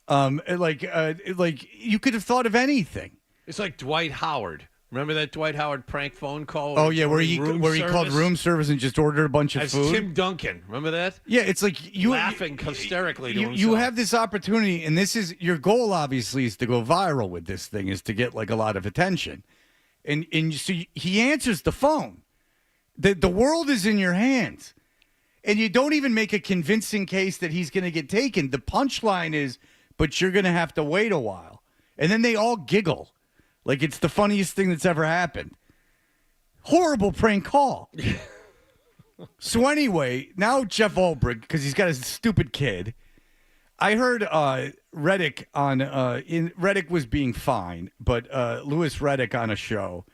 You could have thought of anything. It's like Dwight Howard. Remember that Dwight Howard prank phone call? Oh yeah, where he called room service and just ordered a bunch of As food. Tim Duncan, remember that? Yeah, it's like you laughing hysterically to himself. You have this opportunity, and this is your goal. Obviously, is to go viral with this thing, is to get like a lot of attention, and so he answers the phone. The world is in your hands, and you don't even make a convincing case that he's going to get taken. The punchline is, but you're going to have to wait a while, and then they all giggle. Like it's the funniest thing that's ever happened. Horrible prank call. So anyway, now Jeff Ulbrich, because he's got a stupid kid. I heard Reddick Reddick was being fine, but Louis Reddick on a show,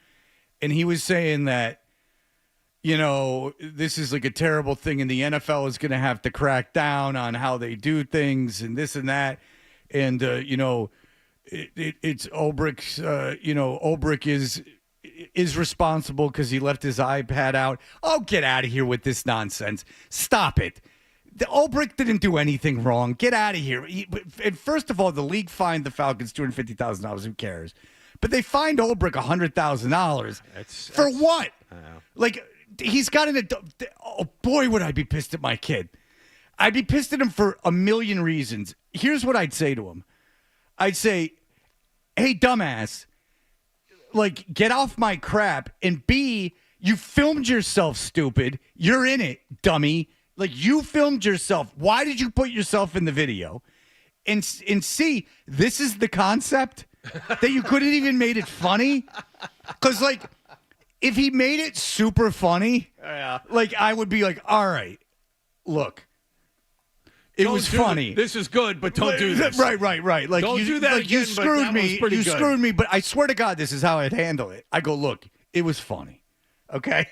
and he was saying that, this is like a terrible thing, and the NFL is going to have to crack down on how they do things and this and that, and it's Ulbrich's, Ulbrich is responsible because he left his iPad out. Oh, get out of here with this nonsense. Stop it. Ulbrich didn't do anything wrong. Get out of here. First of all, the league fined the Falcons $250,000. Who cares? But they fined Ulbrich $100,000. For what? Like, he's got oh, boy, would I be pissed at my kid. I'd be pissed at him for a million reasons. Here's what I'd say to him. I'd say, hey, dumbass, like, get off my crap. And B, you filmed yourself, stupid. You're in it, dummy. Like, you filmed yourself. Why did you put yourself in the video? And C, this is the concept that you couldn't even made it funny? Because, like, if he made it super funny, like, I would be like, all right, look. It was funny. This is good, but don't do this. Right. Like, don't do that again, you screwed me. You good. Screwed me, but I swear to God, this is how I'd handle it. I go, look, it was funny. Okay?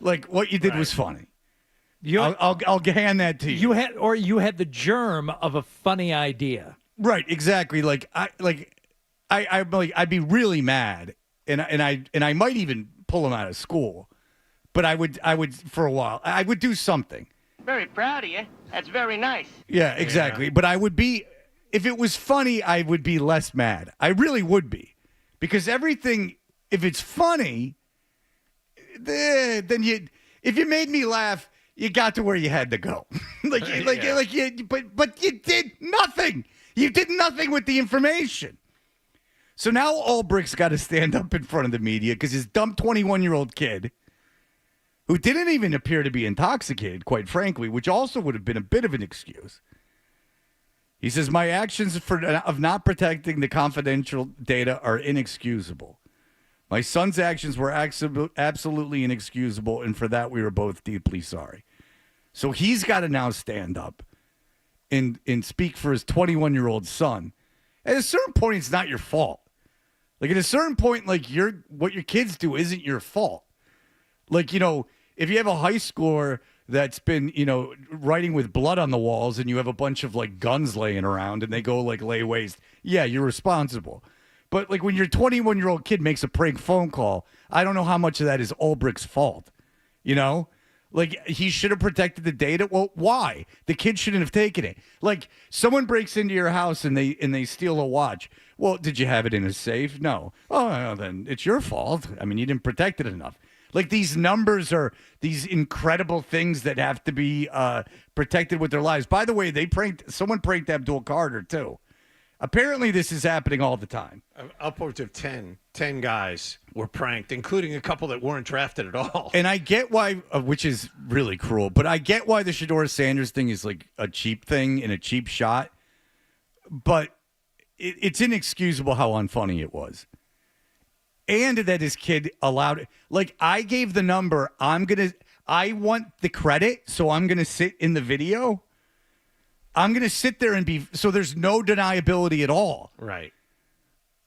Like, what you did was funny. I'll hand that to you. You had the germ of a funny idea. Right, exactly. Like I'd be really mad, and I might even pull him out of school. But I would for a while. I would do something. Very proud of you. That's very nice. Yeah, exactly. Yeah. But I would be, if it was funny, I would be less mad. I really would be, because everything, if it's funny, then if you made me laugh, you got to where you had to go. But you did nothing. You did nothing with the information. So now Ulbricht's got to stand up in front of the media because his dumb 21-year-old kid, who didn't even appear to be intoxicated, quite frankly, which also would have been a bit of an excuse. He says, my actions of not protecting the confidential data are inexcusable. My son's actions were absolutely inexcusable, and for that we were both deeply sorry. So he's got to now stand up and speak for his 21-year-old son. At a certain point, it's not your fault. Like, at a certain point, like, what your kids do isn't your fault. Like, if you have a high schooler that's been, writing with blood on the walls and you have a bunch of, like, guns laying around and they go, like, lay waste, yeah, you're responsible. But, like, when your 21-year-old kid makes a prank phone call, I don't know how much of that is Ulbricht's fault, Like, he should have protected the data. Well, why? The kid shouldn't have taken it. Like, someone breaks into your house and they steal a watch. Well, did you have it in a safe? No. Oh, then it's your fault. I mean, you didn't protect it enough. Like, these numbers are these incredible things that have to be protected with their lives. By the way, someone pranked Abdul Carter, too. Apparently, this is happening all the time. Upwards of 10 guys were pranked, including a couple that weren't drafted at all. And I get why, which is really cruel, but I get why the Shedeur Sanders thing is like a cheap thing and a cheap shot. But it's inexcusable how unfunny it was. And that his kid allowed it. Like, I gave the number. I want the credit, so I'm going to sit in the video. I'm going to sit there and so there's no deniability at all. Right.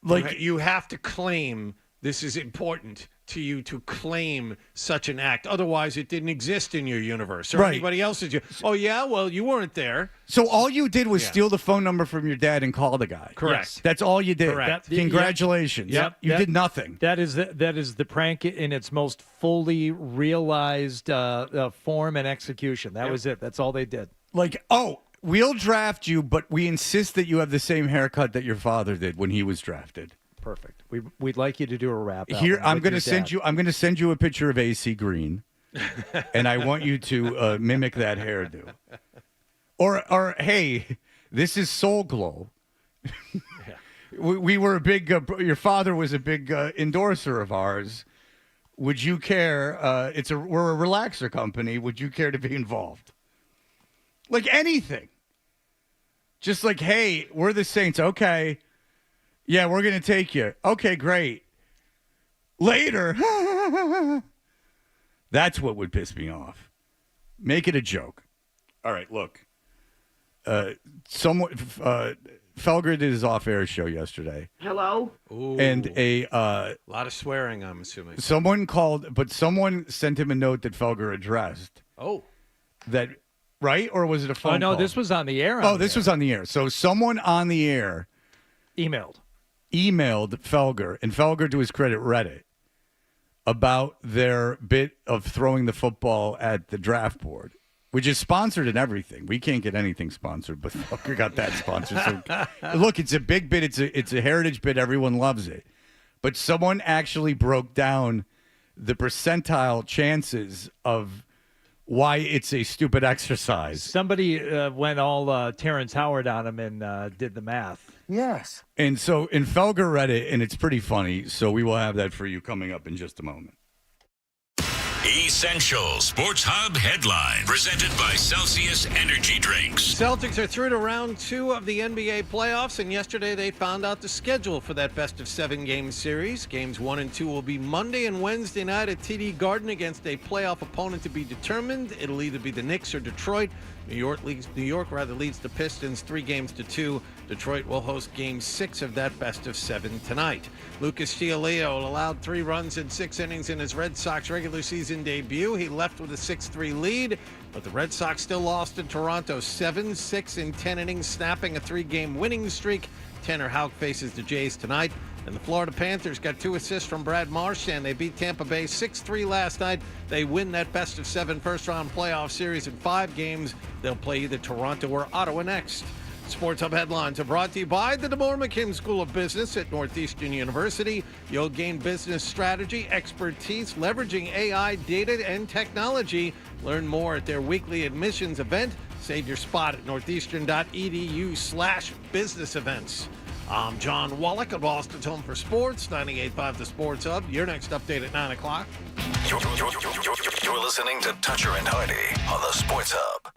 Like, you have to claim this is important to you to claim such an act. Otherwise, it didn't exist in your universe or anybody else's. Oh, yeah? Well, you weren't there. So all you did was steal the phone number from your dad and call the guy. Correct. Yes. That's all you did. Correct. Congratulations. Yep. You did nothing. That is the prank in its most fully realized form and execution. That was it. That's all they did. Like, we'll draft you, but we insist that you have the same haircut that your father did when he was drafted. Perfect. We'd like you to do a wrap. Here, I'm going to send you. I'm going to send you a picture of AC Green, and I want you to mimic that hairdo. Or hey, this is Soul Glow. we were a big. Your father was a big endorser of ours. Would you care? We're a relaxer company. Would you care to be involved? Like anything. Just like, hey, we're the Saints. Okay. Yeah, we're going to take you. Okay, great. Later. That's what would piss me off. Make it a joke. All right, look. Felger did his off-air show yesterday. Hello? Ooh. And a lot of swearing, I'm assuming. Someone sent him a note that Felger addressed. Oh. That, right? Or was it a phone call? No, this was on the air. This was on the air. So someone on the air emailed Felger, and Felger, to his credit, read it, about their bit of throwing the football at the draft board, which is sponsored and everything. We can't get anything sponsored, but Felger got that sponsored. So, look, it's a big bit. It's a heritage bit. Everyone loves it. But someone actually broke down the percentile chances of why it's a stupid exercise. Somebody went all Terrence Howard on him and did the math. Yes. And Felger read it, and it's pretty funny. So we will have that for you coming up in just a moment. Essential Sports Hub headline presented by Celsius Energy Drinks. Celtics are through to round 2 of the NBA playoffs, and yesterday they found out the schedule for that best-of-7 game series. Games 1 and 2 will be Monday and Wednesday night at TD Garden against a playoff opponent to be determined. It'll either be the Knicks or Detroit. New York leads the Pistons 3-2. Detroit will host Game 6 of that best-of-7 tonight. Lucas Giolito allowed 3 runs in 6 innings in his Red Sox regular season debut. He left with a 6-3 lead, but the Red Sox still lost in Toronto 7-6 in 10 innings, snapping a 3-game winning streak. Tanner Houck faces the Jays tonight. And the Florida Panthers got 2 assists from Brad Marchand. They beat Tampa Bay 6-3 last night. They win that best-of-7 first-round playoff series in 5 games. They'll play either Toronto or Ottawa next. Sports Hub headlines are brought to you by the DeMoore McKim School of Business at Northeastern University. You'll gain business strategy, expertise, leveraging AI, data, and technology. Learn more at their weekly admissions event. Save your spot at northeastern.edu/business events. I'm John Wallach of Boston's Home for Sports, 98.5 The Sports Hub. Your next update at 9 o'clock. You're listening to Toucher and Hardy on the Sports Hub.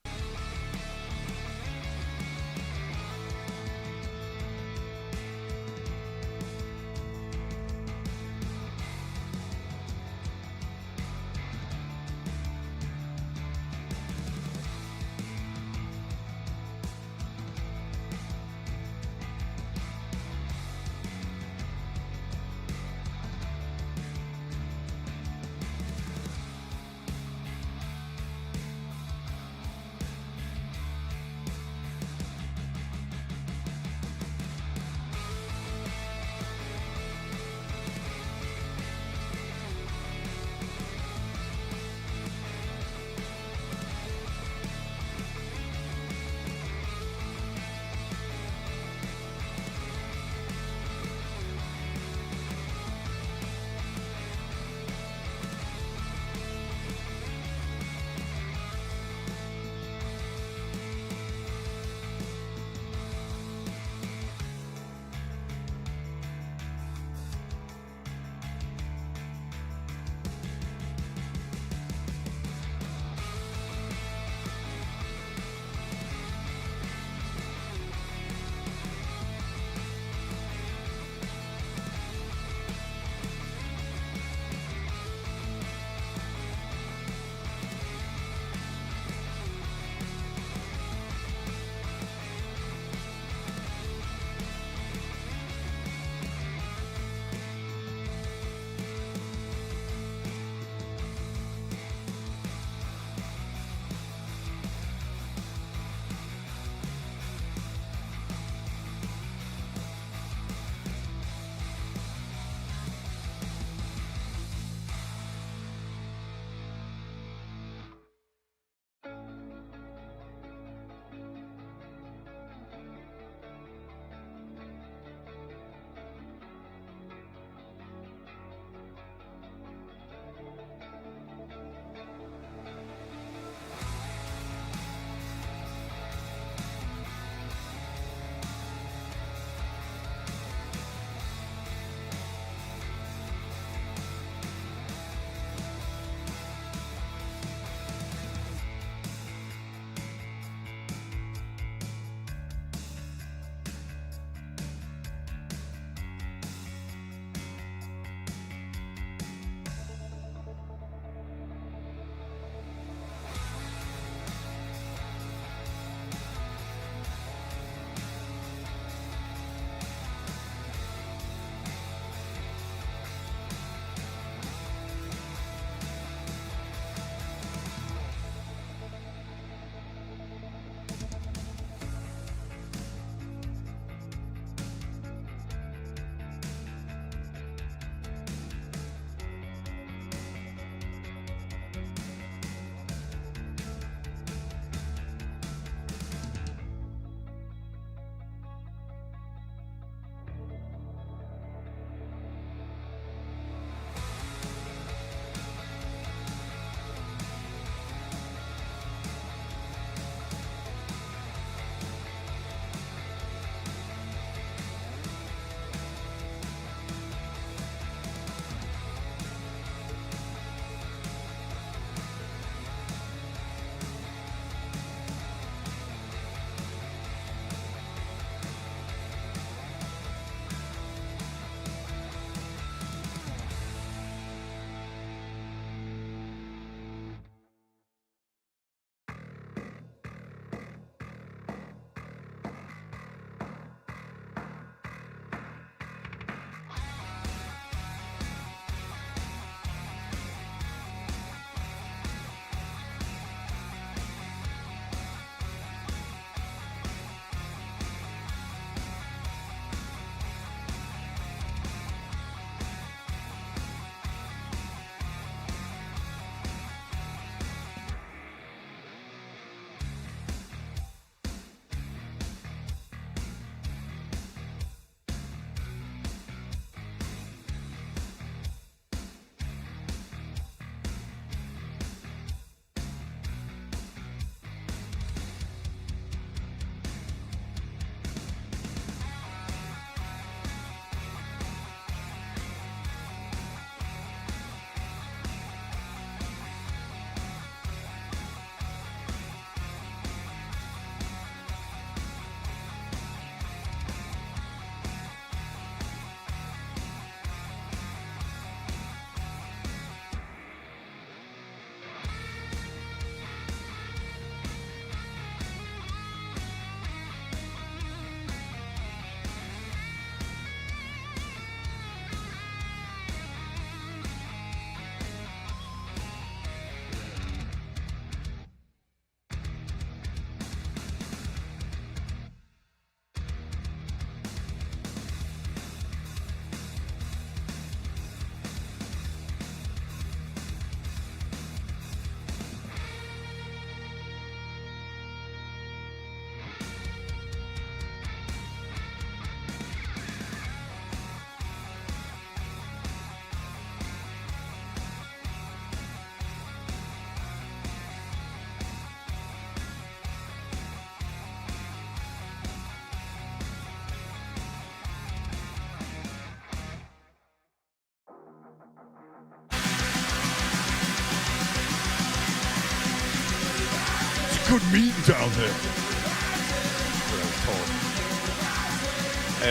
good meat down there.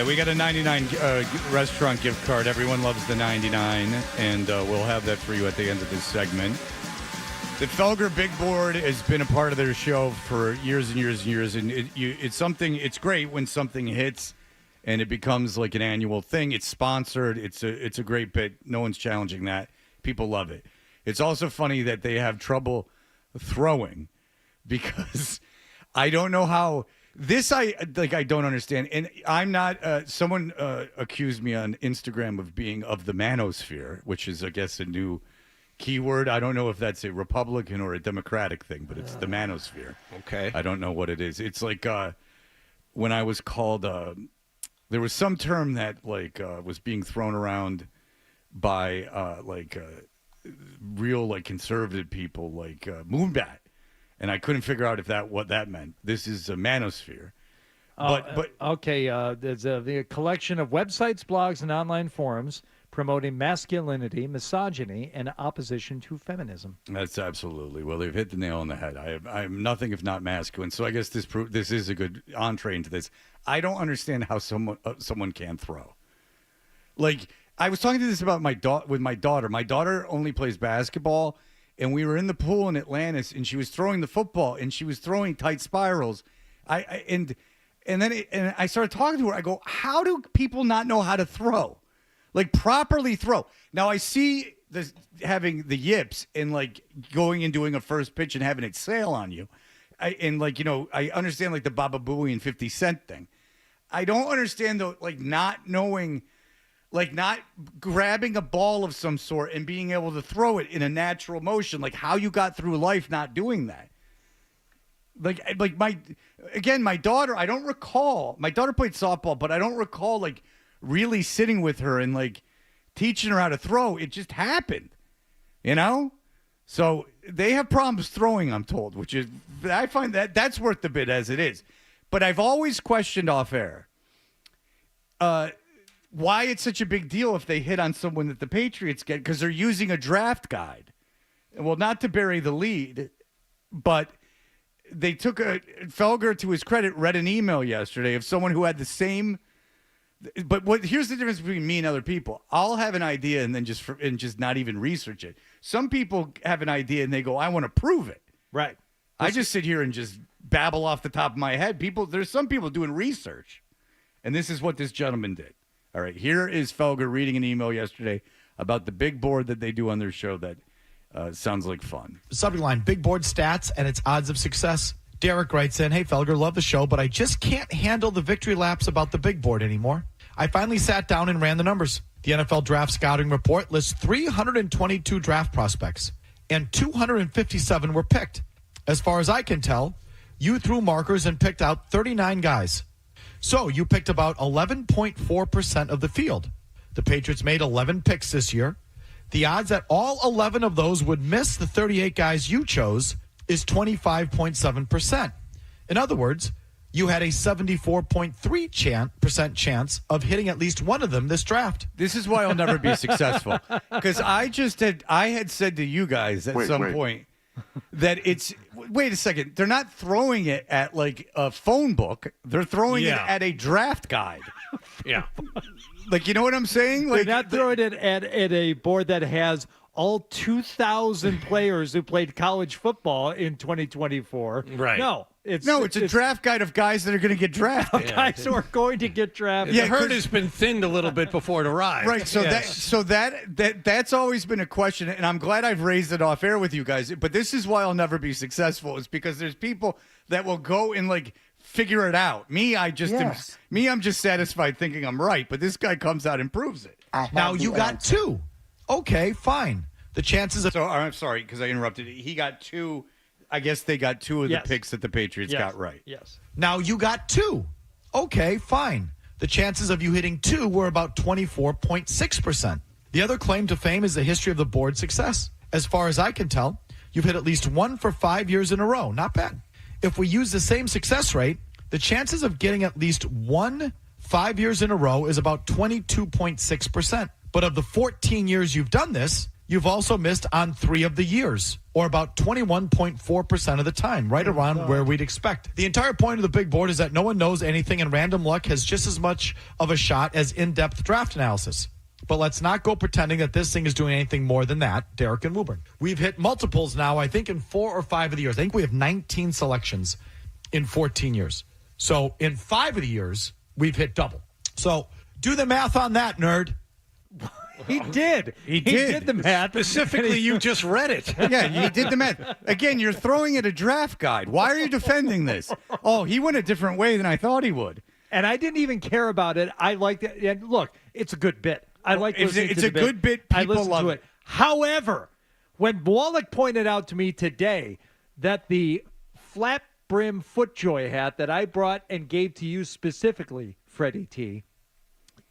We got a 99 restaurant gift card. Everyone loves the 99, and we'll have that for you at the end of this segment. The Felger Big Board has been a part of their show for years and years and years, and it's something. It's great when something hits and it becomes like an annual thing. It's sponsored. It's a great bit. No one's challenging that. People love it. It's also funny that they have trouble throwing because I don't know how. This I don't understand, and I'm not. Someone accused me on Instagram of being of the manosphere, which is, I guess, a new keyword. I don't know if that's a Republican or a Democratic thing, but it's the manosphere. Okay, I don't know what it is. It's like when I was called. There was some term that was being thrown around by real conservative people, moonbat. And I couldn't figure out what that meant. This is a manosphere. Okay. There's a collection of websites, blogs, and online forums promoting masculinity, misogyny, and opposition to feminism. That's absolutely. Well, they've hit the nail on the head. I am nothing if not masculine. So I guess this is a good entree into this. I don't understand how someone can throw. I was talking to this about with my daughter. My daughter only plays basketball. And we were in the pool in Atlantis, and she was throwing the football, and she was throwing tight spirals. And then I started talking to her. I go, how do people not know how to throw, properly throw? Now I see this having the yips and going and doing a first pitch and having it sail on you, I understand the Baba Booey and 50 Cent thing. I don't understand though, not knowing. Not grabbing a ball of some sort and being able to throw it in a natural motion, how you got through life not doing that. My daughter, I don't recall. My daughter played softball, but I don't recall really sitting with her and teaching her how to throw. It just happened, So they have problems throwing, I'm told, which is I find that's worth the bit as it is. But I've always questioned off air. Why it's such a big deal if they hit on someone that the Patriots get, because they're using a draft guide. Well, not to bury the lead, but they took Felger, to his credit, read an email yesterday of someone who had the same. But here's the difference between me and other people. I'll have an idea and then just not even research it. Some people have an idea and they go, I want to prove it. Right. I just sit here and just babble off the top of my head. There's some people doing research, and this is what this gentleman did. All right, here is Felger reading an email yesterday about the big board that they do on their show that sounds like fun. Subject line, big board stats and its odds of success. Derek writes in, hey, Felger, love the show, but I just can't handle the victory laps about the big board anymore. I finally sat down and ran the numbers. The NFL Draft Scouting Report lists 322 draft prospects, and 257 were picked. As far as I can tell, you threw markers and picked out 39 guys. So you picked about 11.4% of the field. The Patriots made 11 picks this year. The odds that all 11 of those would miss the 38 guys you chose is 25.7%. In other words, you had a 74.3% chance of hitting at least one of them this draft. This is why I'll never be successful. Because I had said to you guys at some point that wait a second, they're not throwing it at a phone book, they're throwing it at a draft guide. Yeah. You know what I'm saying? They're not throwing it at a board that has all 2,000 players who played college football in 2024. Right. No, it's a draft guide of guys that are going to get drafted. Guys who are going to get drafted. The herd has been thinned a little bit before it arrived. Right. So that's always been a question, and I'm glad I've raised it off air with you guys. But this is why I'll never be successful. Is because there's people that will go and figure it out. I'm just satisfied thinking I'm right. But this guy comes out and proves it. Now you got two. Okay, fine. The chances of... So, I'm sorry, because I interrupted. He got two... I guess they got two of the picks that the Patriots got right. Yes. Now you got two. Okay, fine. The chances of you hitting two were about 24.6%. The other claim to fame is the history of the board's success. As far as I can tell, you've hit at least one for 5 years in a row. Not bad. If we use the same success rate, the chances of getting at least 5 years in a row is about 22.6%. But of the 14 years you've done this, You've also missed on 3 of the years, or about 21.4% of the time, right around where we'd expect. The entire point of the big board is that no one knows anything, and random luck has just as much of a shot as in-depth draft analysis. But let's not go pretending that this thing is doing anything more than that, Derek and Woburn. We've hit multiples now, I think, in 4 or 5 of the years. I think we have 19 selections in 14 years. So in 5 of the years, we've hit double. So do the math on that, nerd. He did. He did the math. Specifically, you just read it. Yeah, you did the math. Again, you're throwing at a draft guide. Why are you defending this? Oh, he went a different way than I thought he would. And I didn't even care about it. I liked it. And look, it's a good bit. I like listening to it's the a good bit. I People listen love to it. it. However, when Wallach pointed out to me today that the flat brim FootJoy hat that I brought and gave to you specifically, Freddie T,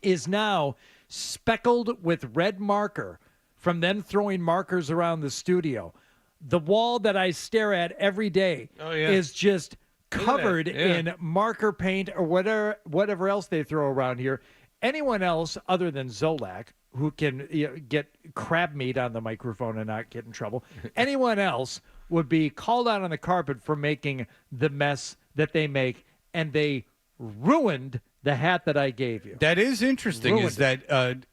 is now speckled with red marker from them throwing markers around the studio. The wall that I stare at every day is just covered in marker paint or whatever else they throw around here. Anyone else other than Zolak, who can get crab meat on the microphone and not get in trouble, anyone else would be called out on the carpet for making the mess that they make, and they ruined the hat that I gave you. That is interesting, is that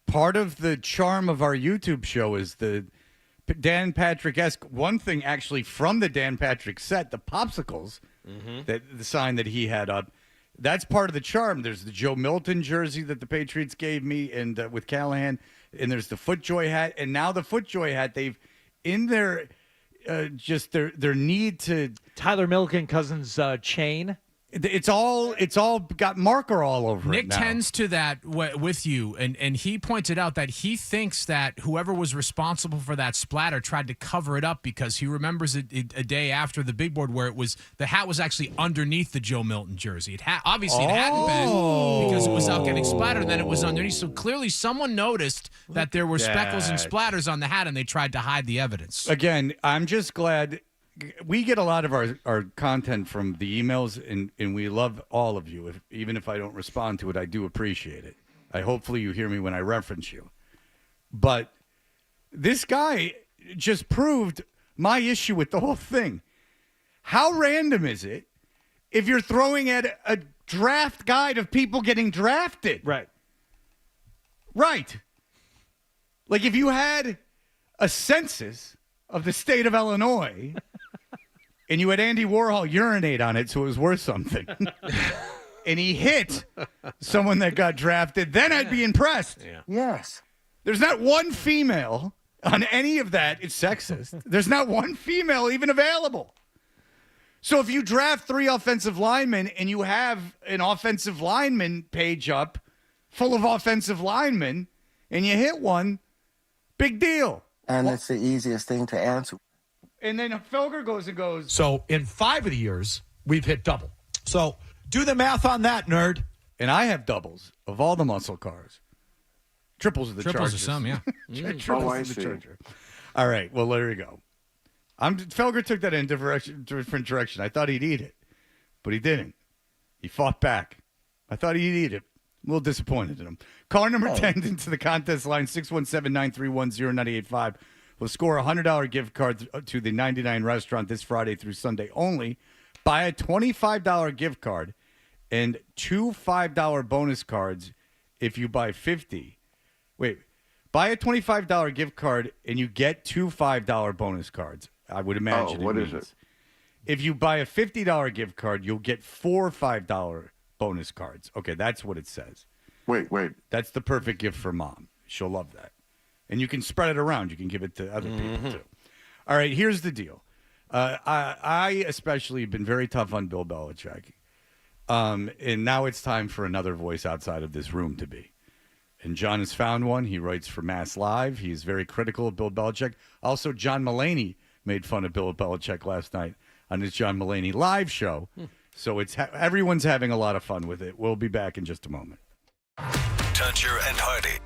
part of the charm of our YouTube show is the Dan Patrick-esque. One thing actually from the Dan Patrick set, the popsicles, that the sign that he had up, that's part of the charm. There's the Joe Milton jersey that the Patriots gave me, and with Callahan, and there's the FootJoy hat, and now the FootJoy hat, they've in their just their need to Tyler Milliken Cousins chain. It's all got marker all over Nick it now. tends to that with you, and he pointed out that he thinks that whoever was responsible for that splatter tried to cover it up because he remembers a day after the big board where the hat was actually underneath the Joe Milton jersey. Obviously it hadn't been because it was out getting splattered, and then it was underneath. So clearly someone noticed that there were speckles and splatters on the hat, and they tried to hide the evidence. Again, I'm just glad. We get a lot of our content from the emails, and we love all of you. Even if I don't respond to it, I do appreciate it. Hopefully you hear me when I reference you. But this guy just proved my issue with the whole thing. How random is it if you're throwing at a draft guide of people getting drafted? Right. Like if you had a census of the state of Illinois and you had Andy Warhol urinate on it so it was worth something, and he hit someone that got drafted, then I'd be impressed. Yeah. Yes. There's not one female on any of that. It's sexist. There's not one female even available. So if you draft 3 offensive linemen and you have an offensive lineman page up full of offensive linemen and you hit one, big deal. And it's the easiest thing to answer. And then Felger goes and goes. So in 5 of the years, we've hit double. So do the math on that, nerd. And I have doubles of all the muscle cars. Triples of the Triples Chargers. of some, yeah. Triples of the Charger. All right, well, there you go. Felger took that in a different direction. I thought he'd eat it, but he didn't. He fought back. I thought he'd eat it. A little disappointed in him. Caller number 10 into the contest line, 617-931-0985. Will score a $100 gift card to the 99 restaurant this Friday through Sunday only. Buy a $25 gift card and 2 $5 bonus cards if you buy 50. Wait, buy a $25 gift card and you get 2 $5 bonus cards. I would imagine. What is it? If you buy a $50 gift card, you'll get 4 $5 bonus cards. Okay, that's what it says. Wait. That's the perfect gift for mom. She'll love that. And you can spread it around. You can give it to other people, too. All right, here's the deal. I especially have been very tough on Bill Belichick. And now it's time for another voice outside of this room to be. And John has found one. He writes for Mass Live. He's very critical of Bill Belichick. Also, John Mulaney made fun of Bill Belichick last night on his John Mulaney live show. So everyone's having a lot of fun with it. We'll be back in just a moment. Toucher and Hardy.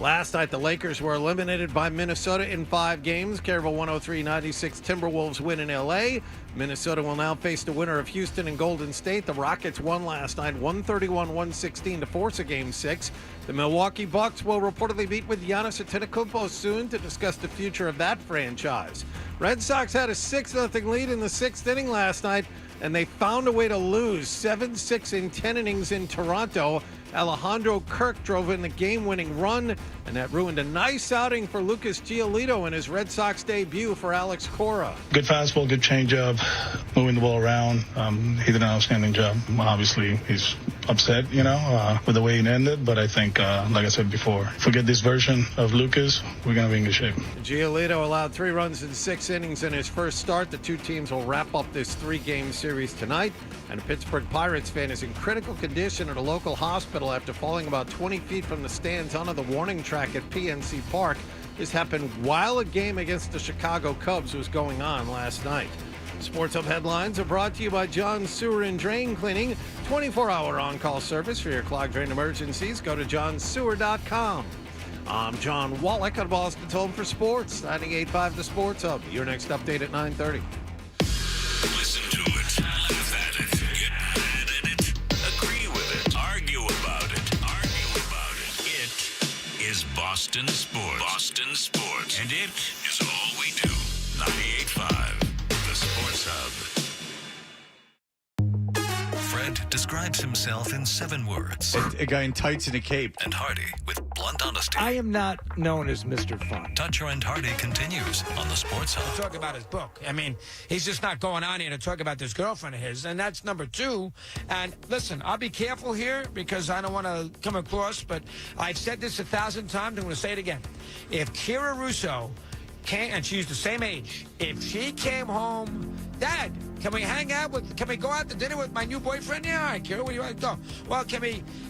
Last night, the Lakers were eliminated by Minnesota in 5 games. Carroll 103-96 Timberwolves win in L.A. Minnesota will now face the winner of Houston and Golden State. The Rockets won last night 131-116 to force a Game 6. The Milwaukee Bucks will reportedly meet with Giannis Antetokounmpo soon to discuss the future of that franchise. Red Sox had a 6-0 lead in the 6th inning last night, and they found a way to lose 7-6 in 10 innings in Toronto. Alejandro Kirk drove in the game-winning run, and that ruined a nice outing for Lucas Giolito in his Red Sox debut for Alex Cora. Good fastball, good changeup, moving the ball around. He did an outstanding job. Obviously, he's upset, with the way it ended, but I think, like I said before, if we get this version of Lucas, we're going to be in good shape. Giolito allowed 3 runs in 6 innings in his first start. The 2 teams will wrap up this 3-game series tonight, and a Pittsburgh Pirates fan is in critical condition at a local hospital after falling about 20 feet from the stands onto the warning track at PNC Park. This happened while a game against the Chicago Cubs was going on last night. Sports Hub headlines are brought to you by John Sewer and Drain Cleaning. 24-hour on-call service for your clogged drain emergencies. Go to johnsewer.com. I'm John Wallach on Boston's Home for Sports. 98.5 The Sports Hub. Your next update at 9:30. Listen to it, laugh at it, get mad at it, agree with it, argue about it. It is Boston Sports. Boston Sports. And it is all we do. 98.5 The Sports Hub. Fred describes himself in 7 words. A guy in tights and a cape. And Hardy with blunt honesty. I am not known as Mr. Fun. Toucher and Hardy continues on the Sports Hub. Talk about his book. I mean, he's just not going on here to talk about this girlfriend of his, and that's number 2. And listen, I'll be careful here because I don't want to come across, but I've said this 1,000 times. I'm going to say it again. If Kira Russo came, and she's the same age, if she came home, Dad, can we hang out with, can we go out to dinner with my new boyfriend? Yeah, all right, Kira, where do you want to go? Well,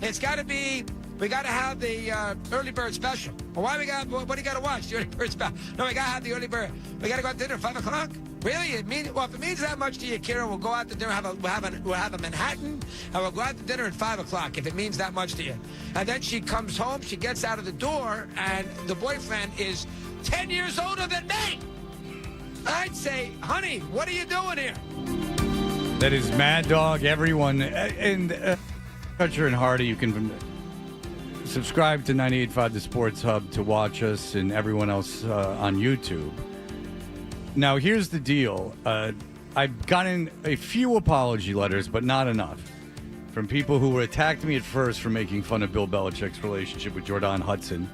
it's got to be, we got to have the early bird special. Well, what do you got to watch? The early bird special. No, we got to have the early bird. We got to go out to dinner at 5 o'clock? Really? If it means that much to you, Kira, we'll go out to dinner, we'll have a Manhattan, and we'll go out to dinner at 5 o'clock if it means that much to you. And then she comes home, she gets out of the door, and the boyfriend is 10 years older than me. I'd say, honey, what are you doing here? That is Mad Dog, everyone. And Toucher and Hardy, you can subscribe to 98.5 The Sports Hub to watch us and everyone else on YouTube. Now, here's the deal. I've gotten a few apology letters, but not enough, from people who attacked me at first for making fun of Bill Belichick's relationship with Jordan Hudson.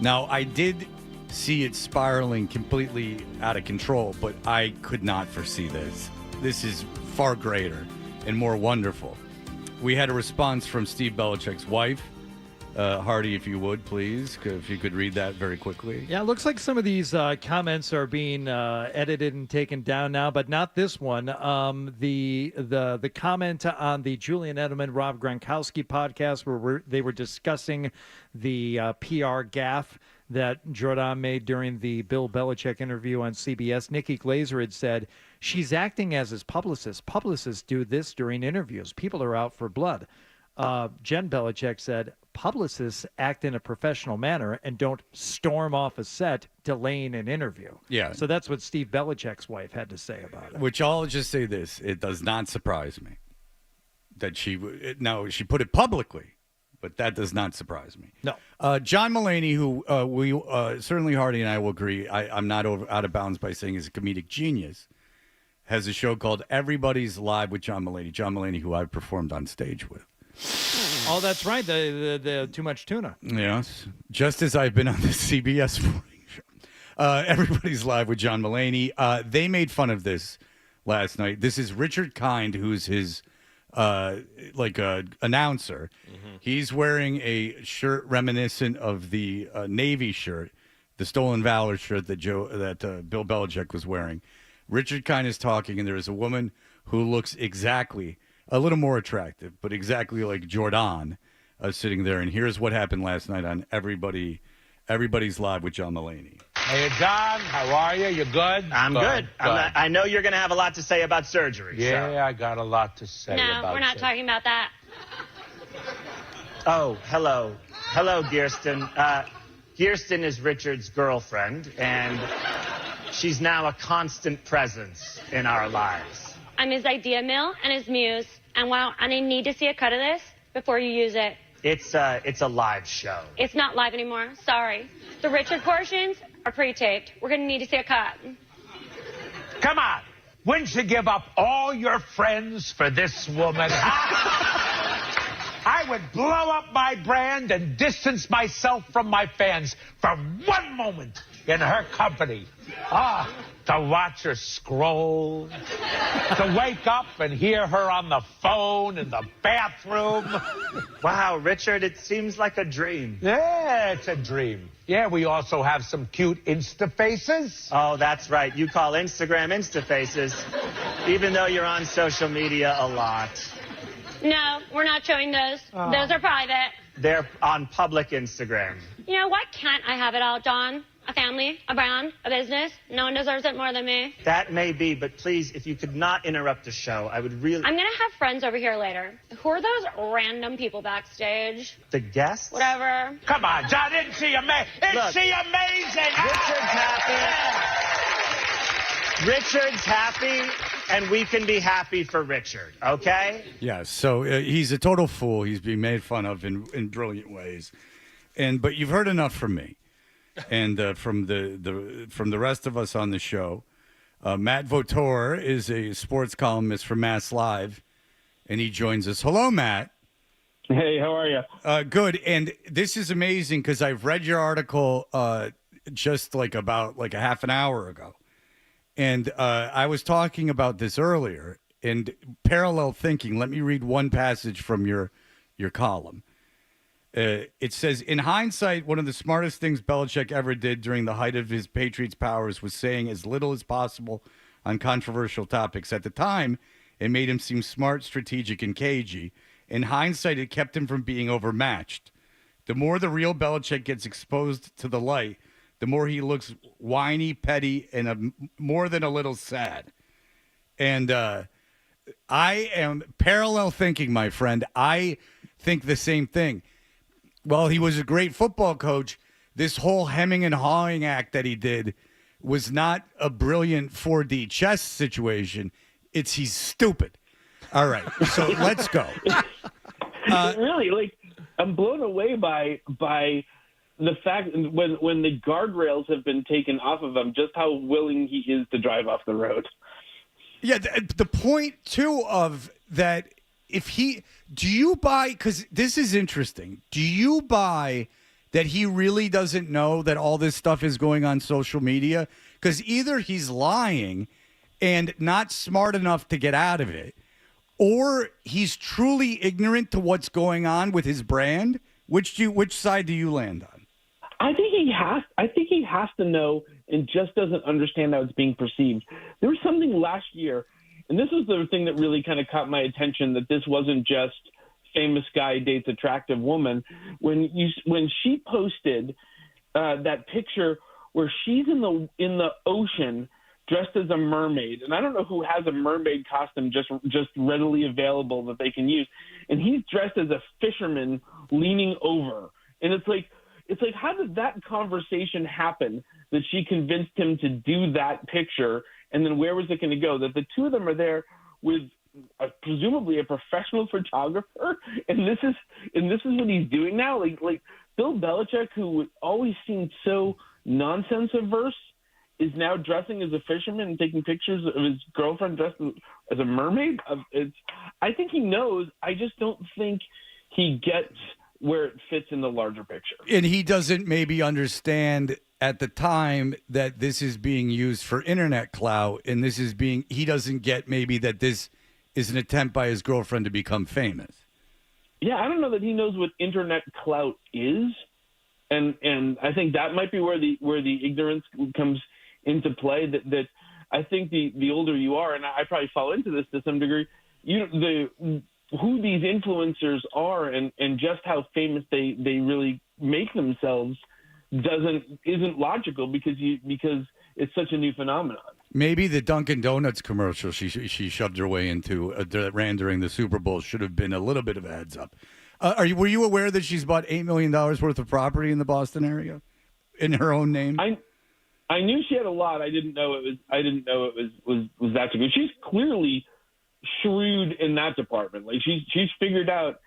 Now, I did see it spiraling completely out of control, but I could not foresee this. This is far greater and more wonderful. We had a response from Steve Belichick's wife. Hardy, if you would, please, if you could read that very quickly. Yeah, it looks like some of these comments are being edited and taken down now, but not this one. The comment on the Julian Edelman, Rob Gronkowski podcast where they were discussing the PR gaffe that Jordan made during the Bill Belichick interview on CBS. Nikki Glazer had said, she's acting as his publicist. Publicists do this during interviews. People are out for blood. Jen Belichick said, publicists act in a professional manner and don't storm off a set delaying an interview. Yeah. So that's what Steve Belichick's wife had to say about it. Which I'll just say this. It does not surprise me that she put it publicly, but that does not surprise me. No. John Mulaney, who we certainly Hardy and I will agree, I'm not out of bounds by saying is a comedic genius, has a show called Everybody's Live with John Mulaney. John Mulaney, who I've performed on stage with. Oh, that's right. The Too Much Tuna. Yes. Just as I've been on the CBS morning show. Everybody's Live with John Mulaney. They made fun of this last night. This is Richard Kind, who's his announcer. Mm-hmm. He's wearing a shirt reminiscent of the Navy shirt, the Stolen Valor shirt that Bill Belichick was wearing. Richard Kind is talking, and there is a woman who looks exactly a little more attractive, but exactly like Jordan sitting there. And here's what happened last night on Everybody's Live with John Mulaney. Hey, John, how are you? You good? I'm good. I know you're going to have a lot to say about surgery. Yeah, so. I got a lot to say about No, we're not talking about that. Oh, hello. Hello, Gearston. Kirsten is Richard's girlfriend, and she's now a constant presence in our lives. I'm his idea mill and his muse. And I need to see a cut of this before you use it. It's a live show. It's not live anymore. Sorry. The Richard portions are pre-taped. We're going to need to see a cut. Come on. Wouldn't you give up all your friends for this woman? I would blow up my brand and distance myself from my fans for one moment in her company. To watch her scroll, to wake up and hear her on the phone in the bathroom. Wow, Richard, it seems like a dream. Yeah, it's a dream. Yeah, we also have some cute Insta faces. Oh, that's right. You call Instagram Insta faces, even though you're on social media a lot. No, we're not showing those. Those are private. They're on public Instagram. You know, why can't I have it all, John? A family, a brand, a business. No one deserves it more than me. That may be, but please, if you could not interrupt the show, I would really... I'm going to have friends over here later. Who are those random people backstage? The guests? Whatever. Come on, John, isn't she amazing? Isn't she amazing? Richard's happy. Richard's happy, and we can be happy for Richard, okay? Yeah, so he's a total fool. He's being made fun of in brilliant ways. But you've heard enough from me. And from the rest of us on the show, Matt Votor is a sports columnist for Mass Live, and he joins us. Hello, Matt. Hey, how are you? Good. And this is amazing because I've read your article just about a half an hour ago, and I was talking about this earlier. And parallel thinking. Let me read one passage from your column. It says, in hindsight, one of the smartest things Belichick ever did during the height of his Patriots powers was saying as little as possible on controversial topics. At the time, it made him seem smart, strategic, and cagey. In hindsight, it kept him from being overmatched. The more the real Belichick gets exposed to the light, the more he looks whiny, petty, and more than a little sad. And I am parallel thinking, my friend. I think the same thing. Well, he was a great football coach. This whole hemming and hawing act that he did was not a brilliant 4D chess situation. He's stupid. All right, so let's go. Really, I'm blown away by the fact when the guardrails have been taken off of him, just how willing he is to drive off the road. Yeah, the point too of that. Do you buy, because this is interesting, do you buy that he really doesn't know that all this stuff is going on social media? Because either he's lying and not smart enough to get out of it, or he's truly ignorant to what's going on with his brand. Which side do you land on? I think he has to know and just doesn't understand how it's being perceived. There was something last year. And this was the thing that really kind of caught my attention, that this wasn't just famous guy dates attractive woman. When she posted that picture where she's in the ocean dressed as a mermaid, and I don't know who has a mermaid costume just readily available that they can use, and he's dressed as a fisherman leaning over, and it's like how did that conversation happen that she convinced him to do that picture? And then where was it going to go? That the two of them are there with presumably a professional photographer, and this is what he's doing now. Like Bill Belichick, who always seemed so nonsense averse, is now dressing as a fisherman and taking pictures of his girlfriend dressed as a mermaid. I think he knows. I just don't think he gets where it fits in the larger picture. And he doesn't maybe understand at the time that this is being used for internet clout, and he doesn't get maybe that this is an attempt by his girlfriend to become famous. Yeah, I don't know that he knows what internet clout is, and I think that might be where the ignorance comes into play. That I think the older you are, and I probably fall into this to some degree, who these influencers are and just how famous they really make themselves isn't logical because it's such a new phenomenon. Maybe the Dunkin' Donuts commercial she shoved her way into that ran during the Super Bowl should have been a little bit of a heads up. Were you aware that she's bought $8 million worth of property in the Boston area? in her own name? I knew she had a lot. I didn't know it was that good. She's clearly shrewd in that department. Like she's figured out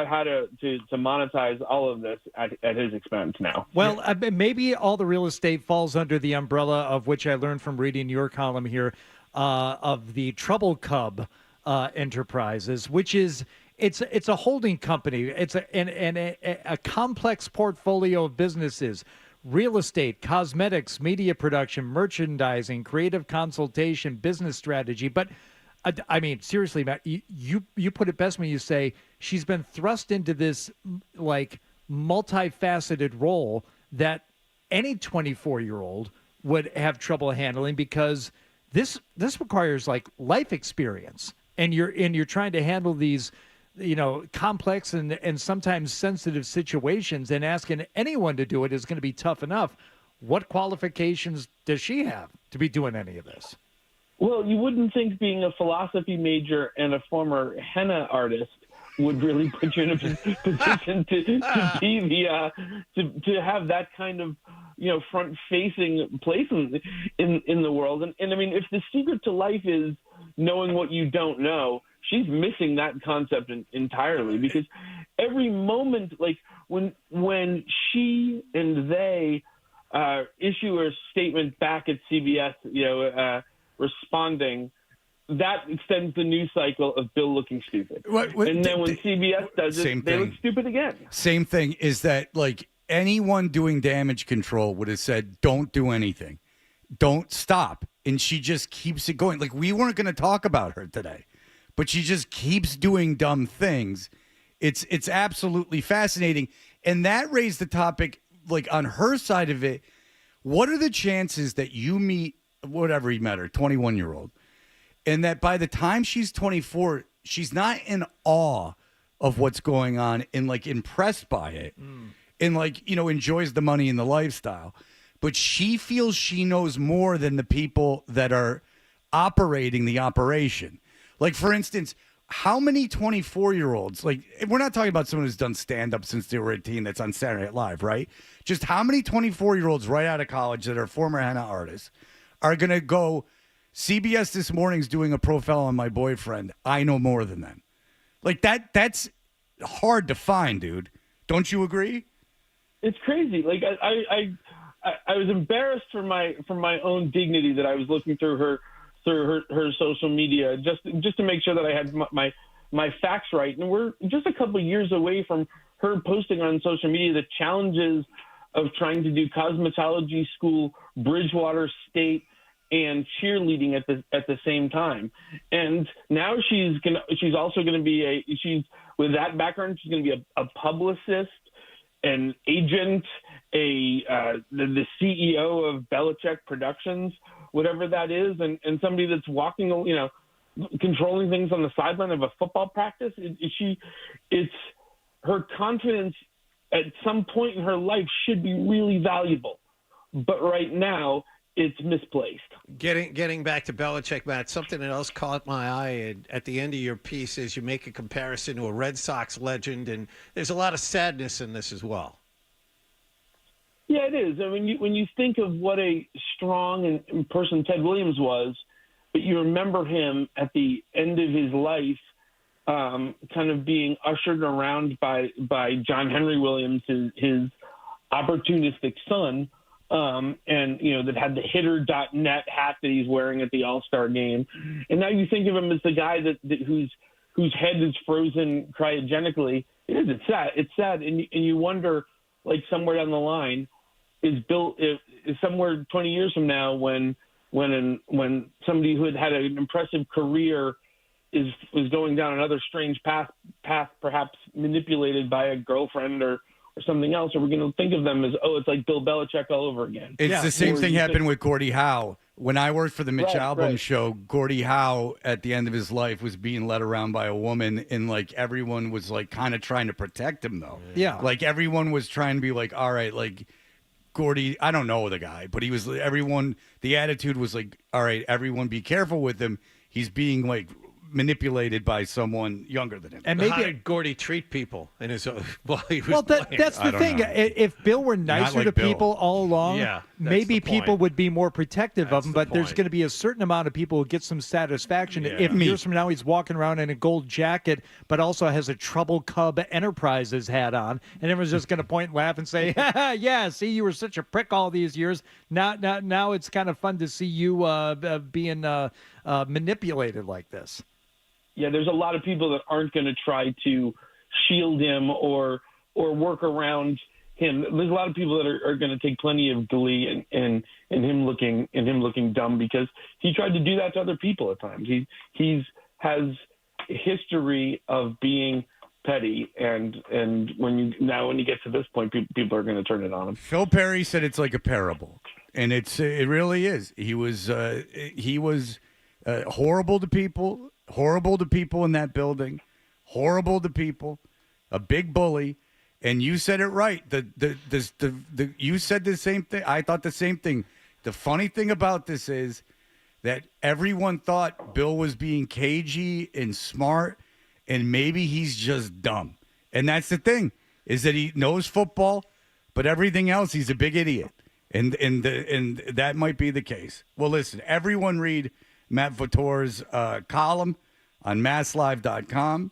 how to monetize all of this at his expense now. Well, maybe all the real estate falls under the umbrella of which I learned from reading your column here of the Trouble Cub Enterprises, which is it's a holding company. It's a complex portfolio of businesses. Real estate, cosmetics, media production, merchandising, creative consultation, business strategy. But I mean, seriously, Matt, you put it best when you say she's been thrust into this like multifaceted role that any 24-year-old would have trouble handling, because this requires like life experience, and you're trying to handle these, complex and sometimes sensitive situations, and asking anyone to do it is going to be tough enough. What qualifications does she have to be doing any of this? Well, you wouldn't think being a philosophy major and a former henna artist would really put you in a position to be to have that kind of front-facing place in the world. And I mean, if the secret to life is knowing what you don't know, she's missing that concept entirely, because every moment, like when she and they issue a statement back at CBS, responding, that extends the news cycle of Bill looking stupid. And then when CBS does it, they look stupid again. Same thing is that, like, anyone doing damage control would have said, don't do anything. Don't stop. And she just keeps it going. Like, we weren't going to talk about her today, but she just keeps doing dumb things. It's absolutely fascinating. And that raised the topic, like, on her side of it, what are the chances that you meet whatever he met her, 21-year-old, and that by the time she's 24, she's not in awe of what's going on and like impressed by it and like, enjoys the money and the lifestyle, but she feels she knows more than the people that are operating the operation. Like, for instance, how many 24-year-olds, like, we're not talking about someone who's done stand-up since they were 18 that's on Saturday Night Live, right? Just how many 24-year-olds right out of college that are former henna artists are going to go, CBS this morning's doing a profile on my boyfriend. I know more than them. Like, that's hard to find, dude. Don't you agree? It's crazy. Like, I was embarrassed for my own dignity that I was looking through her social media just to make sure that I had my facts right. And we're just a couple of years away from her posting on social media the challenges of trying to do cosmetology school, Bridgewater State, and cheerleading at the same time. And now she's also going to be with that background, she's going to be a publicist, an agent, the CEO of Belichick Productions, whatever that is, and somebody that's walking, controlling things on the sideline of a football practice. It's her confidence at some point in her life should be really valuable, but right now it's misplaced. Getting back to Belichick, Matt, something else caught my eye at the end of your piece is you make a comparison to a Red Sox legend, and there's a lot of sadness in this as well. Yeah, it is. I mean, when you think of what a strong and person Ted Williams was, but you remember him at the end of his life, kind of being ushered around by John Henry Williams, his opportunistic son, and that had the hitter.net hat that he's wearing at the All-Star game. And now you think of him as the guy whose head is frozen cryogenically. It's sad. And you wonder, like, somewhere down the line, is somewhere 20 years from now when somebody who had an impressive career is going down another strange path, perhaps manipulated by a girlfriend or something else, or we're going to think of them as, it's like Bill Belichick all over again. It's the same thing happened with Gordie Howe. When I worked for the Mitch Albom show, Gordie Howe at the end of his life was being led around by a woman, and like everyone was like kind of trying to protect him though. Yeah. Like everyone was trying to be like, all right, like Gordie, I don't know the guy, but the attitude was like, all right, everyone be careful with him. He's being like manipulated by someone younger than him. And How maybe did Gordy treat people in his while he was well, playing? that's the thing. If Bill were nicer like to Bill. people all along, Yeah, that's maybe the people point. would be more protective That's of him. the But there's point. going to be a certain amount of people who get some satisfaction if Me. years from now he's walking around in a gold jacket, but also has a Trouble Cub Enterprises hat on, and everyone's just going to point and laugh and say, "Yeah, see, you were such a prick all these years. Now it's kind of fun to see you being manipulated like this." Yeah, there's a lot of people that aren't going to try to shield him or work around him. There's a lot of people that are going to take plenty of glee in him looking dumb because he tried to do that to other people at times. He has a history of being petty, and when you get to this point, people are going to turn it on him. Phil Perry said it's like a parable, and it really is. He was horrible to people. Horrible to people in that building, horrible to people, a big bully, and you said it right. You said the same thing. I thought the same thing. The funny thing about this is that everyone thought Bill was being cagey and smart, and maybe he's just dumb. And that's the thing, is that he knows football, but everything else, he's a big idiot. And that might be the case. Well, listen, everyone read Matt Vittore's column on masslive.com.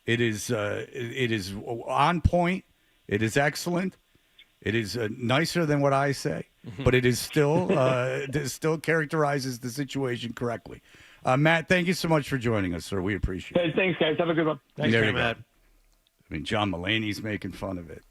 It is on point. It is excellent. It is nicer than what I say, but it is still it still characterizes the situation correctly. Matt, thank you so much for joining us, sir. We appreciate it. Hey, thanks, guys. Have a good one. Thanks, There you go. Matt. I mean, John Mulaney's making fun of it.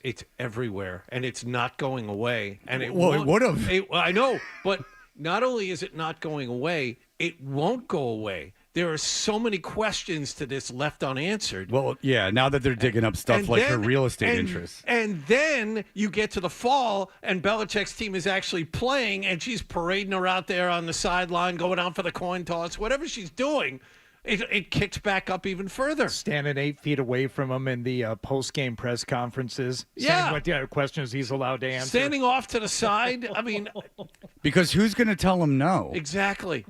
It's everywhere, and it's not going away. And it would have. I know, but not only is it not going away, it won't go away. There are so many questions to this left unanswered. Well, yeah, now that they're digging up stuff like her real estate interests. And then you get to the fall, and Belichick's team is actually playing, and she's parading her out there on the sideline, going out for the coin toss. Whatever she's doing, it kicks back up even further. Standing 8 feet away from him in the post-game press conferences. Yeah. Saying what questions he's allowed to answer. Standing off to the side. I mean, Because who's going to tell him no? exactly.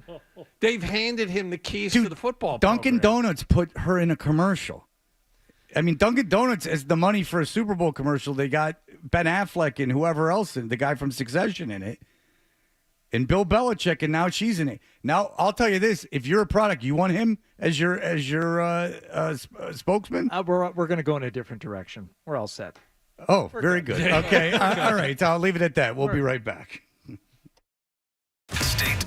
They've handed him the keys to the football Dunkin' program. Donuts put her in a commercial. I mean, Dunkin' Donuts has the money for a Super Bowl commercial. They got Ben Affleck and whoever else, and the guy from Succession in it, and Bill Belichick, and now she's in it. Now, I'll tell you this: if you're a product, you want him as your spokesman. We're going to go in a different direction. We're all set. Oh, very good. Okay, all right. I'll leave it at that. We'll be right back. State.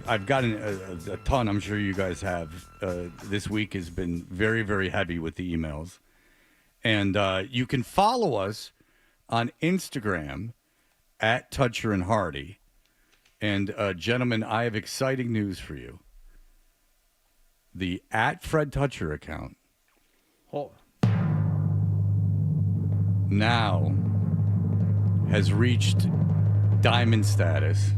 I've gotten a ton. I'm sure you guys have. This week has been very, very heavy with the emails. And you can follow us on Instagram at Toucher and Hardy. And, gentlemen, I have exciting news for you. The at Fred Toucher account now has reached diamond status.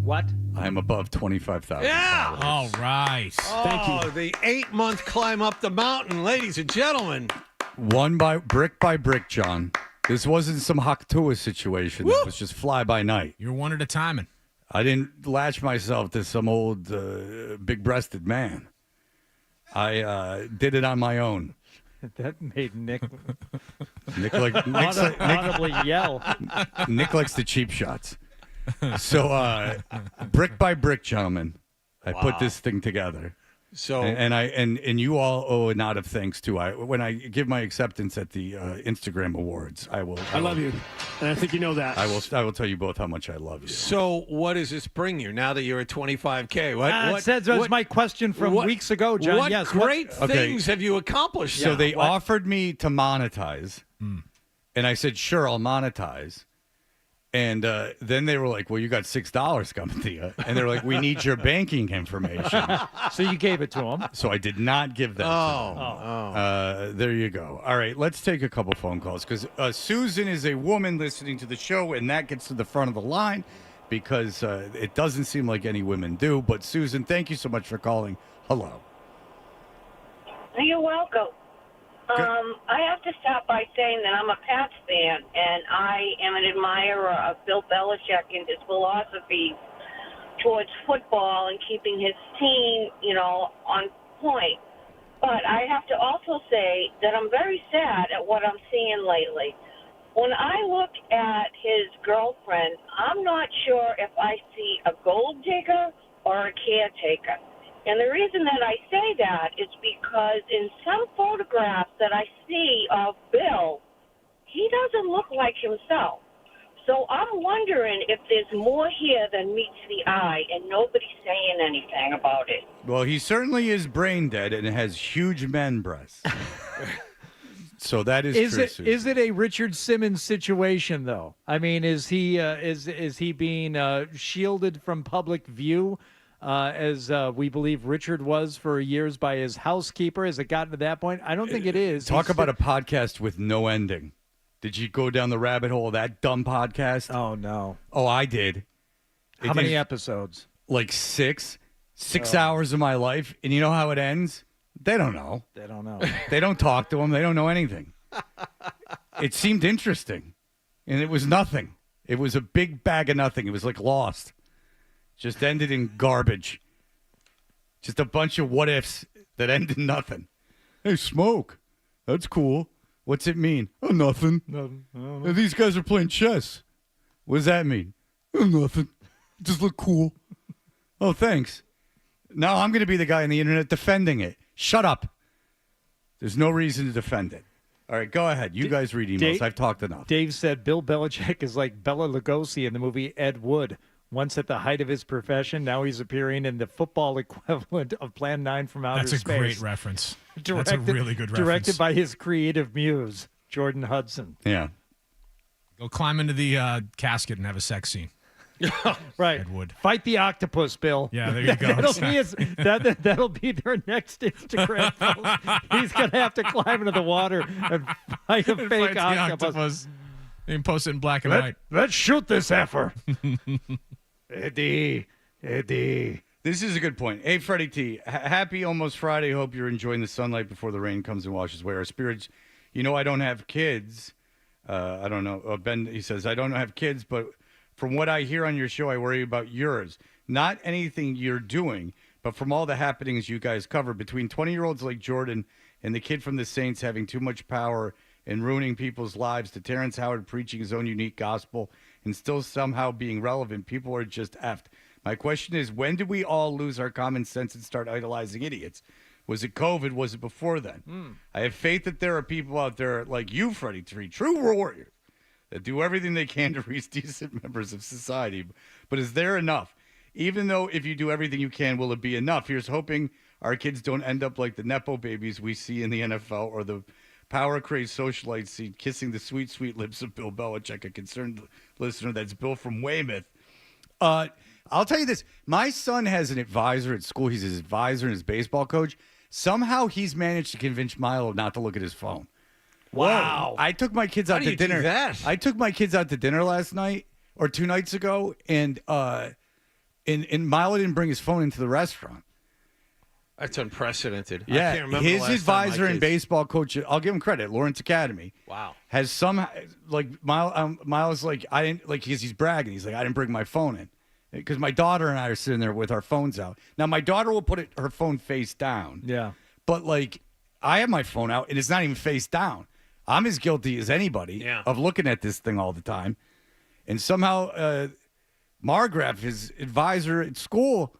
What? I'm above 25,000. Yeah. All right. Thank you. The 8-month climb up the mountain, ladies and gentlemen. One by brick, John. This wasn't some Haktua situation. It was just fly by night. You're one at a timing. I didn't latch myself to some old big-breasted man. I did it on my own. That made Nick audibly yell. Nick likes the cheap shots. So, brick by brick, gentlemen, I put this thing together. So, and you all owe a nod of thanks too. When I give my acceptance at the Instagram Awards, I love you, and I think you know that. I will tell you both how much I love you. So, what does this bring you now that you're at 25K? That was my question from weeks ago, John. What yes. great things have you accomplished? So they offered me to monetize, and I said, sure, I'll monetize. And then they were like, well, you got $6 coming to you. And they were like, we need your banking information. So you gave it to them. So I did not give that to them. There you go. All right, let's take a couple phone calls because Susan is a woman listening to the show, and that gets to the front of the line because it doesn't seem like any women do. But Susan, thank you so much for calling. Hello. You're welcome. I have to start by saying that I'm a Pats fan, and I am an admirer of Bill Belichick and his philosophy towards football and keeping his team, on point. But I have to also say that I'm very sad at what I'm seeing lately. When I look at his girlfriend, I'm not sure if I see a gold digger or a caretaker. And the reason that I say that is because in some photographs that I see of Bill, he doesn't look like himself. So I'm wondering if there's more here than meets the eye, and nobody's saying anything about it. Well, he certainly is brain dead and has huge man breasts. So that is true, Susan. Is it a Richard Simmons situation, though? I mean, is he is he being shielded from public view? As we believe Richard was for years by his housekeeper. Has it gotten to that point? I don't think it is. Talk about a podcast with no ending. Did you go down the rabbit hole of that dumb podcast? Oh, no. Oh, I did. How many episodes? Like 6 hours of my life. And you know how it ends? They don't know. They don't know. They don't talk to him. They don't know anything. It seemed interesting. And it was nothing. It was a big bag of nothing. It was like Lost. Just ended in garbage. Just a bunch of what ifs that end in nothing. Hey, smoke. That's cool. What's it mean? Oh, nothing. Nothing. These guys are playing chess. What does that mean? Oh, nothing. Just look cool. Oh, thanks. Now I'm going to be the guy on the internet defending it. Shut up. There's no reason to defend it. All right, go ahead. You guys read emails. I've talked enough. Dave said Bill Belichick is like Bela Lugosi in the movie Ed Wood. Once at the height of his profession, now he's appearing in the football equivalent of Plan 9 from Outer Space. That's a great reference. That's a really good reference. Directed by his creative muse, Jordan Hudson. Yeah. Go climb into the casket and have a sex scene. Right. Ed Wood. Fight the octopus, Bill. Yeah, there you go. That'll be their next Instagram post. He's going to have to climb into the water and fight a fake octopus. You can post it in black and white. Let's shoot this heifer. Eddie. This is a good point. Hey, Freddie T. Happy almost Friday. Hope you're enjoying the sunlight before the rain comes and washes away our spirits. I don't have kids. I don't know. Ben, he says, I don't have kids, but from what I hear on your show, I worry about yours. Not anything you're doing, but from all the happenings you guys cover between 20-year-olds like Jordan and the kid from the Saints having too much power and ruining people's lives to Terrence Howard preaching his own unique gospel and still somehow being relevant. People are just effed. My question is, when did we all lose our common sense and start idolizing idiots? Was it COVID? Was it before then? I have faith that there are people out there like you, Freddie T, true warriors, that do everything they can to reach decent members of society. But is there enough? Even though if you do everything you can, will it be enough? Here's hoping our kids don't end up like the Nepo babies we see in the NFL or the power-crazed socialites see kissing the sweet, sweet lips of Bill Belichick, a concerned listener. That's Bill from Weymouth. I'll tell you this. My son has an advisor at school. He's his advisor and his baseball coach. Somehow he's managed to convince Milo not to look at his phone. Wow. I took my kids out to dinner. Do that? I took my kids out to dinner last night or 2 nights ago, and Milo didn't bring his phone into the restaurant. That's unprecedented. Yeah, I can't remember his the last time my advisor and kids- baseball coach, I'll give him credit, Lawrence Academy. Wow. Has some Miles like I didn't like he's bragging. He's like I didn't bring my phone in because my daughter and I are sitting there with our phones out. Now my daughter will put her phone face down. Yeah. But like I have my phone out and it's not even face down. I'm as guilty as anybody of looking at this thing all the time. And somehow Margraf, his advisor at school,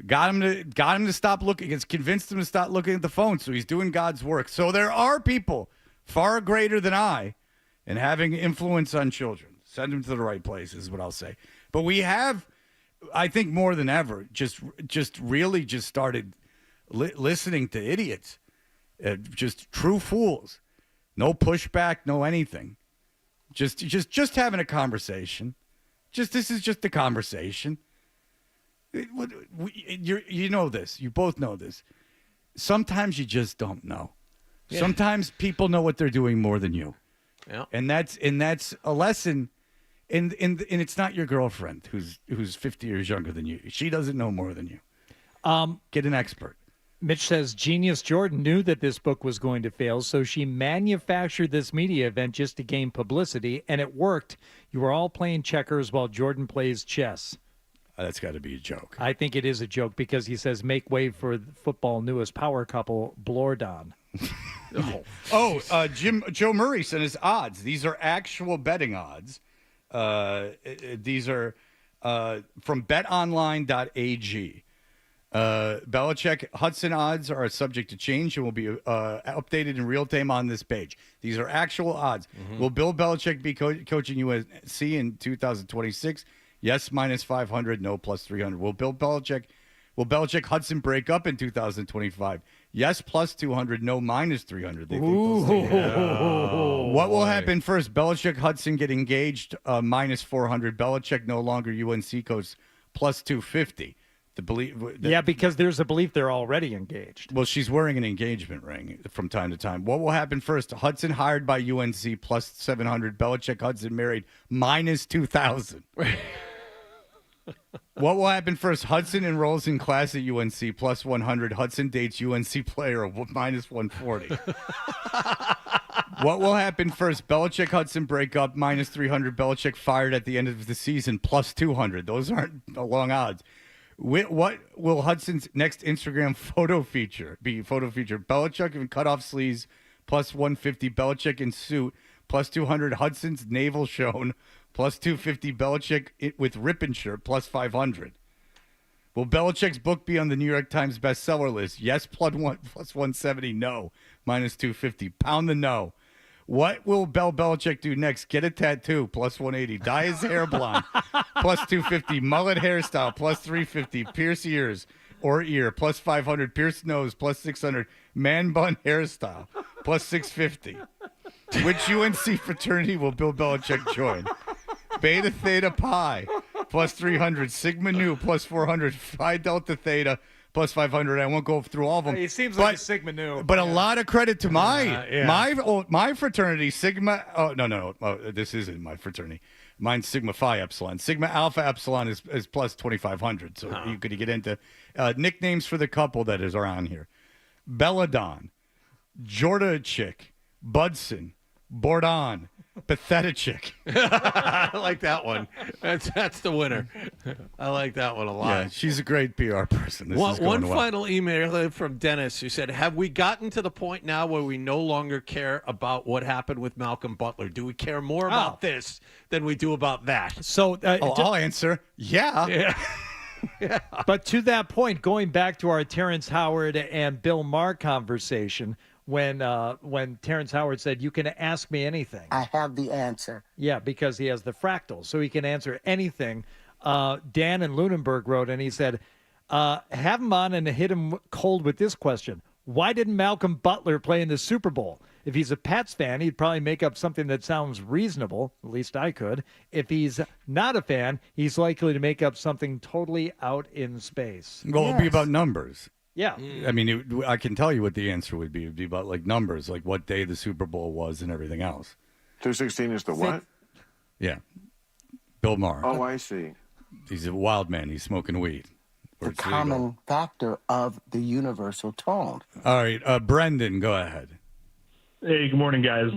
got him to stop looking. It's convinced him to stop looking at the phone. So he's doing God's work. So there are people far greater than I and having influence on children. Send them to the right place is what I'll say. But we have, I think more than ever, just really started listening to idiots, just true fools. No pushback, no anything. Just having a conversation. This is just a conversation. You know this. You both know this. Sometimes you just don't know. Yeah. Sometimes people know what they're doing more than you. Yeah. And that's a lesson. And it's not your girlfriend who's 50 years younger than you. She doesn't know more than you. Get an expert. Mitch says Genius Jordan knew that this book was going to fail, so she manufactured this media event just to gain publicity, and it worked. You were all playing checkers while Jordan plays chess. That's got to be a joke. I think it is a joke because he says, make way for football newest power couple, Blordon. Joe Murray sent his odds. These are actual betting odds. These are from betonline.ag. Belichick Hudson odds are subject to change and will be updated in real time on this page. These are actual odds. Mm-hmm. Will Bill Belichick be coaching USC in 2026? Yes, minus 500. No, plus 300. Will Belichick Hudson break up in 2025? Yes, plus 200. No, minus 300. They think what will happen first? Belichick Hudson get engaged, minus 400. Belichick no longer UNC coach, plus 250. Because there's a belief they're already engaged. Well, she's wearing an engagement ring from time to time. What will happen first? Hudson hired by UNC, plus 700. Belichick Hudson married, minus 2,000. What will happen first? Hudson enrolls in class at UNC, plus 100. Hudson dates UNC player, minus 140. What will happen first? Belichick Hudson break up, minus 300. Belichick fired at the end of the season, plus 200. Those aren't long odds. What will Hudson's next Instagram photo feature be? Belichick in cutoff sleeves, plus 150. Belichick in suit, plus 200. Hudson's navel shown, plus 250. Belichick with ribbon shirt, plus 500. Will Belichick's book be on the New York Times bestseller list? Yes, plus 170. No, minus 250. Pound the no. What will Belichick do next? Get a tattoo, plus 180. Dye his hair blonde, plus 250. Mullet hairstyle, plus 350. Pierce ears or ear, plus 500. Pierce nose, plus 600. Man bun hairstyle, plus 650. Which UNC fraternity will Bill Belichick join? Beta Theta Pi, plus 300. Sigma Nu, plus 400. Phi Delta Theta, plus 500. I won't go through all of them. He seems like a Sigma Nu. But a lot of credit to my fraternity, Sigma. Oh, no. This isn't my fraternity. Mine's Sigma Phi Epsilon. Sigma Alpha Epsilon is plus 2,500. So you could get into nicknames for the couple that is around here. Belladon, Jorda Chick, Budson, Bordon, Pathetic. I like that one. That's the winner. I like that one a lot. Yeah, she's a great PR person. One final email from Dennis who said, have we gotten to the point now where we no longer care about what happened with Malcolm Butler? Do we care more about this than we do about that? So I'll answer. Yeah. Yeah. But to that point, going back to our Terrence Howard and Bill Maher conversation, when Terrence Howard said, you can ask me anything. I have the answer. Yeah, because he has the fractal, so he can answer anything. Dan in Lunenburg wrote, and he said, have him on and hit him cold with this question. Why didn't Malcolm Butler play in the Super Bowl? If he's a Pats fan, he'd probably make up something that sounds reasonable. At least I could. If he's not a fan, he's likely to make up something totally out in space. Well, it'll be about numbers. Yeah. I mean, I can tell you what the answer would be. It would be about like numbers, like what day the Super Bowl was and everything else. 216 is the what? Yeah. Bill Maher. Oh, I see. He's a wild man. He's smoking weed. The common factor of the universal tone. All right. Brendan, go ahead. Hey, good morning, guys.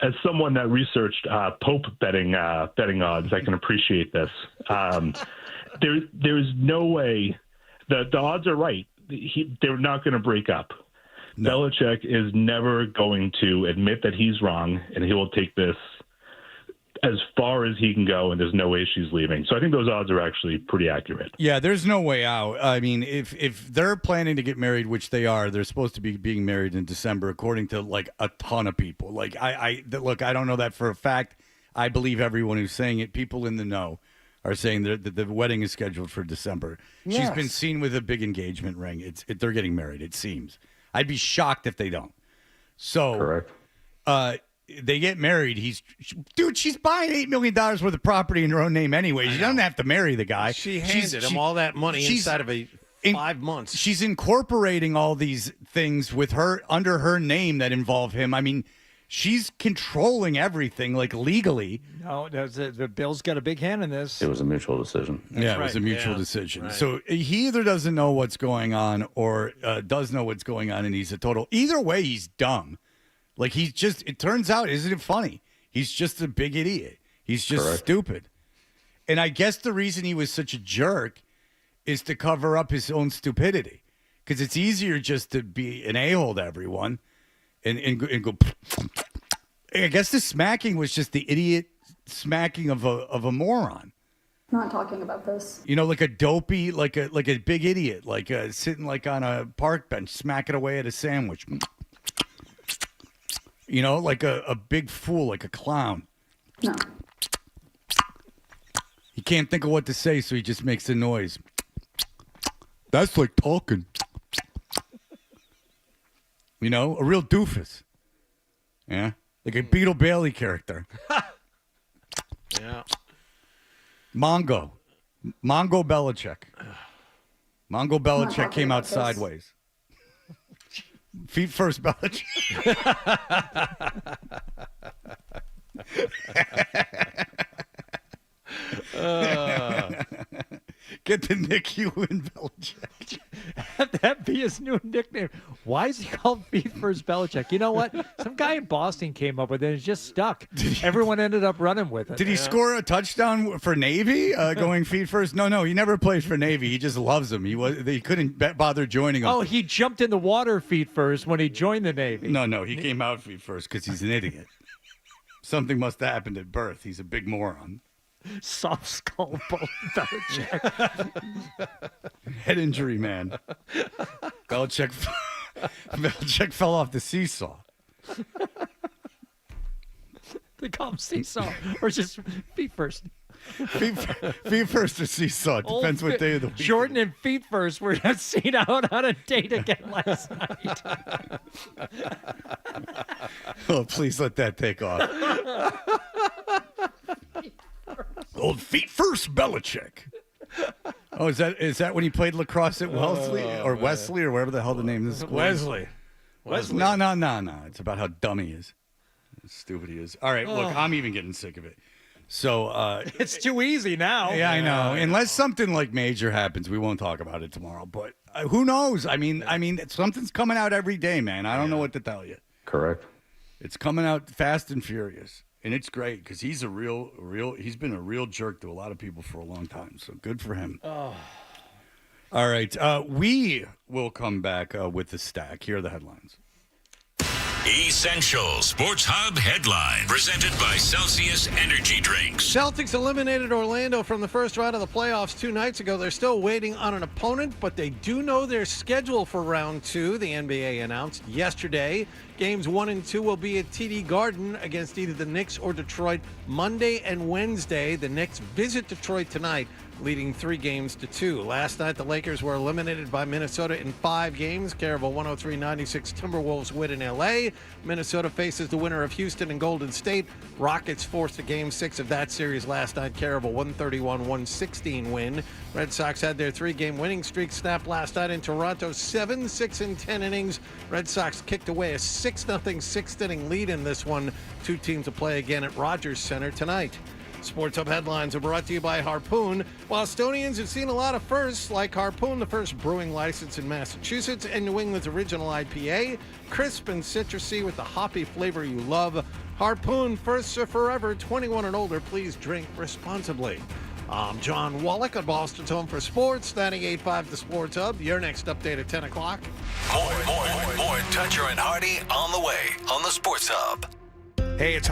As someone that researched Pope betting odds, I can appreciate this. There's no way the odds are right. They're not going to break up. No. Belichick is never going to admit that he's wrong, and he will take this as far as he can go, and there's no way she's leaving. So I think those odds are actually pretty accurate. Yeah, there's no way out. I mean, if they're planning to get married, which they are, they're supposed to be being married in December, according to like a ton of people. Like look, I don't know that for a fact. I believe everyone who's saying it. People in the know are saying that the wedding is scheduled for December. Yes. She's been seen with a big engagement ring. They're getting married, it seems. I'd be shocked if they don't. So, correct. They get married. She's buying $8 million worth of property in her own name anyway. She doesn't have to marry the guy. She handed him all that money inside of 5 months. She's incorporating all these things with her under her name that involve him. I mean, she's controlling everything, like legally. No, the Bill's got a big hand in this. It was a mutual decision. It was a mutual decision. Right. So he either doesn't know what's going on or does know what's going on, and he's a total. Either way, he's dumb. Like, he's just, it turns out, isn't it funny? He's just a big idiot. He's just stupid. And I guess the reason he was such a jerk is to cover up his own stupidity. Because it's easier just to be an a-hole to everyone and go. I guess the smacking was just the idiot smacking of a moron. Not talking about this. You know, like a dopey, like a big idiot, like sitting like on a park bench, smacking away at a sandwich. You know, like a big fool, like a clown. No. He can't think of what to say, so he just makes a noise. That's like talking. You know, a real doofus. Yeah, like a Beetle Bailey character. Yeah. Mongo Belichick. Mongo Belichick came out sideways. Feet first, Belichick. Get the Nick Ewan Belichick. Have that be his new nickname. Why is he called Feet First Belichick? You know what? Some guy in Boston came up with it and it's just stuck. Everyone ended up running with it. Did he score a touchdown for Navy going feet first? No, he never played for Navy. He just loves them. He couldn't bother joining them. Oh, he jumped in the water feet first when he joined the Navy. No, he came out feet first because he's an idiot. Something must have happened at birth. He's a big moron. Soft skull Belichick. Head injury, man. Belichick fell off the seesaw. They call him seesaw, or just feet first. Feet first or seesaw. It depends what day of the week. Jordan and feet first were seen out on a date again last night. Oh, please let that take off. Old feet first Belichick. Oh, is that when he played lacrosse at Wellesley or Wesley or wherever the hell the name of the school is? Wesley. No. It's about how dumb he is. How stupid he is. All right, look, I'm even getting sick of it. So it's too easy now. Yeah, I know. Unless something like major happens, we won't talk about it tomorrow. But who knows? I mean, something's coming out every day, man. I don't know what to tell you. Correct. It's coming out fast and furious. And it's great because he's he's been a real jerk to a lot of people for a long time. So good for him. Oh. All right. We will come back with the stack. Here are the headlines. Essential Sports Hub headline presented by Celsius Energy Drinks. Celtics eliminated Orlando from the first round of the playoffs 2 nights ago. They're still waiting on an opponent, but they do know their schedule for round 2. The NBA announced yesterday. Games 1 and 2 will be at TD Garden against either the Knicks or Detroit Monday and Wednesday. The Knicks visit Detroit tonight, leading 3-2. Last night, the Lakers were eliminated by Minnesota in 5 games. Care of a 103-96 Timberwolves win in L.A. Minnesota faces the winner of Houston and Golden State. Rockets forced a Game 6 of that series last night. Care of a 131-116 win. Red Sox had their 3-game winning streak snapped last night in Toronto. 7 6 and 10 innings. Red Sox kicked away a 6-0 sixth-inning lead in this one. 2 teams to play again at Rogers Center tonight. Sports Hub headlines are brought to you by Harpoon. Bostonians have seen a lot of firsts, like Harpoon, the first brewing license in Massachusetts, and New England's original IPA. Crisp and citrusy with the hoppy flavor you love. Harpoon, firsts are forever. 21 and older, please drink responsibly. I'm John Wallach at Boston's Home for Sports, 98.5 The Sports Hub. Your next update at 10 o'clock. More Toucher and Hardy on the way on the Sports Hub. Hey, it's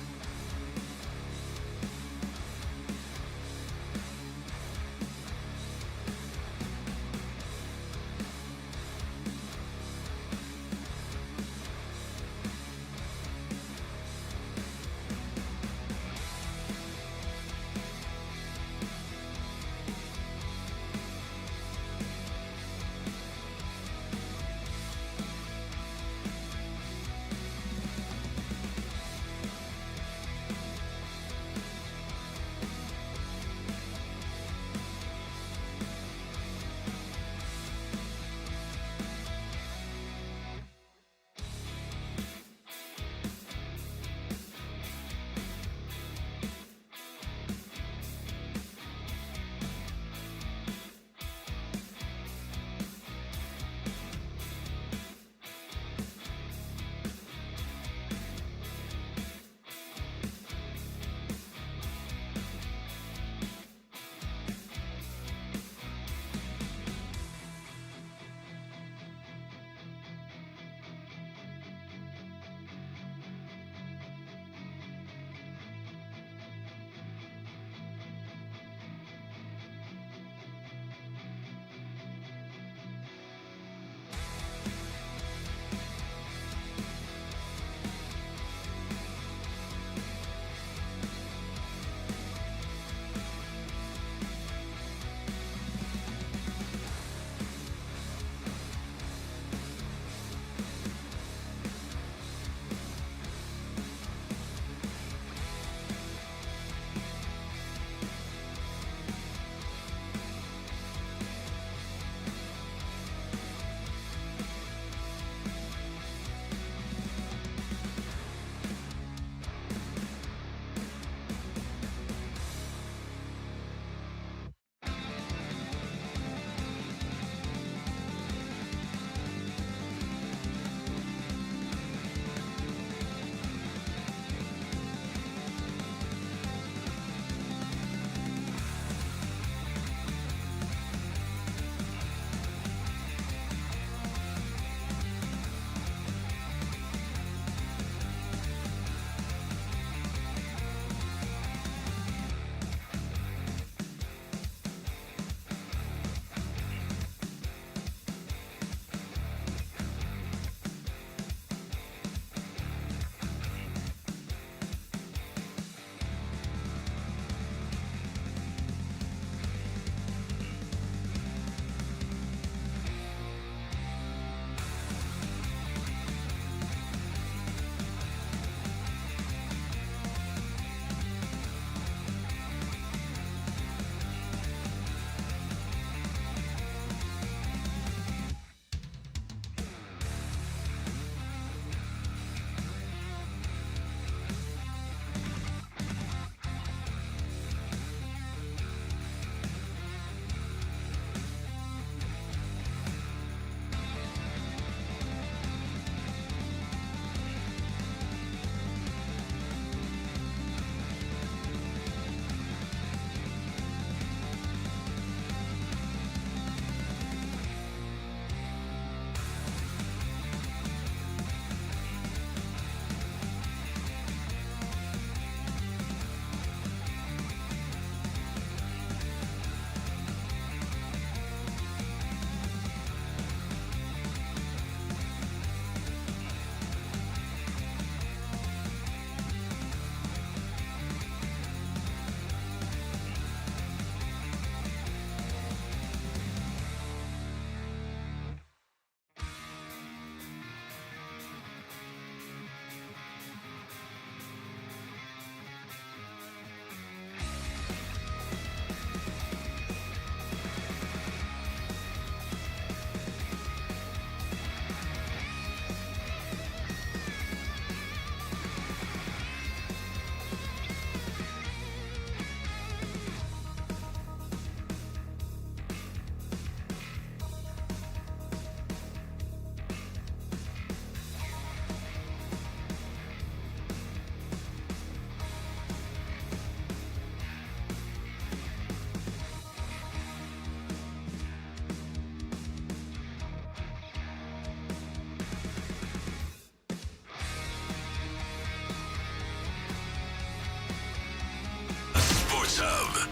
Sports Hub.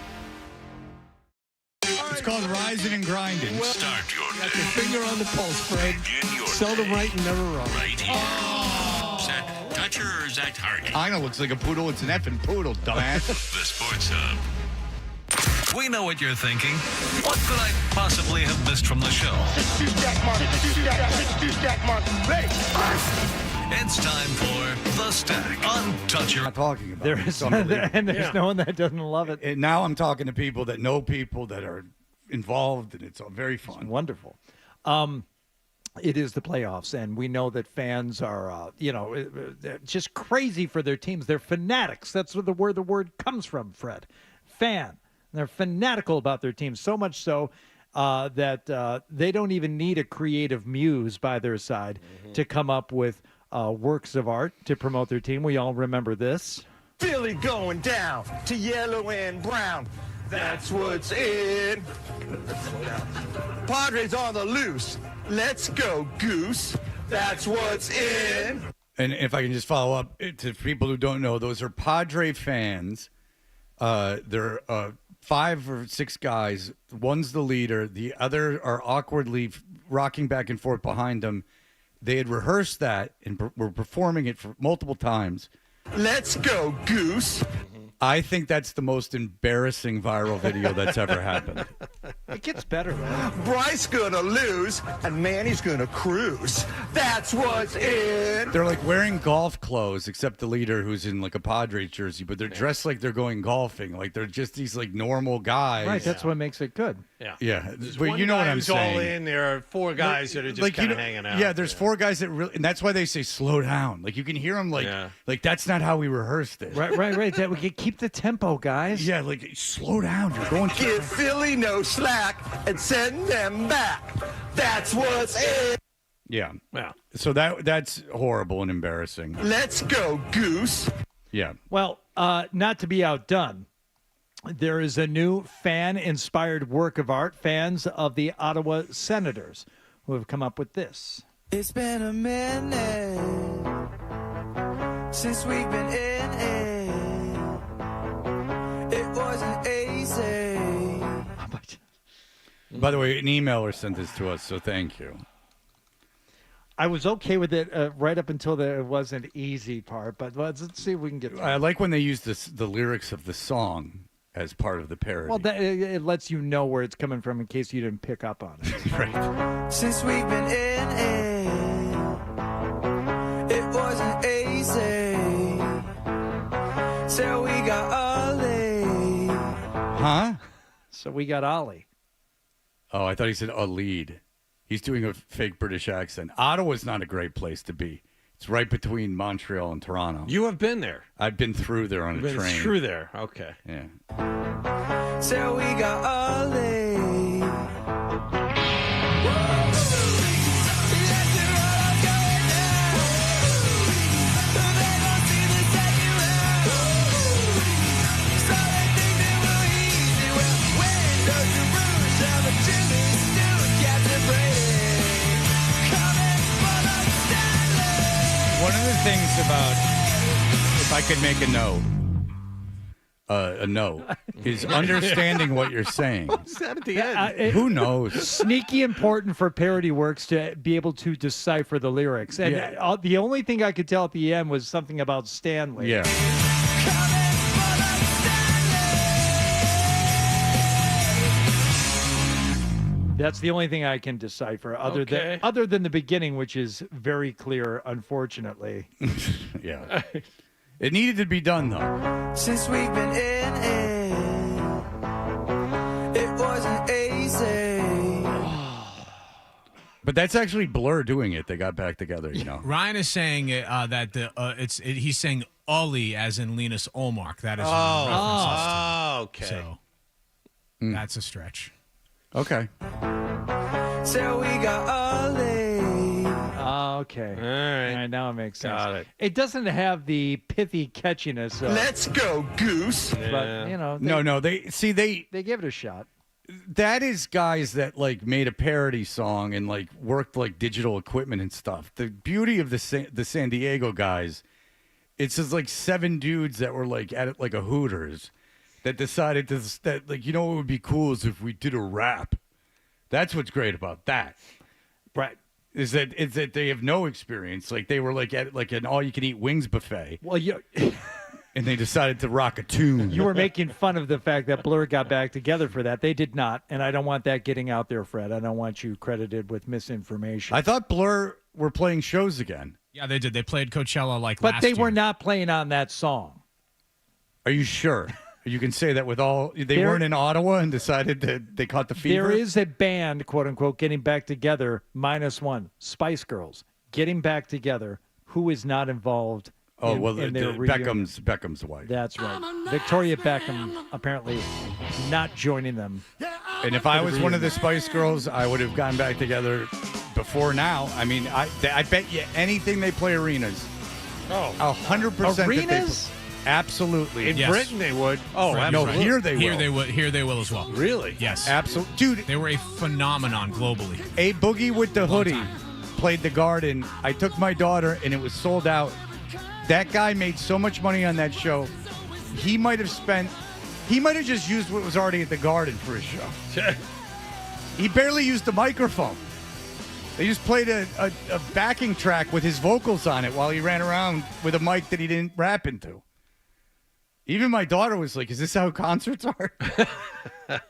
It's called rising and grinding. Start your Got your finger on the pulse, Fred. Begin your Seldom right and never wrong. right here. Is that Toucher or is that Hardy? I know, looks like a poodle. It's an effing poodle, dumbass. The Sports Hub. We know what you're thinking. What could I possibly have missed from the show? It's time for The Stack on Toucher. I'm not talking about There it. is, It's unbelievable. and there's no one that doesn't love it. And now I'm talking to people that know people that are involved, and it's very fun. It's wonderful. It is the playoffs, and we know that fans are, they're just crazy for their teams. They're fanatics. That's where the word comes from, Fred. Fan. They're fanatical about their teams, so much so that they don't even need a creative muse by their side to come up with works of art to promote their team. We all remember this. Philly going down to yellow and brown. That's what's in. Padres on the loose. Let's go, Goose. That's what's in. And if I can just follow up to people who don't know, those are Padre fans. They're 5 or 6 guys. One's the leader. The other are awkwardly rocking back and forth behind them. They had rehearsed that and were performing it for multiple times. Let's go, Goose. I think that's the most embarrassing viral video that's ever happened. It gets better, man. Bryce gonna lose, and Manny's gonna cruise. That's what's in. They're like wearing golf clothes, except the leader who's in like a Padres jersey, but they're dressed like they're going golfing. Like they're just these like normal guys. Right, that's what makes it good. Yeah. There's But one you know guy what I'm who's saying. all in. There are 4 guys that are just kind of hanging out. Yeah, there's 4 guys that really, and that's why they say slow down. Like you can hear them like that's not how we rehearsed it. Right. That we can keep the tempo, guys. Yeah, like slow down. You're going to Give Philly no slack and send them back. That's what's in. Yeah. So that's horrible and embarrassing. Let's go, Goose. Yeah. Well, not to be outdone, there is a new fan-inspired work of art, fans of the Ottawa Senators, who have come up with this. It's been a minute since we've been in it. It wasn't easy. By the way, an emailer sent this to us, so thank you. I was okay with it right up until the it wasn't easy part, but let's see if we can get through. I like when they use the lyrics of the song as part of the parody. Well, it lets you know where it's coming from in case you didn't pick up on it. Right. Since we've been in it wasn't easy. So we got Ollie. Huh? So we got Ollie. Oh, I thought he said a lead. He's doing a fake British accent. Ottawa's not a great place to be. It's right between Montreal and Toronto. You have been there. I've been through there on a train. Through there. Okay. Yeah. So we got Ollie. One of the things about, if I could make a note, is understanding what you're saying. What's that at the end? Who knows? Sneaky important for parody works to be able to decipher the lyrics. And the only thing I could tell at the end was something about Stanley. Yeah. That's the only thing I can decipher, other than the beginning, which is very clear, unfortunately. Yeah. It needed to be done, though. Since we've been in it wasn't easy. But that's actually Blur doing it. They got back together, you know. Ryan is saying that he's saying Ollie as in Linus Olmark. That is okay. So that's a stretch. Okay. So we got Ollie. Okay. All right, now it makes sense. Got it. It doesn't have the pithy catchiness. Let's go, Goose. But, you know. They give it a shot. That is guys that like made a parody song and like worked like digital equipment and stuff. The beauty of the San Diego guys, it's just like 7 dudes that were like at it like a Hooters that decided like, you know what would be cool is if we did a rap. That's what's great about that. Right. Is that they have no experience. Like they were like at like an all-you-can-eat wings buffet. Well, and they decided to rock a tune. You were making fun of the fact that Blur got back together for that. They did not, and I don't want that getting out there, Fred. I don't want you credited with misinformation. I thought Blur were playing shows again. Yeah, they did. They played Coachella last But they year. were not playing on that song. Are you sure? You can say that with all. They weren't in Ottawa and decided that they caught the fever. There is a band, quote unquote, getting back together. -1, Spice Girls, getting back together. Who is not involved? In their reunion. Beckham's wife. That's right. Victoria Beckham apparently not joining them. And if I was one of the Spice Girls, I would have gotten back together before now. I mean, I bet you anything they play arenas. Oh, 100%. Arenas? Absolutely. In Britain, they would. Oh, Right. no, absolutely. here they will. Here they will as well. Really? Yes. Absolutely. Dude, they were a phenomenon globally. A Boogie with the Hoodie played the Garden. I took my daughter, and it was sold out. That guy made so much money on that show. He might have just used what was already at the Garden for his show. He barely used the microphone. They just played a backing track with his vocals on it while he ran around with a mic that he didn't rap into. Even my daughter was like, "Is this how concerts are?"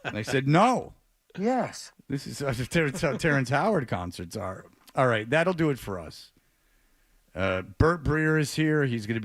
And I said, "No. Yes. This is how Terrence Howard concerts are." All right, that'll do it for us. Bert Breer is here. He's going to be